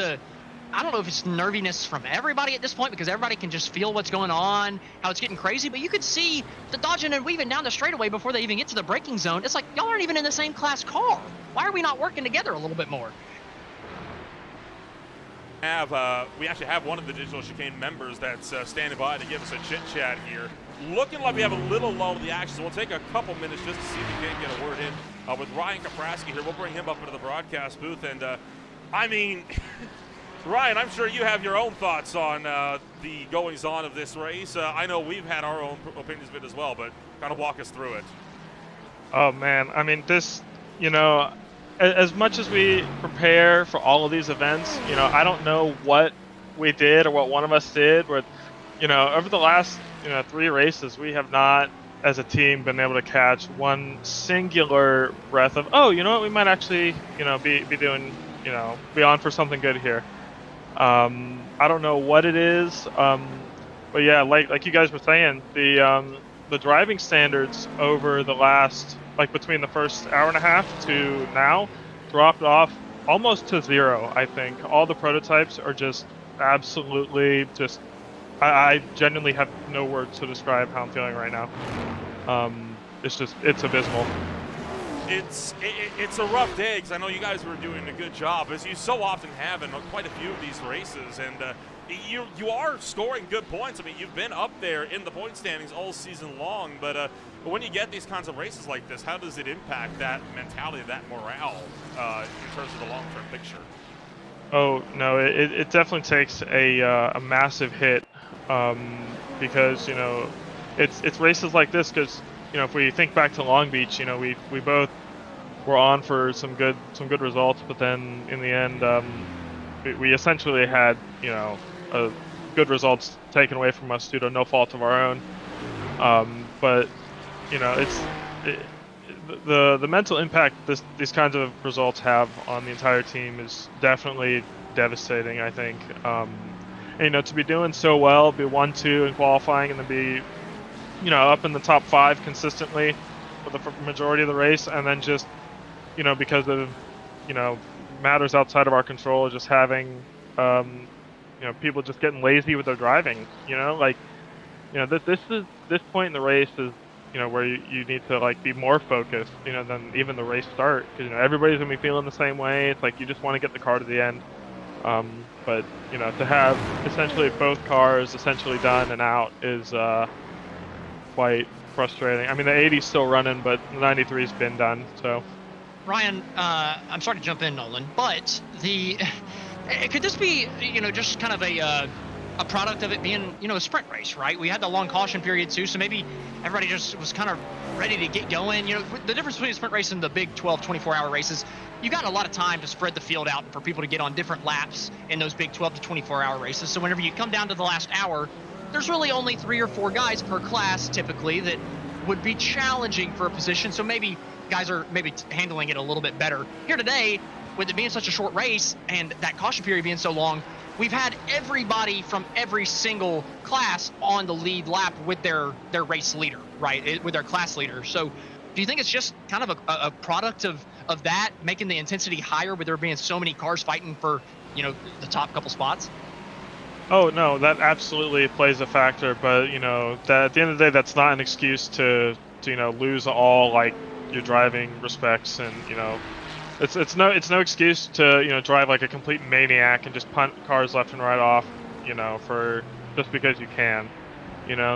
I don't know if it's nerviness from everybody at this point, because everybody can just feel what's going on, how it's getting crazy, but you could see the dodging and weaving down the straightaway before they even get to the braking zone. It's like, y'all aren't even in the same class car. Why are we not working together a little bit more? We actually have one of the digital chicane members that's standing by to give us a chit chat here. Looking like we have a little lull in the action, so we'll take a couple minutes just to see if we can get a word in with Ryan Kapraski here. We'll bring him up into the broadcast booth, and I mean, Ryan, I'm sure you have your own thoughts on the goings-on of this race. I know we've had our own opinions of it as well, but kind of walk us through it. Oh man, I mean, this, as much as we prepare for all of these events, I don't know what we did or what one of us did, but, over the last, 3 races, we have not, as a team, been able to catch one singular breath of, oh, you know what, we might actually, be doing, be on for something good here. I don't know what it is, but yeah, like you guys were saying, the driving standards over the last, between the first hour and a half to now, dropped off almost to 0. I think all the prototypes are just absolutely just. I genuinely have no words to describe how I'm feeling right now. It's abysmal. It's a rough day, because I know you guys were doing a good job, as you so often have in quite a few of these races, and you are scoring good points. I mean, you've been up there in the point standings all season long, but when you get these kinds of races like this, how does it impact that mentality, that morale, in terms of the long-term picture? Oh no, it definitely takes a massive hit, because it's races like this, because if we think back to Long Beach, we both were on for some good results, but then in the end, we essentially had good results taken away from us due to no fault of our own. But the mental impact these kinds of results have on the entire team is definitely devastating, I think. And, to be doing so well, be 1-2 in qualifying, and then be up in the top 5 consistently for the majority of the race, and then just, because of, matters outside of our control, just having, people just getting lazy with their driving, this point in the race is, where you need to, be more focused, than even the race start, because, everybody's going to be feeling the same way. It's like you just want to get the car to the end. But, to have essentially both cars essentially done and out is, quite frustrating. I mean, the 80's still running, but the 93's been done, so. Ryan, I'm sorry to jump in, Nolan, but could this be, just kind of a product of it being, a sprint race, right? We had the long caution period too, so maybe everybody just was kind of ready to get going. The difference between a sprint race and the big 12, 24-hour races, you got a lot of time to spread the field out for people to get on different laps in those big 12 to 24-hour races. So whenever you come down to the last hour, there's really only 3 or 4 guys per class typically that would be challenging for a position. So maybe guys are handling it a little bit better. Here today, with it being such a short race and that caution period being so long, we've had everybody from every single class on the lead lap with their race leader, right? With their class leader. So do you think it's just kind of a product of that, making the intensity higher with there being so many cars fighting for, the top couple spots? Oh no, that absolutely plays a factor, but that at the end of the day, that's not an excuse to lose all your driving respects, and it's no excuse to drive like a complete maniac and just punt cars left and right off, for just because you can,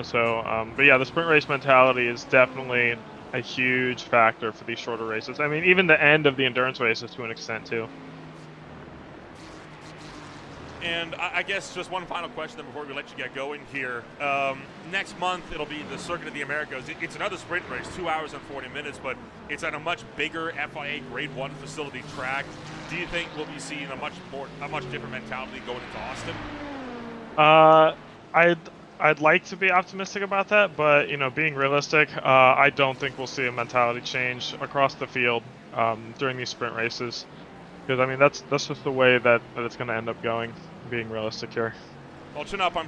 So, but yeah, the sprint race mentality is definitely a huge factor for these shorter races. I mean, even the end of the endurance races to an extent too. And I guess just one final question then before we let you get going here. Next month, it'll be the Circuit of the Americas. It's another sprint race, 2 hours and 40 minutes, but it's at a much bigger FIA Grade 1 facility track. Do you think we'll be seeing a much different mentality going into Austin? I'd like to be optimistic about that, but being realistic, I don't think we'll see a mentality change across the field during these sprint races. Because I mean that's just the way that it's going to end up going. Being realistic here. Well, chin up. I'm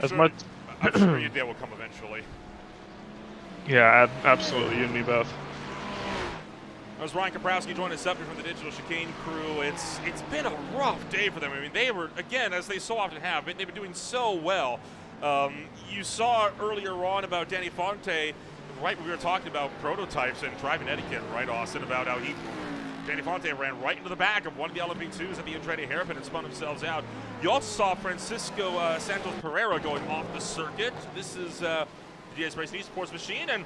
sure your day will come eventually. Yeah, absolutely. You and me both. That was Ryan Kaprowski joining us up here from the Digital Chicane crew. It's been a rough day for them. I mean, they were, again, as they so often have, they've been doing so well. You saw earlier on about Danny Fonte, right when we were talking about prototypes and driving etiquette, right, Austin, about how Danny Fonte ran right into the back of one of the LMP2s at the Monterey hairpin and spun themselves out. You also saw Francisco Santos Pereira going off the circuit. This is GS Racing Esports Machine, and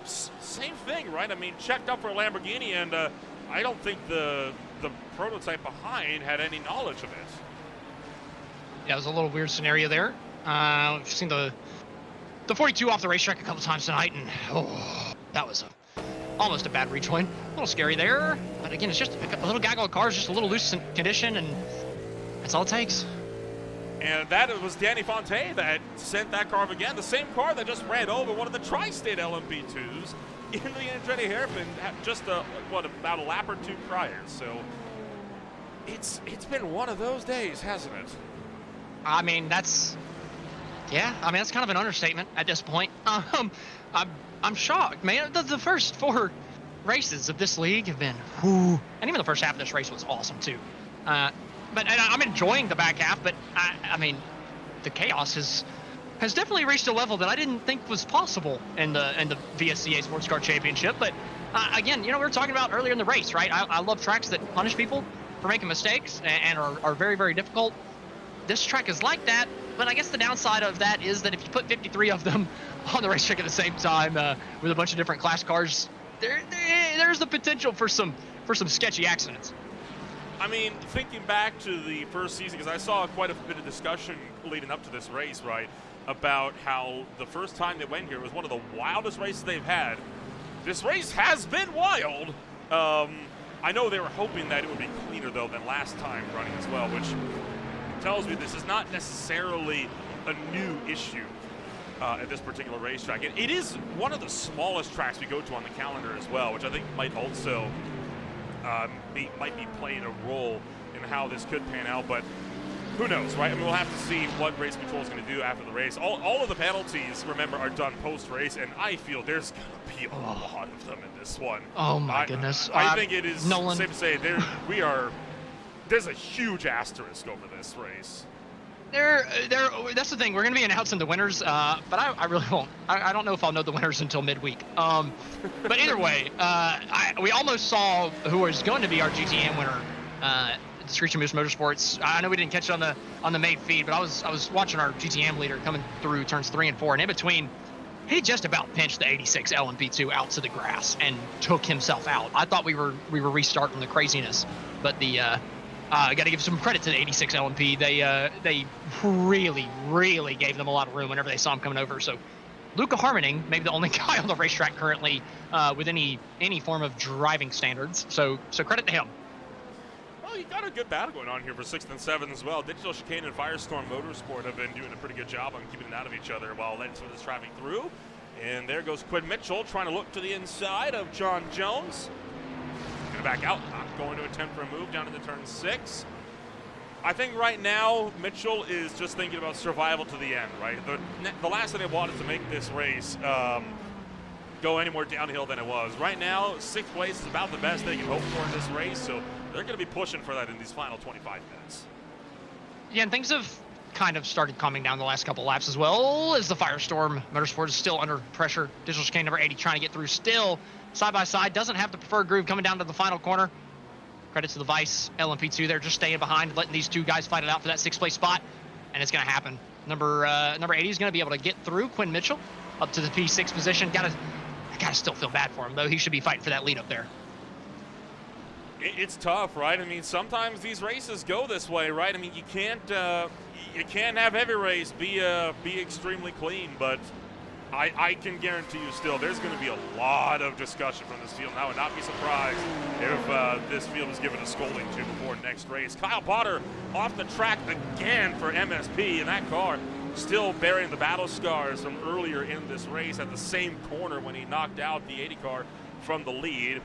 same thing, right? I mean, checked up for a Lamborghini, and I don't think the prototype behind had any knowledge of it. Yeah, it was a little weird scenario there. We've seen the 42 off the racetrack a couple times tonight, and that was almost a bad rejoin. A little scary there, but again, it's just a little gaggle of cars, just a little loose condition, and that's all it takes. And that was Danny Fonte that sent that car up again, the same car that just ran over one of the Tri-State LMP2s in the Andretti hairpin just about a lap or two prior. So it's been one of those days, hasn't it? I mean, that's kind of an understatement at this point. I'm shocked, man. The first 4 races of this league have been, and even the first half of this race was awesome too. But I'm enjoying the back half. But I mean, the chaos has definitely reached a level that I didn't think was possible in the VSCA Sports Car Championship. But again, we were talking about earlier in the race, right? I love tracks that punish people for making mistakes and are very, very difficult. This track is like that, but I guess the downside of that is that if you put 53 of them on the racetrack at the same time with a bunch of different class cars, there's the potential for some sketchy accidents. I mean, thinking back to the first season, because I saw quite a bit of discussion leading up to this race, right, about how the first time they went here was one of the wildest races they've had. This race has been wild. I know they were hoping that it would be cleaner, though, than last time running as well, which tells me this is not necessarily a new issue at this particular racetrack. It is one of the smallest tracks we go to on the calendar as well, which I think might also might be playing a role in how this could pan out, but who knows, right? I mean, we'll have to see what race control is going to do after the race. All of the penalties, remember, are done post-race, and I feel there's going to be a lot of them in this one. Oh my goodness! I think it is safe to say there's a huge asterisk over this race. That's the thing. We're going to be announcing the winners, but I really won't. I don't know if I'll know the winners until midweek. But either way, we almost saw who was going to be our GTM winner. Screeching Moose Motorsports. I know we didn't catch it on the main feed, but I was watching our GTM leader coming through turns 3 and 4, and in between, he just about pinched the 86 LMP2 out to the grass and took himself out. I thought we were restarting the craziness, but I got to give some credit to the 86 LMP. They really, really gave them a lot of room whenever they saw him coming over. So Luca Harmoning, maybe the only guy on the racetrack currently with any form of driving standards. So credit to him. Well, you got a good battle going on here for 6th and 7th as well. Digital Chicane and Firestorm Motorsport have been doing a pretty good job on keeping it out of each other while letting some of this traffic through. And there goes Quinn Mitchell trying to look to the inside of John Jones. Going to back out, not going to attempt for a move down into turn 6. I think right now Mitchell is just thinking about survival to the end, right? The last thing they wanted to make this race go any more downhill than it was. Right now, 6th place is about the best they can hope for in this race, so they're going to be pushing for that in these final 25 minutes. Yeah, and things have kind of started calming down the last couple laps as well, as the Firestorm Motorsport is still under pressure. Digital Chicane number 80 trying to get through still. Side by side, doesn't have the preferred groove coming down to the final corner. Credit to the Vice LMP2 there, just staying behind, letting these two guys fight it out for that 6th place spot, and it's going to happen. Number 80 is going to be able to get through Quinn Mitchell up to the P6 position. Gotta still feel bad for him, though. He should be fighting for that lead up there. It's tough, right? I mean, sometimes these races go this way, right? I mean, you can't have every race be extremely clean, but I can guarantee you still there's going to be a lot of discussion from this field, and I would not be surprised if this field is given a scolding to before next race. Kyle Potter off the track again for MSP, and that car still bearing the battle scars from earlier in this race at the same corner when he knocked out the 80 car from the lead.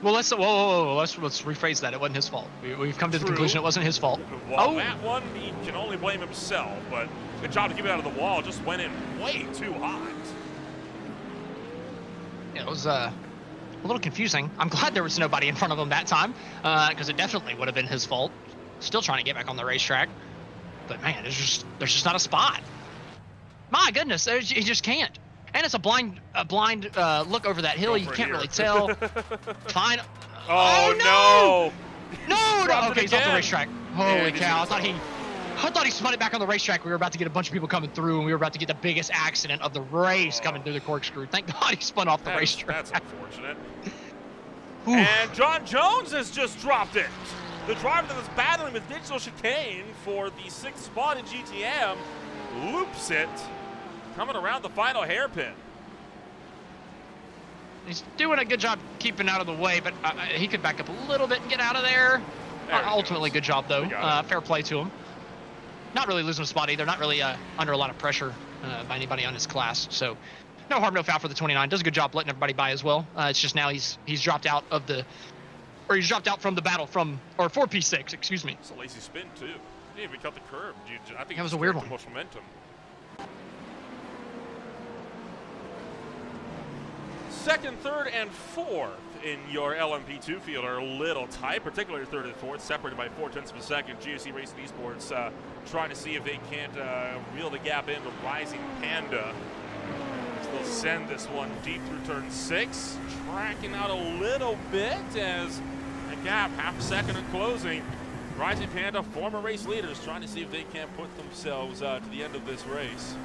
Well, let's rephrase that. It wasn't his fault. We've come to the conclusion it wasn't his fault. Well, that one, he can only blame himself, but good job to keep it out of the wall. Just went in way too hot. Yeah, it was a little confusing. I'm glad there was nobody in front of him that time, because it definitely would have been his fault. Still trying to get back on the racetrack, but man, there's just not a spot. My goodness, he just can't. And it's a blind look over that hill. You can't really tell. Fine. Oh No! Okay, he's off the racetrack. Holy cow! I thought he spun it back on the racetrack. We were about to get a bunch of people coming through, and we were about to get the biggest accident of the race coming through the corkscrew. Thank God he spun off the racetrack. That's unfortunate. And John Jones has just dropped it. The driver that was battling with digital chicane for the 6th spot in GTM loops it, coming around the final hairpin. He's doing a good job keeping out of the way, but he could back up a little bit and get out of there. Ultimately, good job, though. Fair play to him. Not really losing a spot either. Not really under a lot of pressure by anybody on his class. So no harm, no foul for the 29. Does a good job letting everybody by as well. It's just now he's dropped out of the, or he's dropped out from the battle for P6, excuse me. It's a lazy spin, too. He didn't even cut the curb. I think that was a weird one. Much momentum. Second, third, and fourth in your LMP2 field are a little tight, particularly third and fourth, separated by 0.4 of a second. GSC Racing Esports trying to see if they can't reel the gap in with Rising Panda. They'll send this one deep through turn 6, tracking out a little bit as the gap, half a second in closing. Rising Panda, former race leaders, trying to see if they can't put themselves to the end of this race.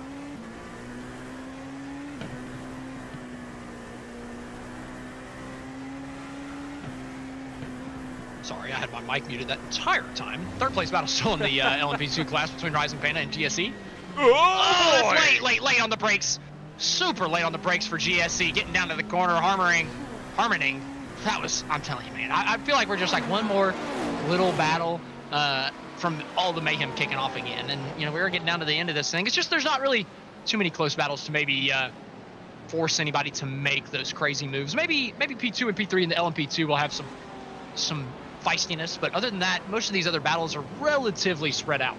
Sorry, I had my mic muted that entire time. Third place battle still in the LMP2 class between Rising Panda and GSC. Oh, it's late on the brakes. Super late on the brakes for GSC, getting down to the corner, harmoning. That was, I'm telling you, man, I feel like we're just like one more little battle from all the mayhem kicking off again. And, you know, we were getting down to the end of this thing. It's just there's not really too many close battles to maybe force anybody to make those crazy moves. Maybe P2 and P3 in the LMP2 will have some feistiness, but other than that, most of these other battles are relatively spread out.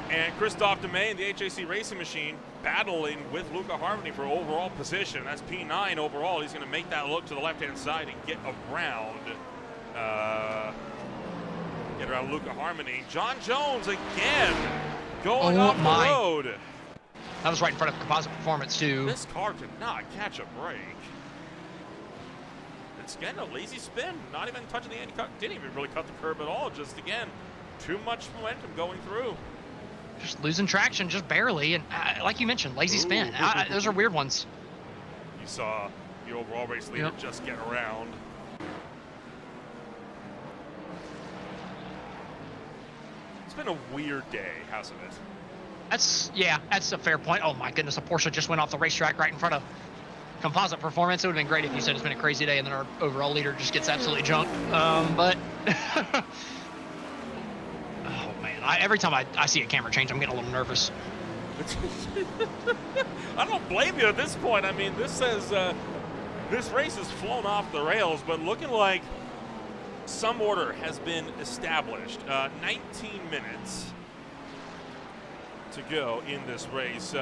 And Christophe Demain, the HAC Racing Machine, battling with Luca Harmony for overall position. That's P9 overall. He's going to make that look to the left-hand side and get around Luca Harmony. John Jones again going off the road. That was right in front of Composite Performance, too. This car could not catch a break. It's again a lazy spin, not even touching the anti-cut, didn't even really cut the curb at all. Just again, too much momentum going through. Just losing traction, just barely, and like you mentioned, lazy spin. Those are weird ones. You saw the overall race leader just get around. It's been a weird day, hasn't it? That's a fair point. Oh my goodness, a Porsche just went off the racetrack right in front of Composite Performance. It would have been great if you said it's been a crazy day and then our overall leader just gets absolutely junked. But oh man, every time I see a camera change, I'm getting a little nervous. I don't blame you at this point. I mean, this says this race has flown off the rails, but looking like some order has been established. 19 minutes to go in this race.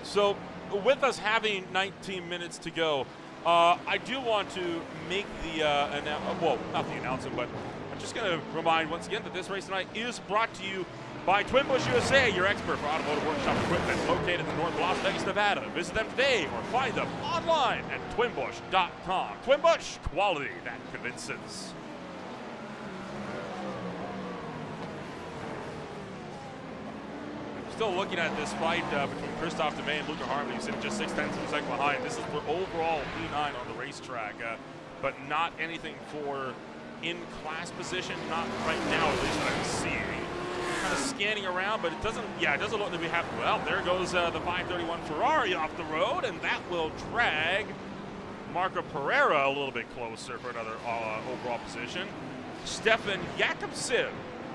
So with us having 19 minutes to go, I do want to make the, well, not the announcement, but I'm just going to remind once again that this race tonight is brought to you by Twin Bush USA, your expert for automotive workshop equipment, located in North Las Vegas, Nevada. Visit them today or find them online at twinbush.com. Twin Bush, quality that convinces. Still looking at this fight between Christophe Demain and Luca Harmony, who's sitting just 0.6 of a second behind. This is for overall P9 on the racetrack, but not anything for in class position, not right now at least that I'm seeing. Kind of scanning around, but it doesn't look like we have, well, there goes the 531 Ferrari off the road, and that will drag Marco Pereira a little bit closer for another overall position. Stefan Jakobsen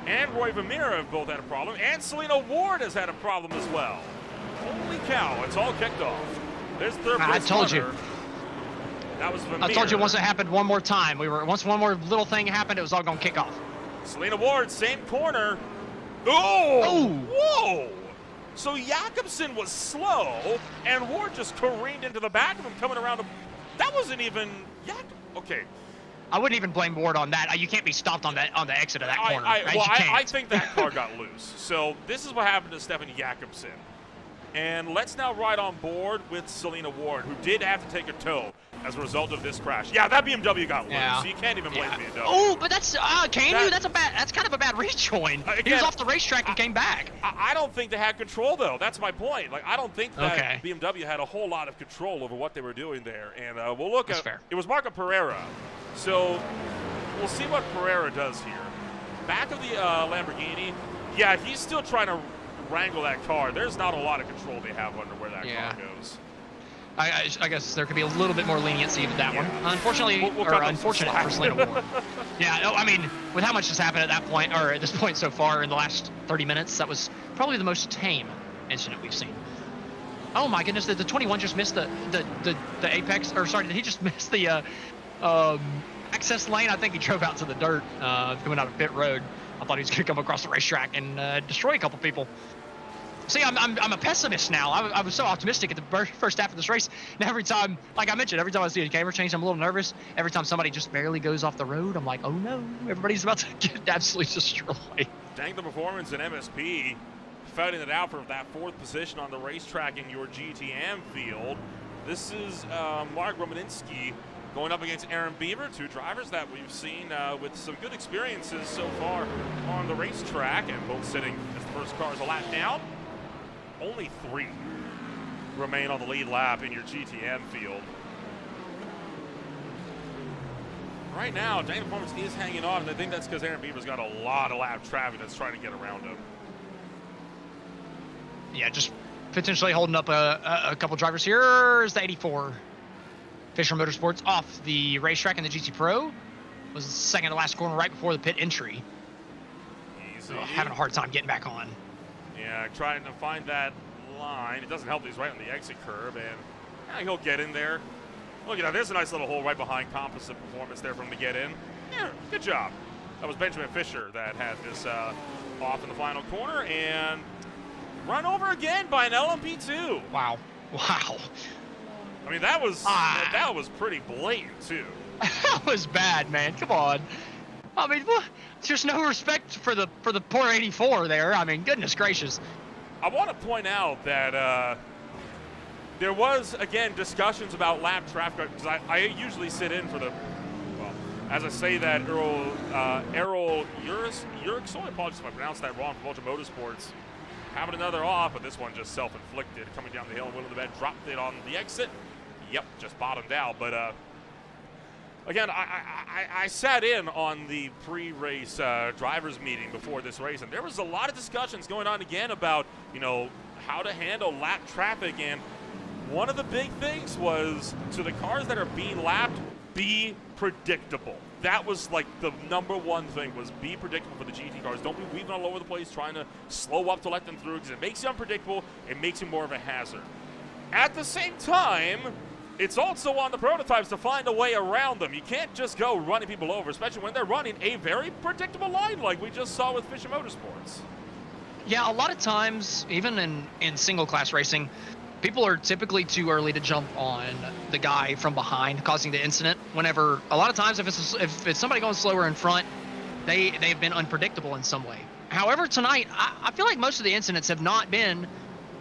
and Roy Vermeer have both had a problem, and Selena Ward has had a problem as well. Holy cow, it's all kicked off. There's third place. I told you. That was Vermeer. I told you once it happened one more time. Once one more little thing happened, it was all going to kick off. Selena Ward, same corner. Oh! Whoa! So Jakobsen was slow, and Ward just careened into the back of him coming around. That wasn't even okay. I wouldn't even blame Ward on that. You can't be stopped on the exit of that corner. I think that car got loose. So this is what happened to Stefan Jakobsen. And let's now ride on board with Selena Ward, who did have to take a tow as a result of this crash. Yeah, that BMW got loose. So you can't even blame BMW. Oh, but that's you? That's kind of a bad rejoin. He was off the racetrack and came back. I don't think they had control though. That's my point. Like I don't think that BMW had a whole lot of control over what they were doing there. And we'll look at it was Marco Pereira. So we'll see what Pereira does here. Back of the Lamborghini. Yeah, he's still trying to wrangle that car. There's not a lot of control they have under where that car goes. I guess there could be a little bit more leniency with that one. Unfortunately, or unfortunate for Selena Ward. Yeah, no, I mean, with how much has happened at that point, or at this point so far in the last 30 minutes, that was probably the most tame incident we've seen. Oh my goodness, the 21 just missed the apex, or sorry, did he just miss the access lane? I think he drove out to the dirt coming out of pit road. I thought he was going to come across the racetrack and destroy a couple people. See, I'm a pessimist now. I was so optimistic at the first half of this race. And every time, like I mentioned, every time I see a camera change, I'm a little nervous. Every time somebody just barely goes off the road, I'm like, oh no, everybody's about to get absolutely destroyed. Dang the performance in MSP, fighting it out for that fourth position on the racetrack in your GTM field. This is Mark Romaninski going up against Aaron Beaver, two drivers that we've seen with some good experiences so far on the racetrack, and both sitting as the first cars a lap down. Only 3 remain on the lead lap in your GTM field. Right now, Dang Performance is hanging on, and I think that's because Aaron Beaver's got a lot of lap traffic that's trying to get around him. Yeah, just potentially holding up a couple drivers. Here's the 84 Fisher Motorsports off the racetrack in the GT Pro. Was the second to last corner right before the pit entry. Easy. Having a hard time getting back on. Yeah, trying to find that line. It doesn't help that he's right on the exit curve, and he'll get in there. Look at that. There's a nice little hole right behind Composite Performance there for him to get in. Yeah, good job. That was Benjamin Fisher that had this off in the final corner, and run over again by an LMP2. Wow. I mean, that was pretty blatant, too. That was bad, man. Come on. I mean, there's no respect for the poor 84 there. I mean, goodness gracious. I want to point out that there was, again, discussions about lap traffic, because I usually sit in for the, well, as I say that, Errol Yuriksoy, I apologize if I pronounced that wrong, from Ultra Motorsports, having another off, but this one just self-inflicted, coming down the hill and went to the bed, dropped it on the exit. Yep, just bottomed out, but again, I sat in on the pre-race drivers meeting before this race, and there was a lot of discussions going on again about, how to handle lap traffic, and one of the big things was, to the cars that are being lapped, be predictable. That was like the #1 thing, was be predictable for the GT cars. Don't be weaving all over the place trying to slow up to let them through, because it makes you unpredictable, it makes you more of a hazard. At the same time, it's also on the prototypes to find a way around them. You can't just go running people over, especially when they're running a very predictable line like we just saw with Fisher Motorsports. Yeah, a lot of times, even in single class racing, people are typically too early to jump on the guy from behind causing the incident. Whenever, a lot of times, if it's somebody going slower in front, they've been unpredictable in some way. However, tonight, I feel like most of the incidents have not been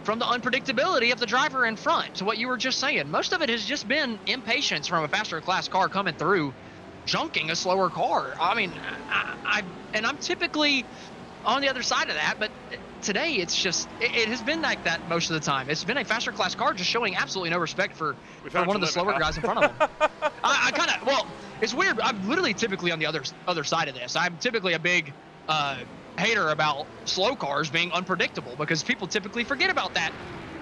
from the unpredictability of the driver in front. To what you were just saying, most of it has just been impatience from a faster class car coming through, junking a slower car. I mean, I'm typically on the other side of that. But today, it's just it has been like that most of the time. It's been a faster class car just showing absolutely no respect for one of the slower guys in front of him. I kind of, well, it's weird. I'm literally typically on the other side of this. I'm typically a big hater about slow cars being unpredictable because people typically forget about that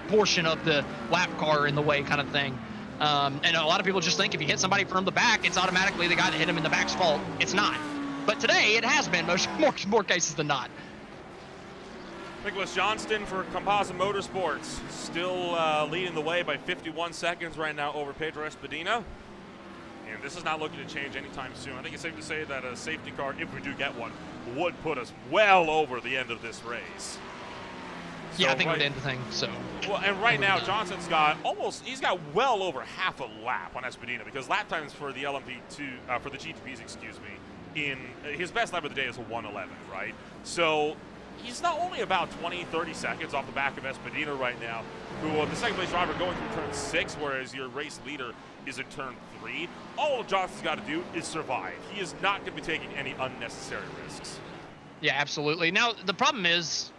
portion of the lap car in the way kind of thing. And a lot of people just think if you hit somebody from the back, it's automatically the guy that hit him in the back's fault. It's not. But today, it has been more cases than not. Nicholas Johnston for Composite Motorsports, still leading the way by 51 seconds right now over Pedro Espadina. And this is not looking to change anytime soon. I think it's safe to say that a safety car, if we do get one, would put us well over the end of this race. Yeah, I think we're the end of the thing. So. Well, and right now Johnson's got he's got well over half a lap on Espadina because lap times for the LMP2 for the GTPs, excuse me, in his best lap of the day is a 1:11, right? So he's not only about 20-30 seconds off the back of Espadina right now, who the second place driver going through turn 6, whereas your race leader is in turn 3. All Johnson's got to do is survive. He is not going to be taking any unnecessary risks. Yeah, absolutely. Now the problem is,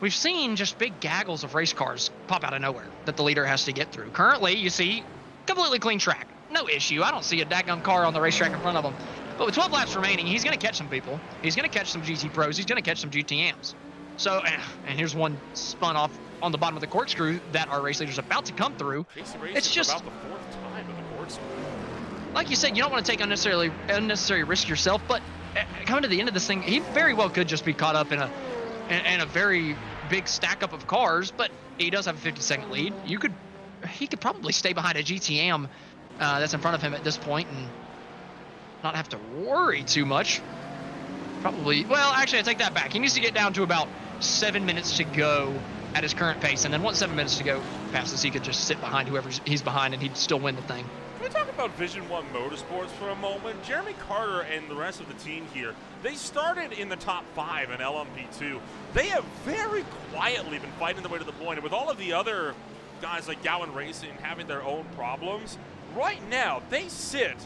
we've seen just big gaggles of race cars pop out of nowhere that the leader has to get through. Currently, you see completely clean track. No issue. I don't see a daggone car on the racetrack in front of him. But with 12 laps remaining, he's going to catch some people. He's going to catch some GT Pros. He's going to catch some GTMs. So, and here's one spun off on the bottom of the corkscrew that our race leader's about to come through. It's just about the 4th time in the corkscrew. Like you said, you don't want to take unnecessary risk yourself, but coming to the end of this thing, he very well could just be caught up in a very big stack up of cars, but he does have a 50-second lead. He could probably stay behind a GTM that's in front of him at this point and not have to worry too much. Probably, well, actually, I take that back. He needs to get down to about 7 minutes to go at his current pace, and then once 7 minutes to go passes, he could just sit behind whoever he's behind, and he'd still win the thing. Can we talk about Vision 1 Motorsports for a moment? Jeremy Carter and the rest of the team here, they started in the top 5 in LMP2. They have very quietly been fighting their way to the point, and with all of the other guys like Gowan Racing having their own problems, right now, they sit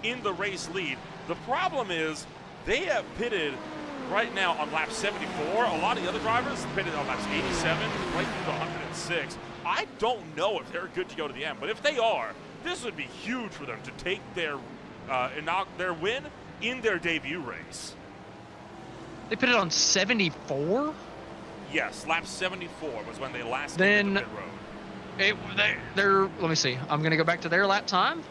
in the race lead. The problem is they have pitted right now on lap 74. A lot of the other drivers pitted on laps 87 right through the 106. I don't know if they're good to go to the end, but if they are, this would be huge for them to take their win in their debut race. They pitted on 74? Yes, lap 74 was when they last then hit the pit road. Let me see. I'm going to go back to their lap time.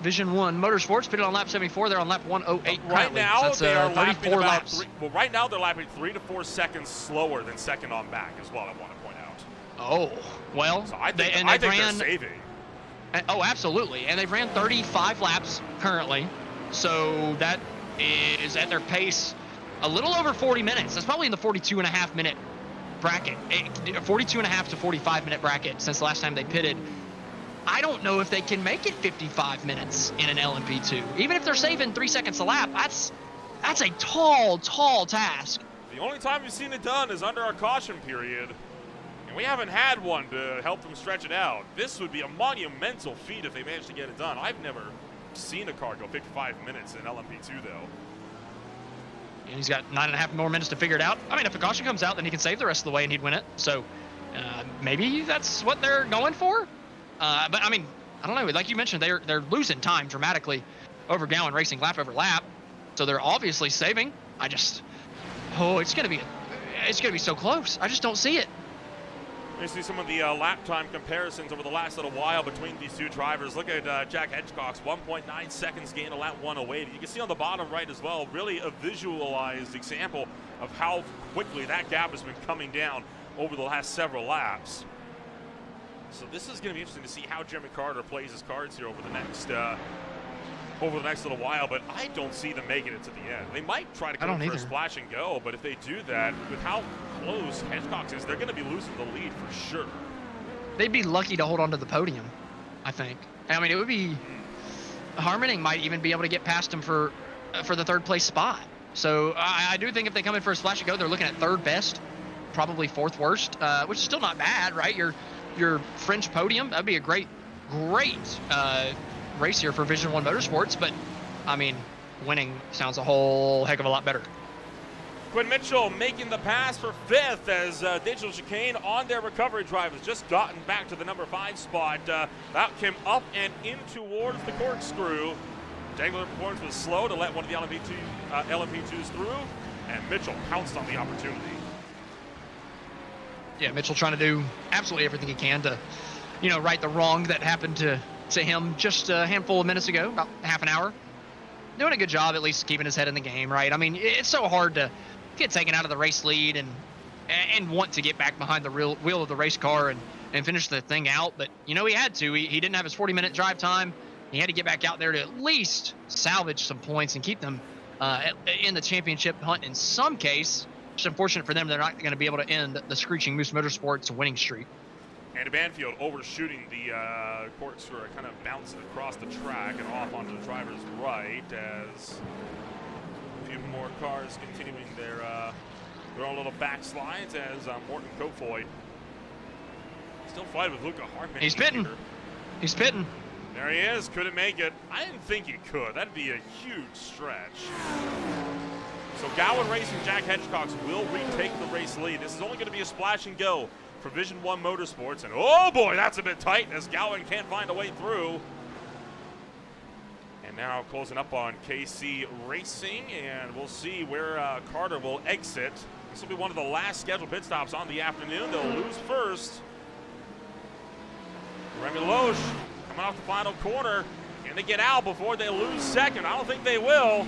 Vision 1 Motorsports pitted on lap 74. They're on lap 108 right now. So they are 34 laps. Right now they're lapping 3 to 4 seconds slower than second on back is what I want to point out. Oh, well. So I think they're saving. Oh, absolutely. And they've ran 35 laps currently. So that is at their pace a little over 40 minutes. That's probably in the 42.5 minute bracket. 42.5 to 45 minute bracket since the last time they pitted. I don't know if they can make it 55 minutes in an LMP2. Even if they're saving 3 seconds a lap, that's a tall task. The only time we've seen it done is under our caution period, and we haven't had one to help them stretch it out. This would be a monumental feat if they managed to get it done. I've never seen a car go 55 minutes in LMP2, though. And he's got 9.5 more minutes to figure it out. I mean, if the caution comes out, then he can save the rest of the way and he'd win it. So maybe that's what they're going for. But I mean, I don't know. Like you mentioned, they're losing time dramatically over Gowan Racing lap over lap, so they're obviously saving. it's gonna be so close. I just don't see it. You see some of the lap time comparisons over the last little while between these two drivers. Look at Jack Hedgecock's 1.9 seconds gain to lap 108. You can see on the bottom right as well, really a visualized example of how quickly that gap has been coming down over the last several laps. So this is going to be interesting to see how Jeremy Carter plays his cards here over the next little while, but I don't see them making it to the end. They might try to come in for a splash and go, but if they do that, with how close Hedgecock is, they're going to be losing the lead for sure. They'd be lucky to hold on to the podium, I think. I mean, it would be Harmoning might even be able to get past him for the 3rd place spot. So I do think if they come in for a splash and go, they're looking at 3rd best, probably 4th worst, which is still not bad, right? Your French podium, that'd be a great race here for Vision 1 Motorsports, but I mean, winning sounds a whole heck of a lot better. Quinn Mitchell making the pass for 5th as Digital Chicane on their recovery drive has just gotten back to the number 5 spot. That came up and in towards the corkscrew. Dangler performance was slow to let one of the LMP2s through, and Mitchell pounced on the opportunity. Yeah, Mitchell trying to do absolutely everything he can to, right the wrong that happened to him just a handful of minutes ago, about half an hour. Doing a good job, at least keeping his head in the game, right? I mean, it's so hard to get taken out of the race lead and want to get back behind the wheel of the race car and finish the thing out. But, he had to. He didn't have his 40-minute drive time. He had to get back out there to at least salvage some points and keep them in the championship hunt in some case. It's unfortunate for them they're not going to be able to end the Screeching Moose Motorsports winning streak. Andy Banfield overshooting the corkscrew, kind of bouncing across the track and off onto the driver's right as a few more cars continuing their own little backslides as Morton Kofoid still fighting with Luca Hartman. He's pitting. He's pitting. There he is. Couldn't make it. I didn't think he could. That'd be a huge stretch. So Gowan Racing, Jack Hedgecox will retake the race lead. This is only going to be a splash and go for Vision 1 Motorsports. And oh boy, that's a bit tight as Gowan can't find a way through. And now closing up on KC Racing, and we'll see where Carter will exit. This will be one of the last scheduled pit stops on the afternoon. They'll lose first. Remy Loesch coming off the final corner. Can they get out before they lose second? I don't think they will.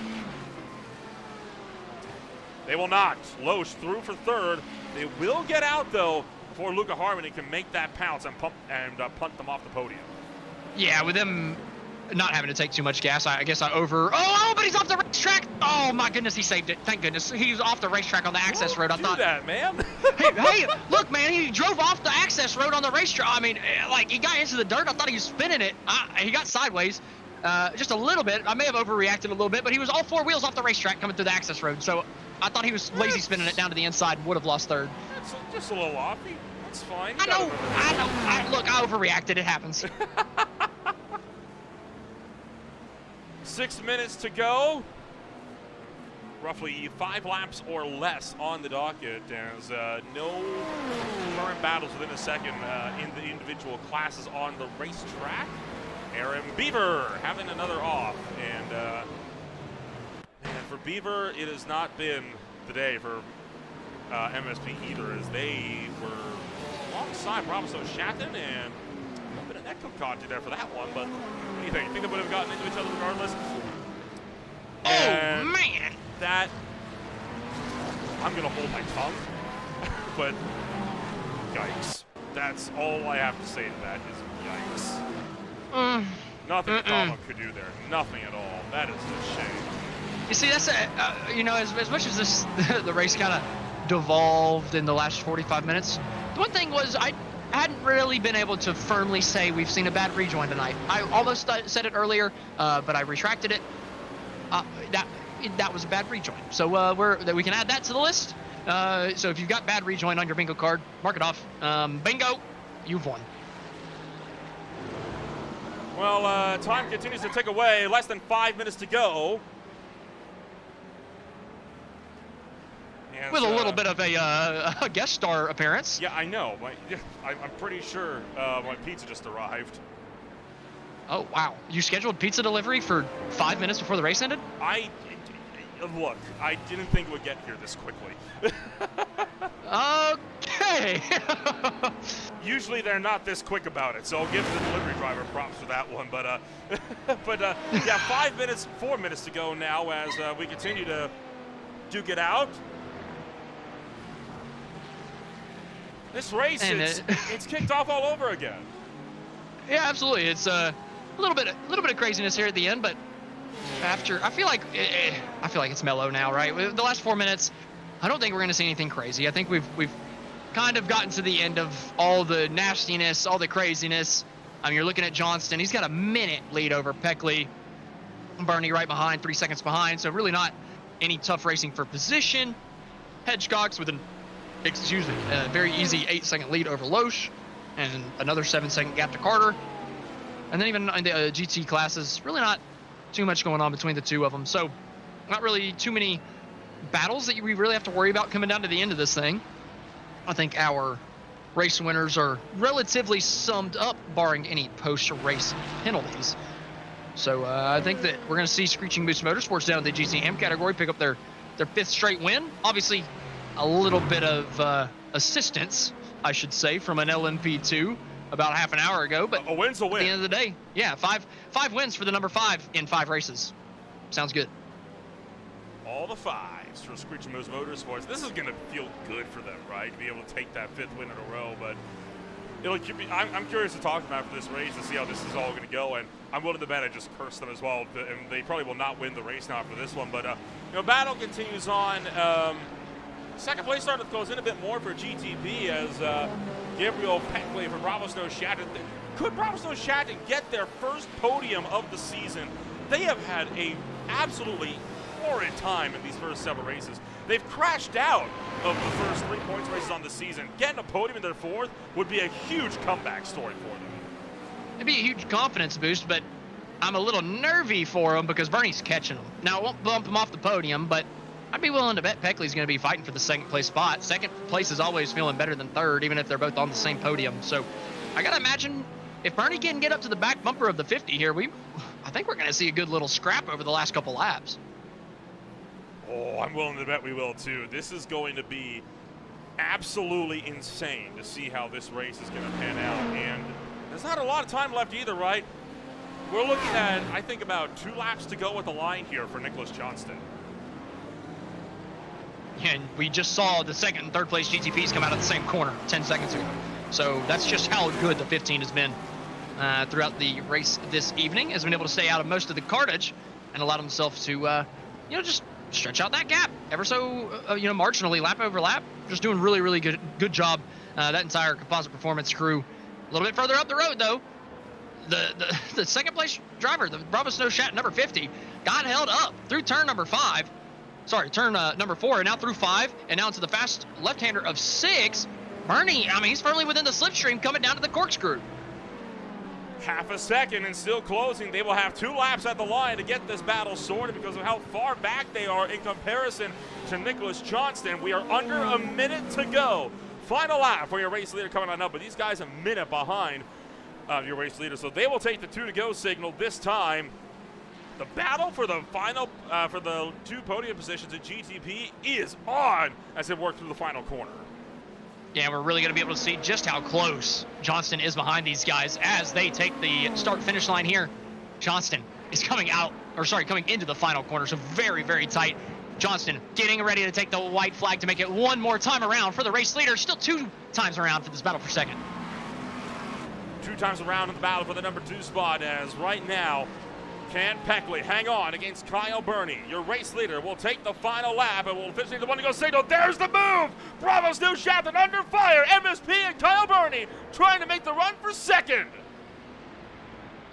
They will not. Loesch through for 3rd. They will get out, though, before Luca Harmon can make that pounce and punt them off the podium. Yeah, with them not having to take too much gas, I guess I over... Oh, but he's off the racetrack! Oh, my goodness, he saved it. Thank goodness. He was off the racetrack on the access road. I thought... that, man. hey, look, man, he drove off the access road on the racetrack. I mean, like, he got into the dirt. I thought he was spinning it. He got sideways just a little bit. I may have overreacted a little bit, but he was all 4 wheels off the racetrack coming through the access road. So I thought he was lazy spinning it down to the inside and would have lost 3rd. That's just a little off. That's fine. I know. Look, I overreacted. It happens. 6 minutes to go. Roughly 5 laps or less on the docket as no current battles within a second in the individual classes on the racetrack. Aaron Beaver having another off. And man, for Beaver, it has not been the day for MSP either, as they were alongside Bravo Shatton and a bit of echo content there for that one. But what do you think? You think they would have gotten into each other regardless? Oh, man. That, I'm going to hold my tongue, but yikes. That's all I have to say to that is yikes. Nothing Tom could do there. Nothing at all. That is a shame. You see, that's as much as the race kind of devolved in the last 45 minutes, the one thing was I hadn't really been able to firmly say we've seen a bad rejoin tonight. I almost said it earlier, but I retracted it. That was a bad rejoin. So we can add that to the list. So if you've got bad rejoin on your bingo card, mark it off. Bingo, you've won. Well, time continues to tick away. Less than 5 minutes to go. And, with a little bit of a guest star appearance. Yeah, I know. I'm pretty sure my pizza just arrived. Oh, wow. You scheduled pizza delivery for 5 minutes before the race ended? Look, I didn't think it would get here this quickly. Okay. Usually they're not this quick about it, so I'll give the delivery driver props for that one. But yeah, 4 minutes to go now as we continue to duke it out. This race, it's kicked off all over again. Yeah, absolutely. It's a little bit of craziness here at the end, but after I feel like it's mellow now, right? With the last 4 minutes, I don't think we're going to see anything crazy. I think we've kind of gotten to the end of all the nastiness, all the craziness. I mean, you're looking at Johnston. He's got a minute lead over Peckley. Bernie right behind, 3 seconds behind. So really not any tough racing for position. Hedgecox with a very easy 8-second lead over Loesch, and another 7-second gap to Carter. And then even in the GT classes, really not too much going on between the two of them. So not really too many battles that we really have to worry about coming down to the end of this thing. I think our race winners are relatively summed up, barring any post-race penalties. So I think that we're going to see Screeching Moose Motorsports down in the GTM category pick up their 5th straight win. Obviously, a little bit of assistance, I should say, from an LMP2 about half an hour ago. But a win's a win. At the end of the day, yeah, five wins for the number 5 in 5 races. Sounds good. All the 5s for Screeching Moose Motorsports. This is going to feel good for them, right? To be able to take that 5th win in a row. But I'm curious to talk to them after this race to see how this is all going to go. And I'm willing to bet I just curse them as well. And they probably will not win the race now after this one. But, battle continues on. Second place starter goes in a bit more for GTP as Gabriel Peckley from Bravo Snow Shatton. Could Bravo Snow Shatton get their first podium of the season? They have had a absolutely horrid time in these first several races. They've crashed out of the first 3 points races on the season. Getting a podium in their 4th would be a huge comeback story for them. It'd be a huge confidence boost, but I'm a little nervy for them because Bernie's catching them. Now, I won't bump him off the podium, but I'd be willing to bet Peckley's going to be fighting for the 2nd place spot. 2nd place is always feeling better than 3rd, even if they're both on the same podium. So I got to imagine if Bernie can get up to the back bumper of the 50 here, I think we're going to see a good little scrap over the last couple laps. Oh, I'm willing to bet we will too. This is going to be absolutely insane to see how this race is going to pan out. And there's not a lot of time left either, right? We're looking at, I think, about 2 laps to go with the line here for Nicholas Johnston. And we just saw the 2nd and 3rd place GTPs come out of the same corner 10 seconds ago. So that's just how good the 15 has been throughout the race this evening. Has been able to stay out of most of the cartage and allowed himself to, just stretch out that gap ever so, marginally, lap over lap. Just doing really, really good job. That entire composite performance crew. A little bit further up the road, though, the 2nd place driver, the Bravo Snow Shat number 50, got held up through turn number 5. Sorry, turn number 4, and now through 5, and now into the fast left-hander of 6. Bernie, he's firmly within the slipstream, coming down to the corkscrew. Half a second and still closing. They will have 2 laps at the line to get this battle sorted because of how far back they are in comparison to Nicholas Johnston. We are under a minute to go. Final lap for your race leader coming on up, but these guys a minute behind your race leader, so they will take the 2 to go signal this time. The battle for the final, for the 2 podium positions at GTP is on as they work through the final corner. Yeah, we're really going to be able to see just how close Johnston is behind these guys as they take the start-finish line here. Johnston is coming into the final corner, so very, very tight. Johnston getting ready to take the white flag to make it one more time around for the race leader. Still 2 times around for this battle for 2nd. 2 times around in the battle for the number 2 spot as right now, can Peckley hang on against Kyle Burney? Your race leader will take the final lap and will officially the one to go signal. There's the move! Bravo's new Shatton under fire. MSP and Kyle Burney trying to make the run for 2nd.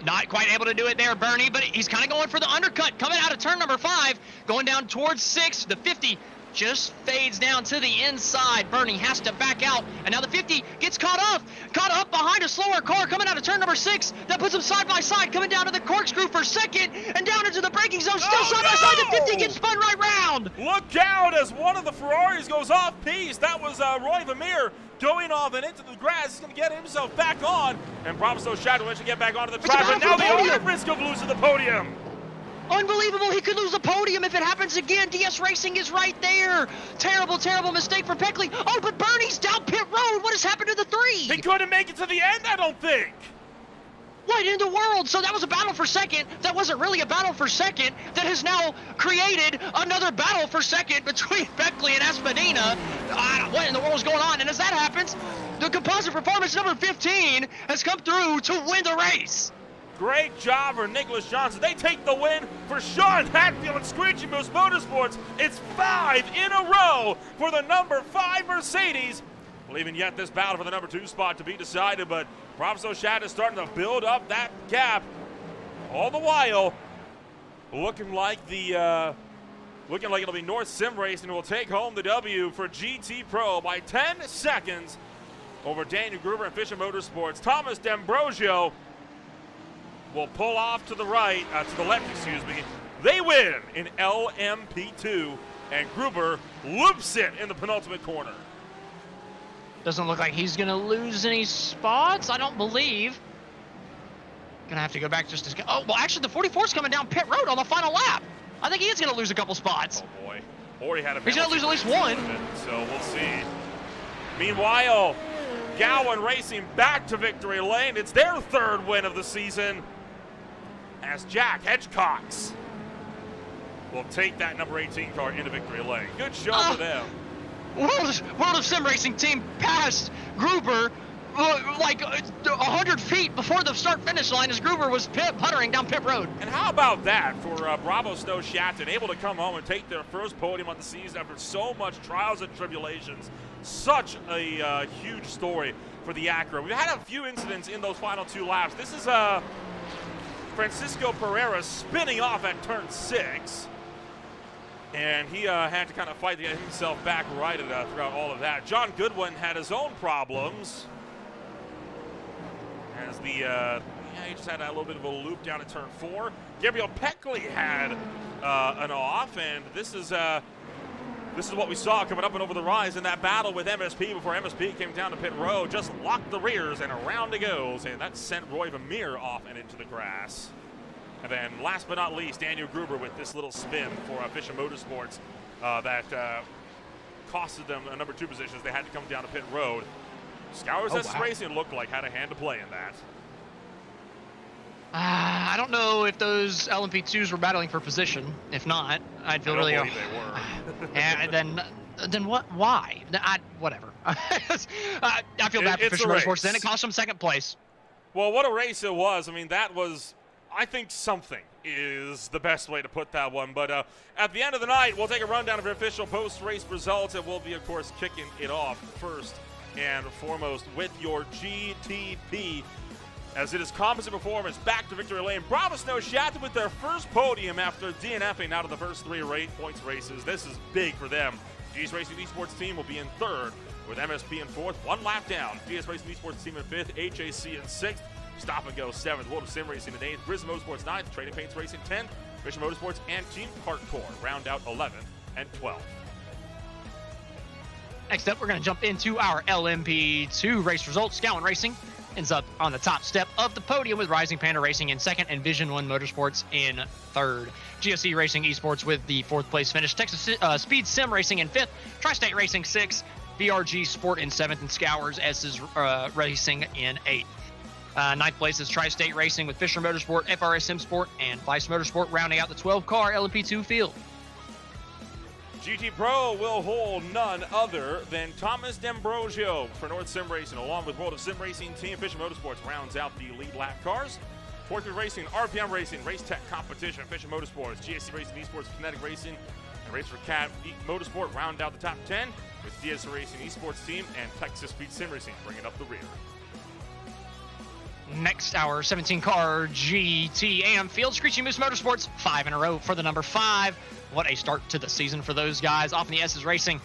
Not quite able to do it there, Bernie, but he's kind of going for the undercut. Coming out of turn number 5, going down towards 6. The 50 just fades down to the inside. Bernie has to back out, and now the 50 gets caught up behind a slower car coming out of turn number 6. That puts them side by side, coming down to the corkscrew for 2nd, and down into the braking zone, still side by side. The 50 gets spun right round. Look out as one of the Ferraris goes off piste. That was Roy Vermeer going off and into the grass. He's going to get himself back on, and Bravo Snow Shadow will get back onto the track, but now they are at risk of losing the podium. Unbelievable, he could lose the podium if it happens again. DS Racing is right there. Terrible, terrible mistake for Peckley. Oh, but Bernie's down pit road. What has happened to the 3? He couldn't make it to the end, I don't think. What in the world? So that was a battle for 2nd. That wasn't really a battle for 2nd. That has now created another battle for 2nd between Peckley and Espadina. What in the world is going on? And as that happens, the composite performance number 15 has come through to win the race. Great job for Nicholas Johnson. They take the win for Sean Hatfield and Screeching Moose Motorsports. It's 5 in a row for the number 5 Mercedes. Leaving yet this battle for the number 2 spot to be decided, but Bravo Shad is starting to build up that gap. All the while, looking like it'll be North Sim Racing who will take home the W for GT Pro by 10 seconds over Daniel Gruber and Fisher Motorsports. Thomas D'Ambrosio will pull off to the right, to the left, excuse me. They win in LMP2 and Gruber loops it in the penultimate corner. Doesn't look like he's going to lose any spots, I don't believe. Going to have to go back just to... Oh, well, actually, the 44's coming down pit road on the final lap. I think he is going to lose a couple spots. Oh, boy. Or he had a... He's going to lose at least one. So we'll see. Meanwhile, Gowan Racing back to victory lane. It's their third win of the season as Jack Hedgecox will take that number 18 car into victory lane. Good show for them. World of Sim Racing team passed Gruber like 100 feet before the start-finish line as Gruber was puttering down pit road. And how about that for Bravo Snow Shatton, able to come home and take their first podium on the season after so much trials and tribulations. Such a huge story for the Acura. We've had a few incidents in those final 2 laps. This is Francisco Pereira spinning off at turn 6. And he had to kind of fight to get himself back righted throughout all of that. John Goodwin had his own problems. As he just had a little bit of a loop down at turn 4. Gabriel Peckley had an off, and this is what we saw coming up and over the rise in that battle with MSP before MSP came down to pit road. Just locked the rears, and around it goes, and that sent Roy Vermeer off and into the grass. And then last but not least, Daniel Gruber with this little spin for Fisher Motorsports that costed them a number 2 position as they had to come down to pit road. Scours Racing looked like had a hand to play in that. I don't know if those LMP2s were battling for position. If not, I'd feel really... I don't believe they were. And then what? Why? Whatever. I feel bad for Fisher Motorsports. Then it cost them 2nd place. Well, what a race it was. I mean, that was... I think something is the best way to put that one. But at the end of the night, we'll take a rundown of your official post-race results, and we'll be, of course, kicking it off first and foremost with your GTP, as it is Composite Performance back to victory lane. Bravo Snow Shatton with their first podium after DNFing out of the first 3 points races. This is big for them. GS Racing Esports team will be in 3rd, with MSP in 4th, 1 lap down. GS Racing Esports team in 5th, HAC in 6th. Stop and Go 7th, World of Sim Racing in 8th, Grizz Motorsports 9th, Trading Paints Racing 10th, Fisher Motorsports and Team Hardcore round out 11th and 12th. Next up, we're going to jump into our LMP2 race results. Gowan Racing ends up on the top step of the podium with Rising Panda Racing in 2nd and Vision 1 Motorsports in 3rd. GSC Racing Esports with the 4th place finish. Texas Speed Sim Racing in 5th, Tri-State Racing 6th, BRG Sport in 7th, and Scours S's Racing in 8th. 9th place is Tri-State Racing with Fisher Motorsport, FRS Sim Sport, and Vice Motorsport rounding out the 12-car LMP2 field. GT Pro will hold none other than Thomas D'Ambrosio for North Sim Racing, along with World of Sim Racing team. Fisher Motorsports rounds out the lead lap cars. Portrait Racing, RPM Racing, Racetech Competition, Fisher Motorsports, GSC Racing Esports, Kinetic Racing, and Race for Cat Motorsport round out the top 10, with DS Racing Esports team and Texas Speed Sim Racing bringing up the rear. Next, our 17-car GTAM field. Screeching Moose Motorsports, 5 in a row for the number 5. What a start to the season for those guys. Off in the S's Racing,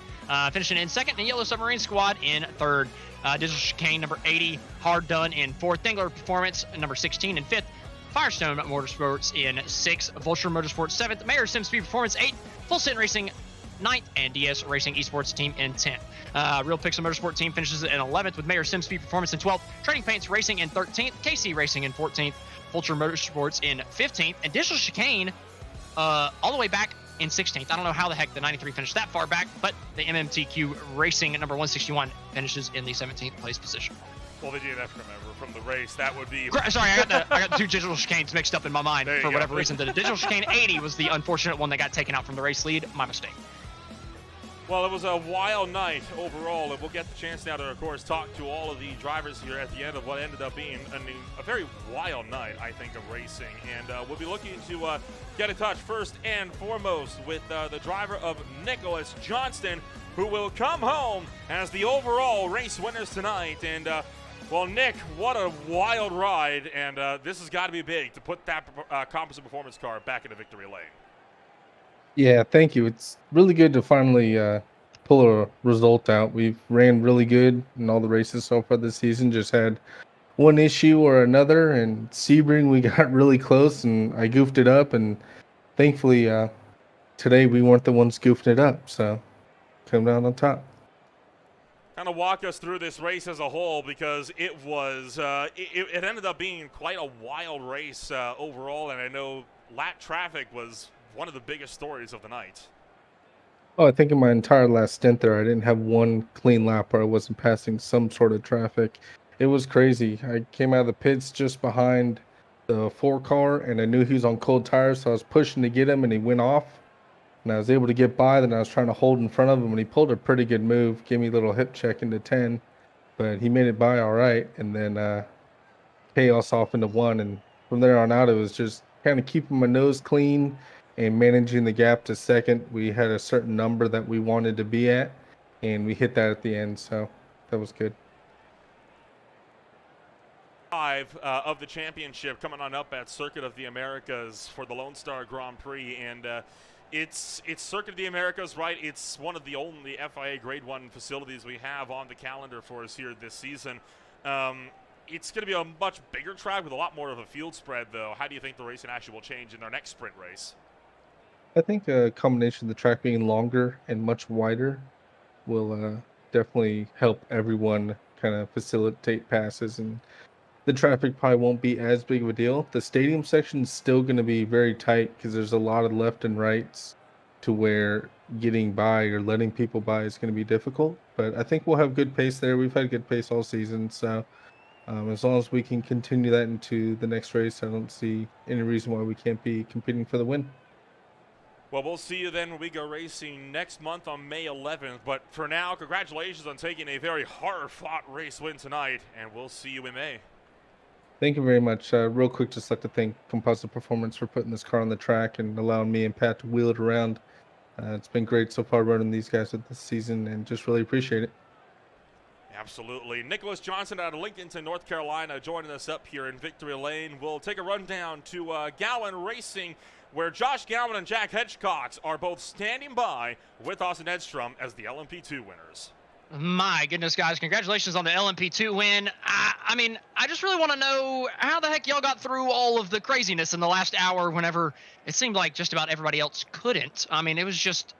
finishing in 2nd, and Yellow Submarine Squad in 3rd. Digital Chicane, number 80. Hard Done in 4th. Dangler Performance, number 16 in 5th. Firestone Motorsports in 6th. Vulture Motorsports, 7th. Mayor Sim Speed Performance, 8th. Full Sin Racing, 9th, and DS Racing Esports team in 10th. Real Pixel Motorsport team finishes in 11th with Mayor Sim Speed Performance in 12th. Trading Paints Racing in 13th. KC Racing in 14th. Vulture Motorsports in 15th. And Digital Chicane all the way back in 16th. I don't know how the heck the 93 finished that far back, but the MMTQ Racing at number 161 finishes in the 17th place position. Well, the DNF, remember, from the race, that would be... Sorry, I got the 2 Digital Chicanes mixed up in my mind for whatever reason. The Digital Chicane 80 was the unfortunate one that got taken out from the race lead. My mistake. Well, it was a wild night overall, and we'll get the chance now to, of course, talk to all of the drivers here at the end of what ended up being a very wild night, I think, of racing. And we'll be looking to get in touch first and foremost with the driver of Nicholas Johnston, who will come home as the overall race winners tonight. And, well, Nick, what a wild ride, and this has got to be big to put that composite performance car back into victory lane. Yeah, thank you. It's really good to finally pull a result out. We've ran really good in all the races so far this season. Just had one issue or another, and Sebring we got really close, and I goofed it up, and thankfully today we weren't the ones goofing it up, so come down on top. Kind of walk us through this race as a whole, because it was it ended up being quite a wild race overall, and I know lap traffic was one of the biggest stories of the night. Oh, I think in my entire last stint there, I didn't have one clean lap where I wasn't passing some sort of traffic. It was crazy. I came out of the pits just behind the 4 car, and I knew he was on cold tires, so I was pushing to get him, and he went off. And I was able to get by. Then I was trying to hold in front of him, and he pulled a pretty good move, gave me a little hip check into 10, but he made it by all right. And then chaos off into 1, and from there on out, it was just kind of keeping my nose clean and managing the gap to second. We had a certain number that we wanted to be at, and we hit that at the end, so that was good. Of the championship coming on up at Circuit of the Americas for the Lone Star Grand Prix, and it's Circuit of the Americas, right? It's one of the only FIA Grade 1 facilities we have on the calendar for us here this season. It's going to be a much bigger track with a lot more of a field spread, though. How do you think the racing actually will change in their next sprint race? I think a combination of the track being longer and much wider will definitely help everyone kind of facilitate passes, and the traffic probably won't be as big of a deal. The stadium section is still going to be very tight because there's a lot of left and rights to where getting by or letting people by is going to be difficult. But I think we'll have good pace there. We've had good pace all season, so as long as we can continue that into the next race, I don't see any reason why we can't be competing for the win. Well, we'll see you then when we go racing next month on May 11th. But for now, congratulations on taking a very hard-fought race win tonight, and we'll see you in May. Thank you very much. Real quick, just like to thank Composite Performance for putting this car on the track and allowing me and Pat to wheel it around. It's been great so far running these guys this season, and just really appreciate it. Absolutely. Nicholas Johnson out of Lincolnton, North Carolina, joining us up here in Victory Lane. We'll take a run down to Gowan Racing, where Josh Gowan and Jack Hedgecox are both standing by with Austin Edstrom as the LMP2 winners. My goodness, guys, congratulations on the LMP2 win. I mean, I just really want to know how the heck y'all got through all of the craziness in the last hour whenever it seemed like just about everybody else couldn't. I mean, it was just,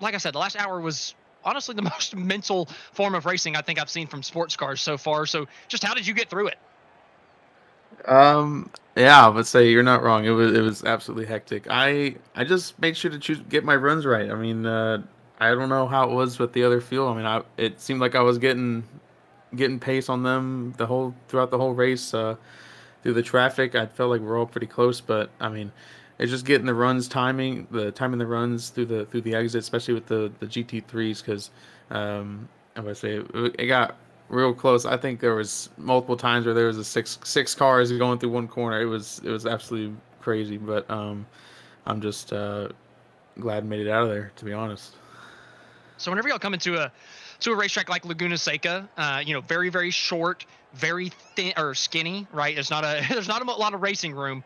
like I said, the last hour was honestly the most mental form of racing I think I've seen from sports cars so far. So just how did you get through it? Yeah, I would say you're not wrong. It was absolutely hectic. I just made sure to get my runs right. I mean, I don't know how it was with the other field. I mean, it seemed like I was getting pace on them throughout the whole race. Through the traffic, I felt like we're all pretty close, but I mean, it's just getting the runs timing the runs through the exit, especially with the GT3s, because I would say it got real close. I think there was multiple times where there was a six cars going through one corner. It was absolutely crazy, but I'm just glad I made it out of there, to be honest. So whenever y'all come into a racetrack like Laguna Seca, very, very short, very thin or skinny, right? There's not a lot of racing room.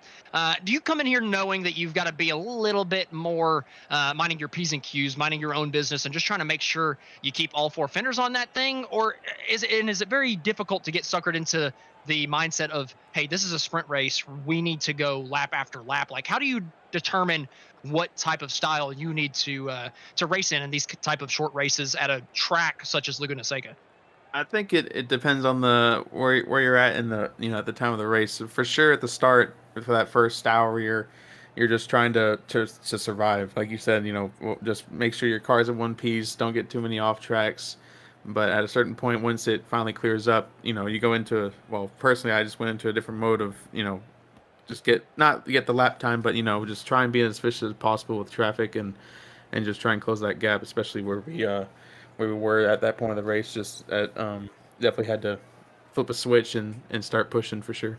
Do you come in here knowing that you've got to be a little bit more minding your P's and Q's, minding your own business, and just trying to make sure you keep all four fenders on that thing? Or is it very difficult to get suckered into the mindset of, hey, this is a sprint race, we need to go lap after lap? Like, how do you determine what type of style you need to race in these type of short races at a track such as Laguna Seca? I think it depends on where you're at in the at the time of the race. So for sure, at the start for that first hour, you're just trying to survive. Like you said, just make sure your car's in one piece. Don't get too many off tracks. But at a certain point, once it finally clears up, you go into personally, I just went into a different mode of just not get the lap time, but just try and be as efficient as possible with traffic and just try and close that gap, especially where we were at that point of the race. Just definitely had to flip a switch and start pushing for sure.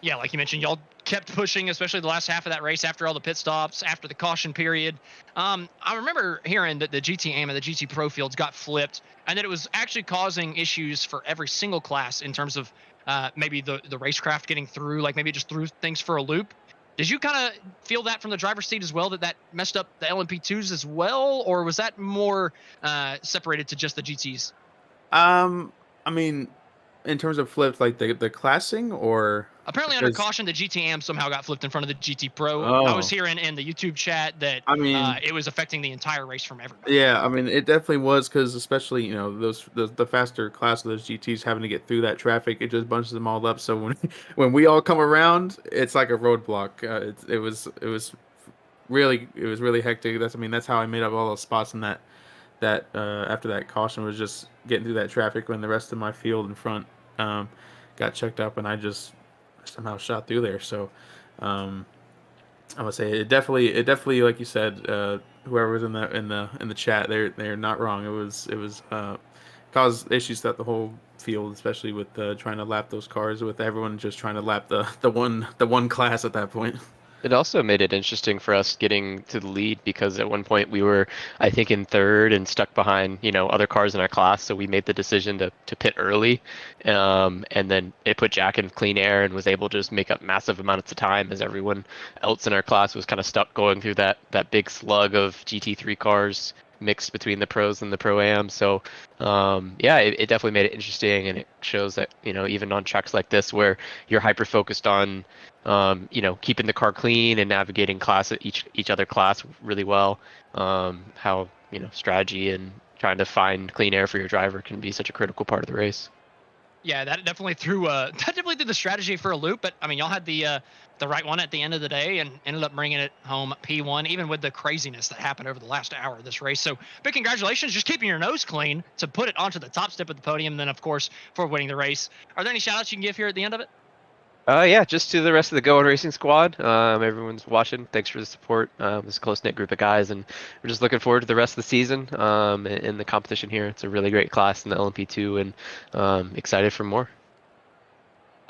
Yeah, like you mentioned, y'all kept pushing, especially the last half of that race after all the pit stops, after the caution period. I remember hearing that the GT AIM and the GT Pro fields got flipped, and that it was actually causing issues for every single class in terms of maybe the racecraft getting through, like maybe it just threw things for a loop. Did you kind of feel that from the driver's seat as well, that messed up the LMP2s as well, or was that more separated to just the GTs? I mean, in terms of flipped, like the classing, or Apparently, under Because- caution, the GTM somehow got flipped in front of the GT Pro. I Oh. was hearing in the YouTube chat that I mean, it was affecting the entire race from everybody. yeah, I mean, it definitely was because especially the faster class of those GTs having to get through that traffic, it just bunches them all up. So when when we all come around, it's like a roadblock. It was really hectic. That's how I made up all those spots in that after that caution was just getting through that traffic when the rest of my field in front got checked up and I just somehow shot through there. So I would say it definitely like you said, whoever was in the chat, they're not wrong. It was caused issues throughout the whole field, especially with trying to lap those cars, with everyone just trying to lap the one class at that point. It also made it interesting for us getting to the lead because at one point we were, I think, in third and stuck behind, other cars in our class. So we made the decision to pit early, and then it put Jack in clean air and was able to just make up massive amounts of time as everyone else in our class was kind of stuck going through that big slug of GT3 cars mixed between the pros and the pro-am. So yeah, it definitely made it interesting, and it shows that even on tracks like this where you're hyper focused on keeping the car clean and navigating each other class really well, how strategy and trying to find clean air for your driver can be such a critical part of the race. Yeah, that definitely threw the strategy for a loop. But I mean, y'all had the right one at the end of the day and ended up bringing it home P1, even with the craziness that happened over the last hour of this race. So big congratulations, just keeping your nose clean to put it onto the top step of the podium. And then of course for winning the race. Are there any shout outs you can give here at the end of it? Yeah, just to the rest of the Go On Racing squad. Everyone's watching. Thanks for the support. It's a close-knit group of guys, and we're just looking forward to the rest of the season and the competition here. It's a really great class in the LMP2, and excited for more.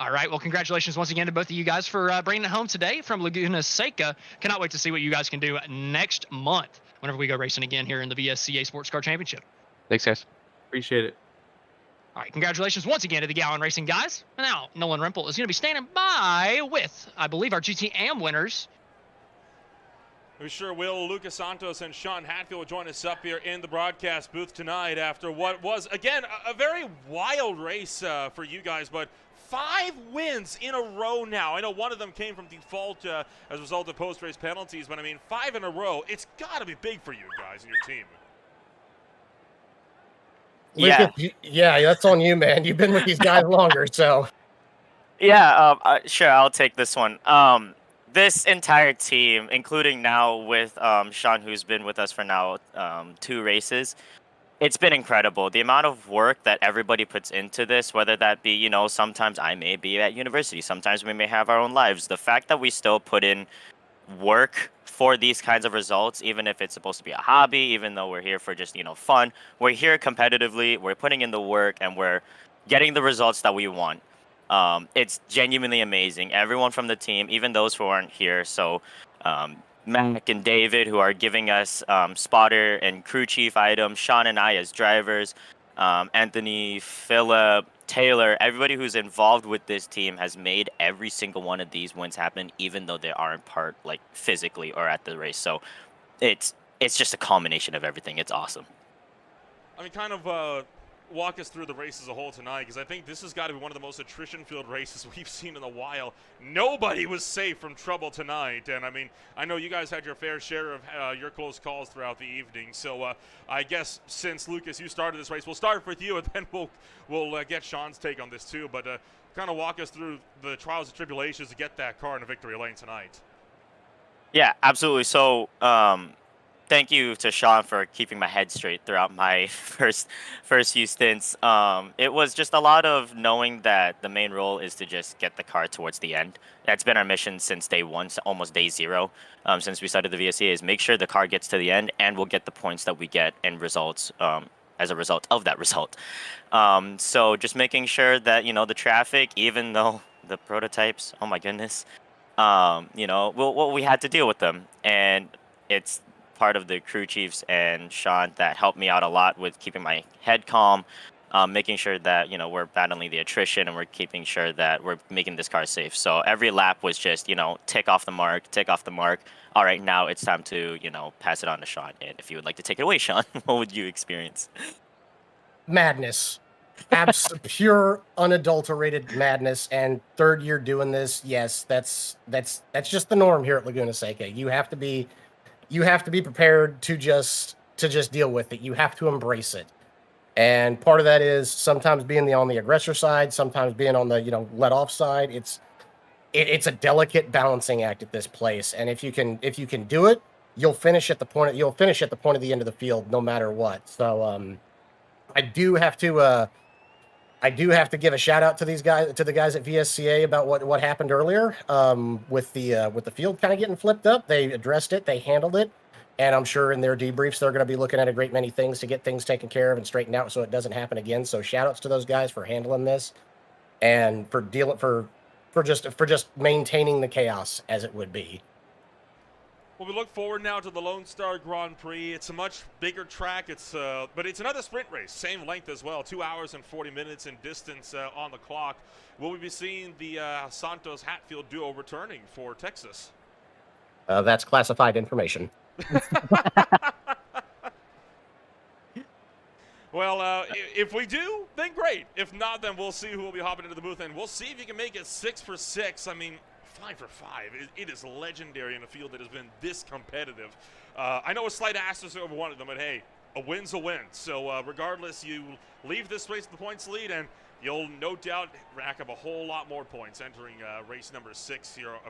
All right. Well, congratulations once again to both of you guys for bringing it home today from Laguna Seca. Cannot wait to see what you guys can do next month whenever we go racing again here in the VSCA Sports Car Championship. Thanks, guys. Appreciate it. All right, congratulations once again to the Gallon Racing guys. And now, Nolan Rempel is going to be standing by with, I believe, our GT-AM winners. We sure will. Lucas Santos and Sean Hatfield will join us up here in the broadcast booth tonight after what was, again, a very wild race for you guys, but 5 wins in a row now. I know one of them came from default as a result of post-race penalties, but I mean, 5 in a row, it's got to be big for you guys and your team. Lucas, yeah, that's on you, man. You've been with these guys longer, so. Yeah, sure, I'll take this one. This entire team, including now with Sean, who's been with us for now 2 races, it's been incredible. The amount of work that everybody puts into this, whether that be, sometimes I may be at university, sometimes we may have our own lives. The fact that we still put in work for these kinds of results, even if it's supposed to be a hobby, even though we're here for just, fun, we're here competitively, we're putting in the work, and we're getting the results that we want. It's genuinely amazing. Everyone from the team, even those who aren't here, so Mac and David, who are giving us spotter and crew chief items, Sean and I as drivers, Anthony, Philip, Taylor, everybody who's involved with this team has made every single one of these wins happen, even though they aren't part, like, physically or at the race. So it's just a culmination of everything. It's awesome. I mean, kind of walk us through the race as a whole tonight, because I think this has got to be one of the most attrition-filled races we've seen in a while. Nobody was safe from trouble tonight, and I mean, I know you guys had your fair share of your close calls throughout the evening. So I guess since Lucas, you started this race, we'll start with you, and then we'll get Sean's take on this too. But kind of walk us through the trials and tribulations to get that car in a victory lane tonight. Yeah, absolutely. So thank you to Sean for keeping my head straight throughout my first few stints. It was just a lot of knowing that the main role is to just get the car towards the end. That's been our mission since day 1, almost day 0, since we started the VSCA, is make sure the car gets to the end, and we'll get the points that we get and results as a result of that result. So just making sure that, the traffic, even though the prototypes, oh my goodness, we had to deal with them. And it's part of the crew chiefs and Sean that helped me out a lot with keeping my head calm, making sure that we're battling the attrition and we're keeping sure that we're making this car safe. So every lap was just tick off the mark. All right, now it's time to pass it on to Sean. And if you would like to take it away, Sean, what would you experience? Madness. pure unadulterated madness. And third year doing this, yes, that's just the norm here at Laguna Seca. You have to be prepared to just deal with it. You have to embrace it. And part of that is sometimes being on the aggressor side, sometimes being on the let off side. It's a delicate balancing act at this place. And if you can do it, you'll finish at the point of the end of the field, no matter what. So I do have to give a shout out to the guys at VSCA about what happened earlier with the field kind of getting flipped up. They addressed it, they handled it, and I'm sure in their debriefs they're going to be looking at a great many things to get things taken care of and straightened out so it doesn't happen again. So shout outs to those guys for handling this and for just maintaining the chaos as it would be. Well, we look forward now to the Lone Star Grand Prix. It's a much bigger track. But it's another sprint race, same length as well, 2 hours and 40 minutes in distance on the clock. Will we be seeing the Santos-Hatfield duo returning for Texas? That's classified information. Well, if we do, then great. If not, then we'll see who will be hopping into the booth, and we'll see if you can make it 6 for 6. I mean, 5 for 5. It is legendary in a field that has been this competitive. I know a slight asterisk over one of them, but hey, a win's a win. So regardless, you leave this race with the points lead, and you'll no doubt rack up a whole lot more points entering race number 5 here on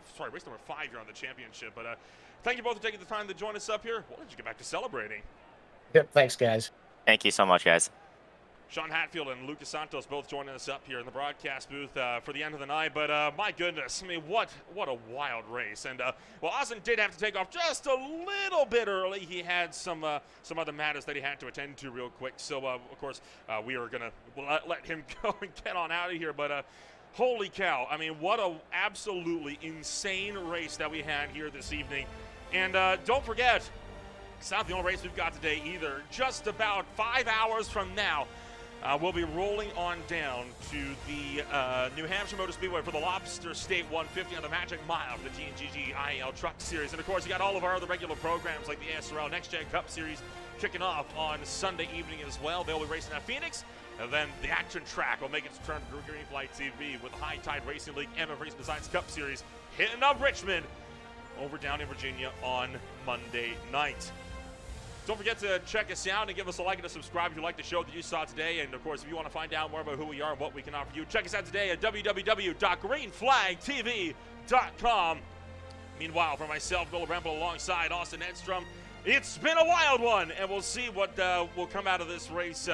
the championship. But thank you both for taking the time to join us up here. We'll let you get back to celebrating. Yep, thanks, guys. Thank you so much, guys. Sean Hatfield and Lucas Santos both joining us up here in the broadcast booth for the end of the night. But my goodness, I mean, what a wild race. And well, Austin did have to take off just a little bit early. He had some other matters that he had to attend to real quick. So of course we are gonna let him go and get on out of here. But holy cow! I mean, what a absolutely insane race that we had here this evening. And don't forget, it's not the only race we've got today either. Just about 5 hours from now, we'll be rolling on down to the New Hampshire Motor Speedway for the Lobster State 150 on the Magic Mile for the TNGG IL Truck Series. And, of course, you got all of our other regular programs like the SRL Next Gen Cup Series kicking off on Sunday evening as well. They'll be racing at Phoenix. And then the action track will make its return to Green Flight TV with the High Tide Racing League MF Racing Designs Cup Series hitting up Richmond over down in Virginia on Monday night. Don't forget to check us out and give us a like and a subscribe if you like the show that you saw today. And, of course, if you want to find out more about who we are and what we can offer you, check us out today at www.greenflagtv.com. Meanwhile, for myself, Bill Ramble, alongside Austin Edstrom, it's been a wild one, and we'll see what will come out of this race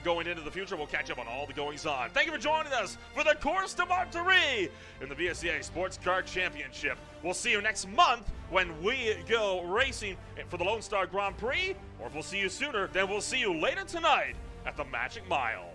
going into the future. We'll catch up on all the goings-on. Thank you for joining us for the Course de Monterey in the VSCA Sports Car Championship. We'll see you next month when we go racing for the Lone Star Grand Prix, or if we'll see you sooner, then we'll see you later tonight at the Magic Mile.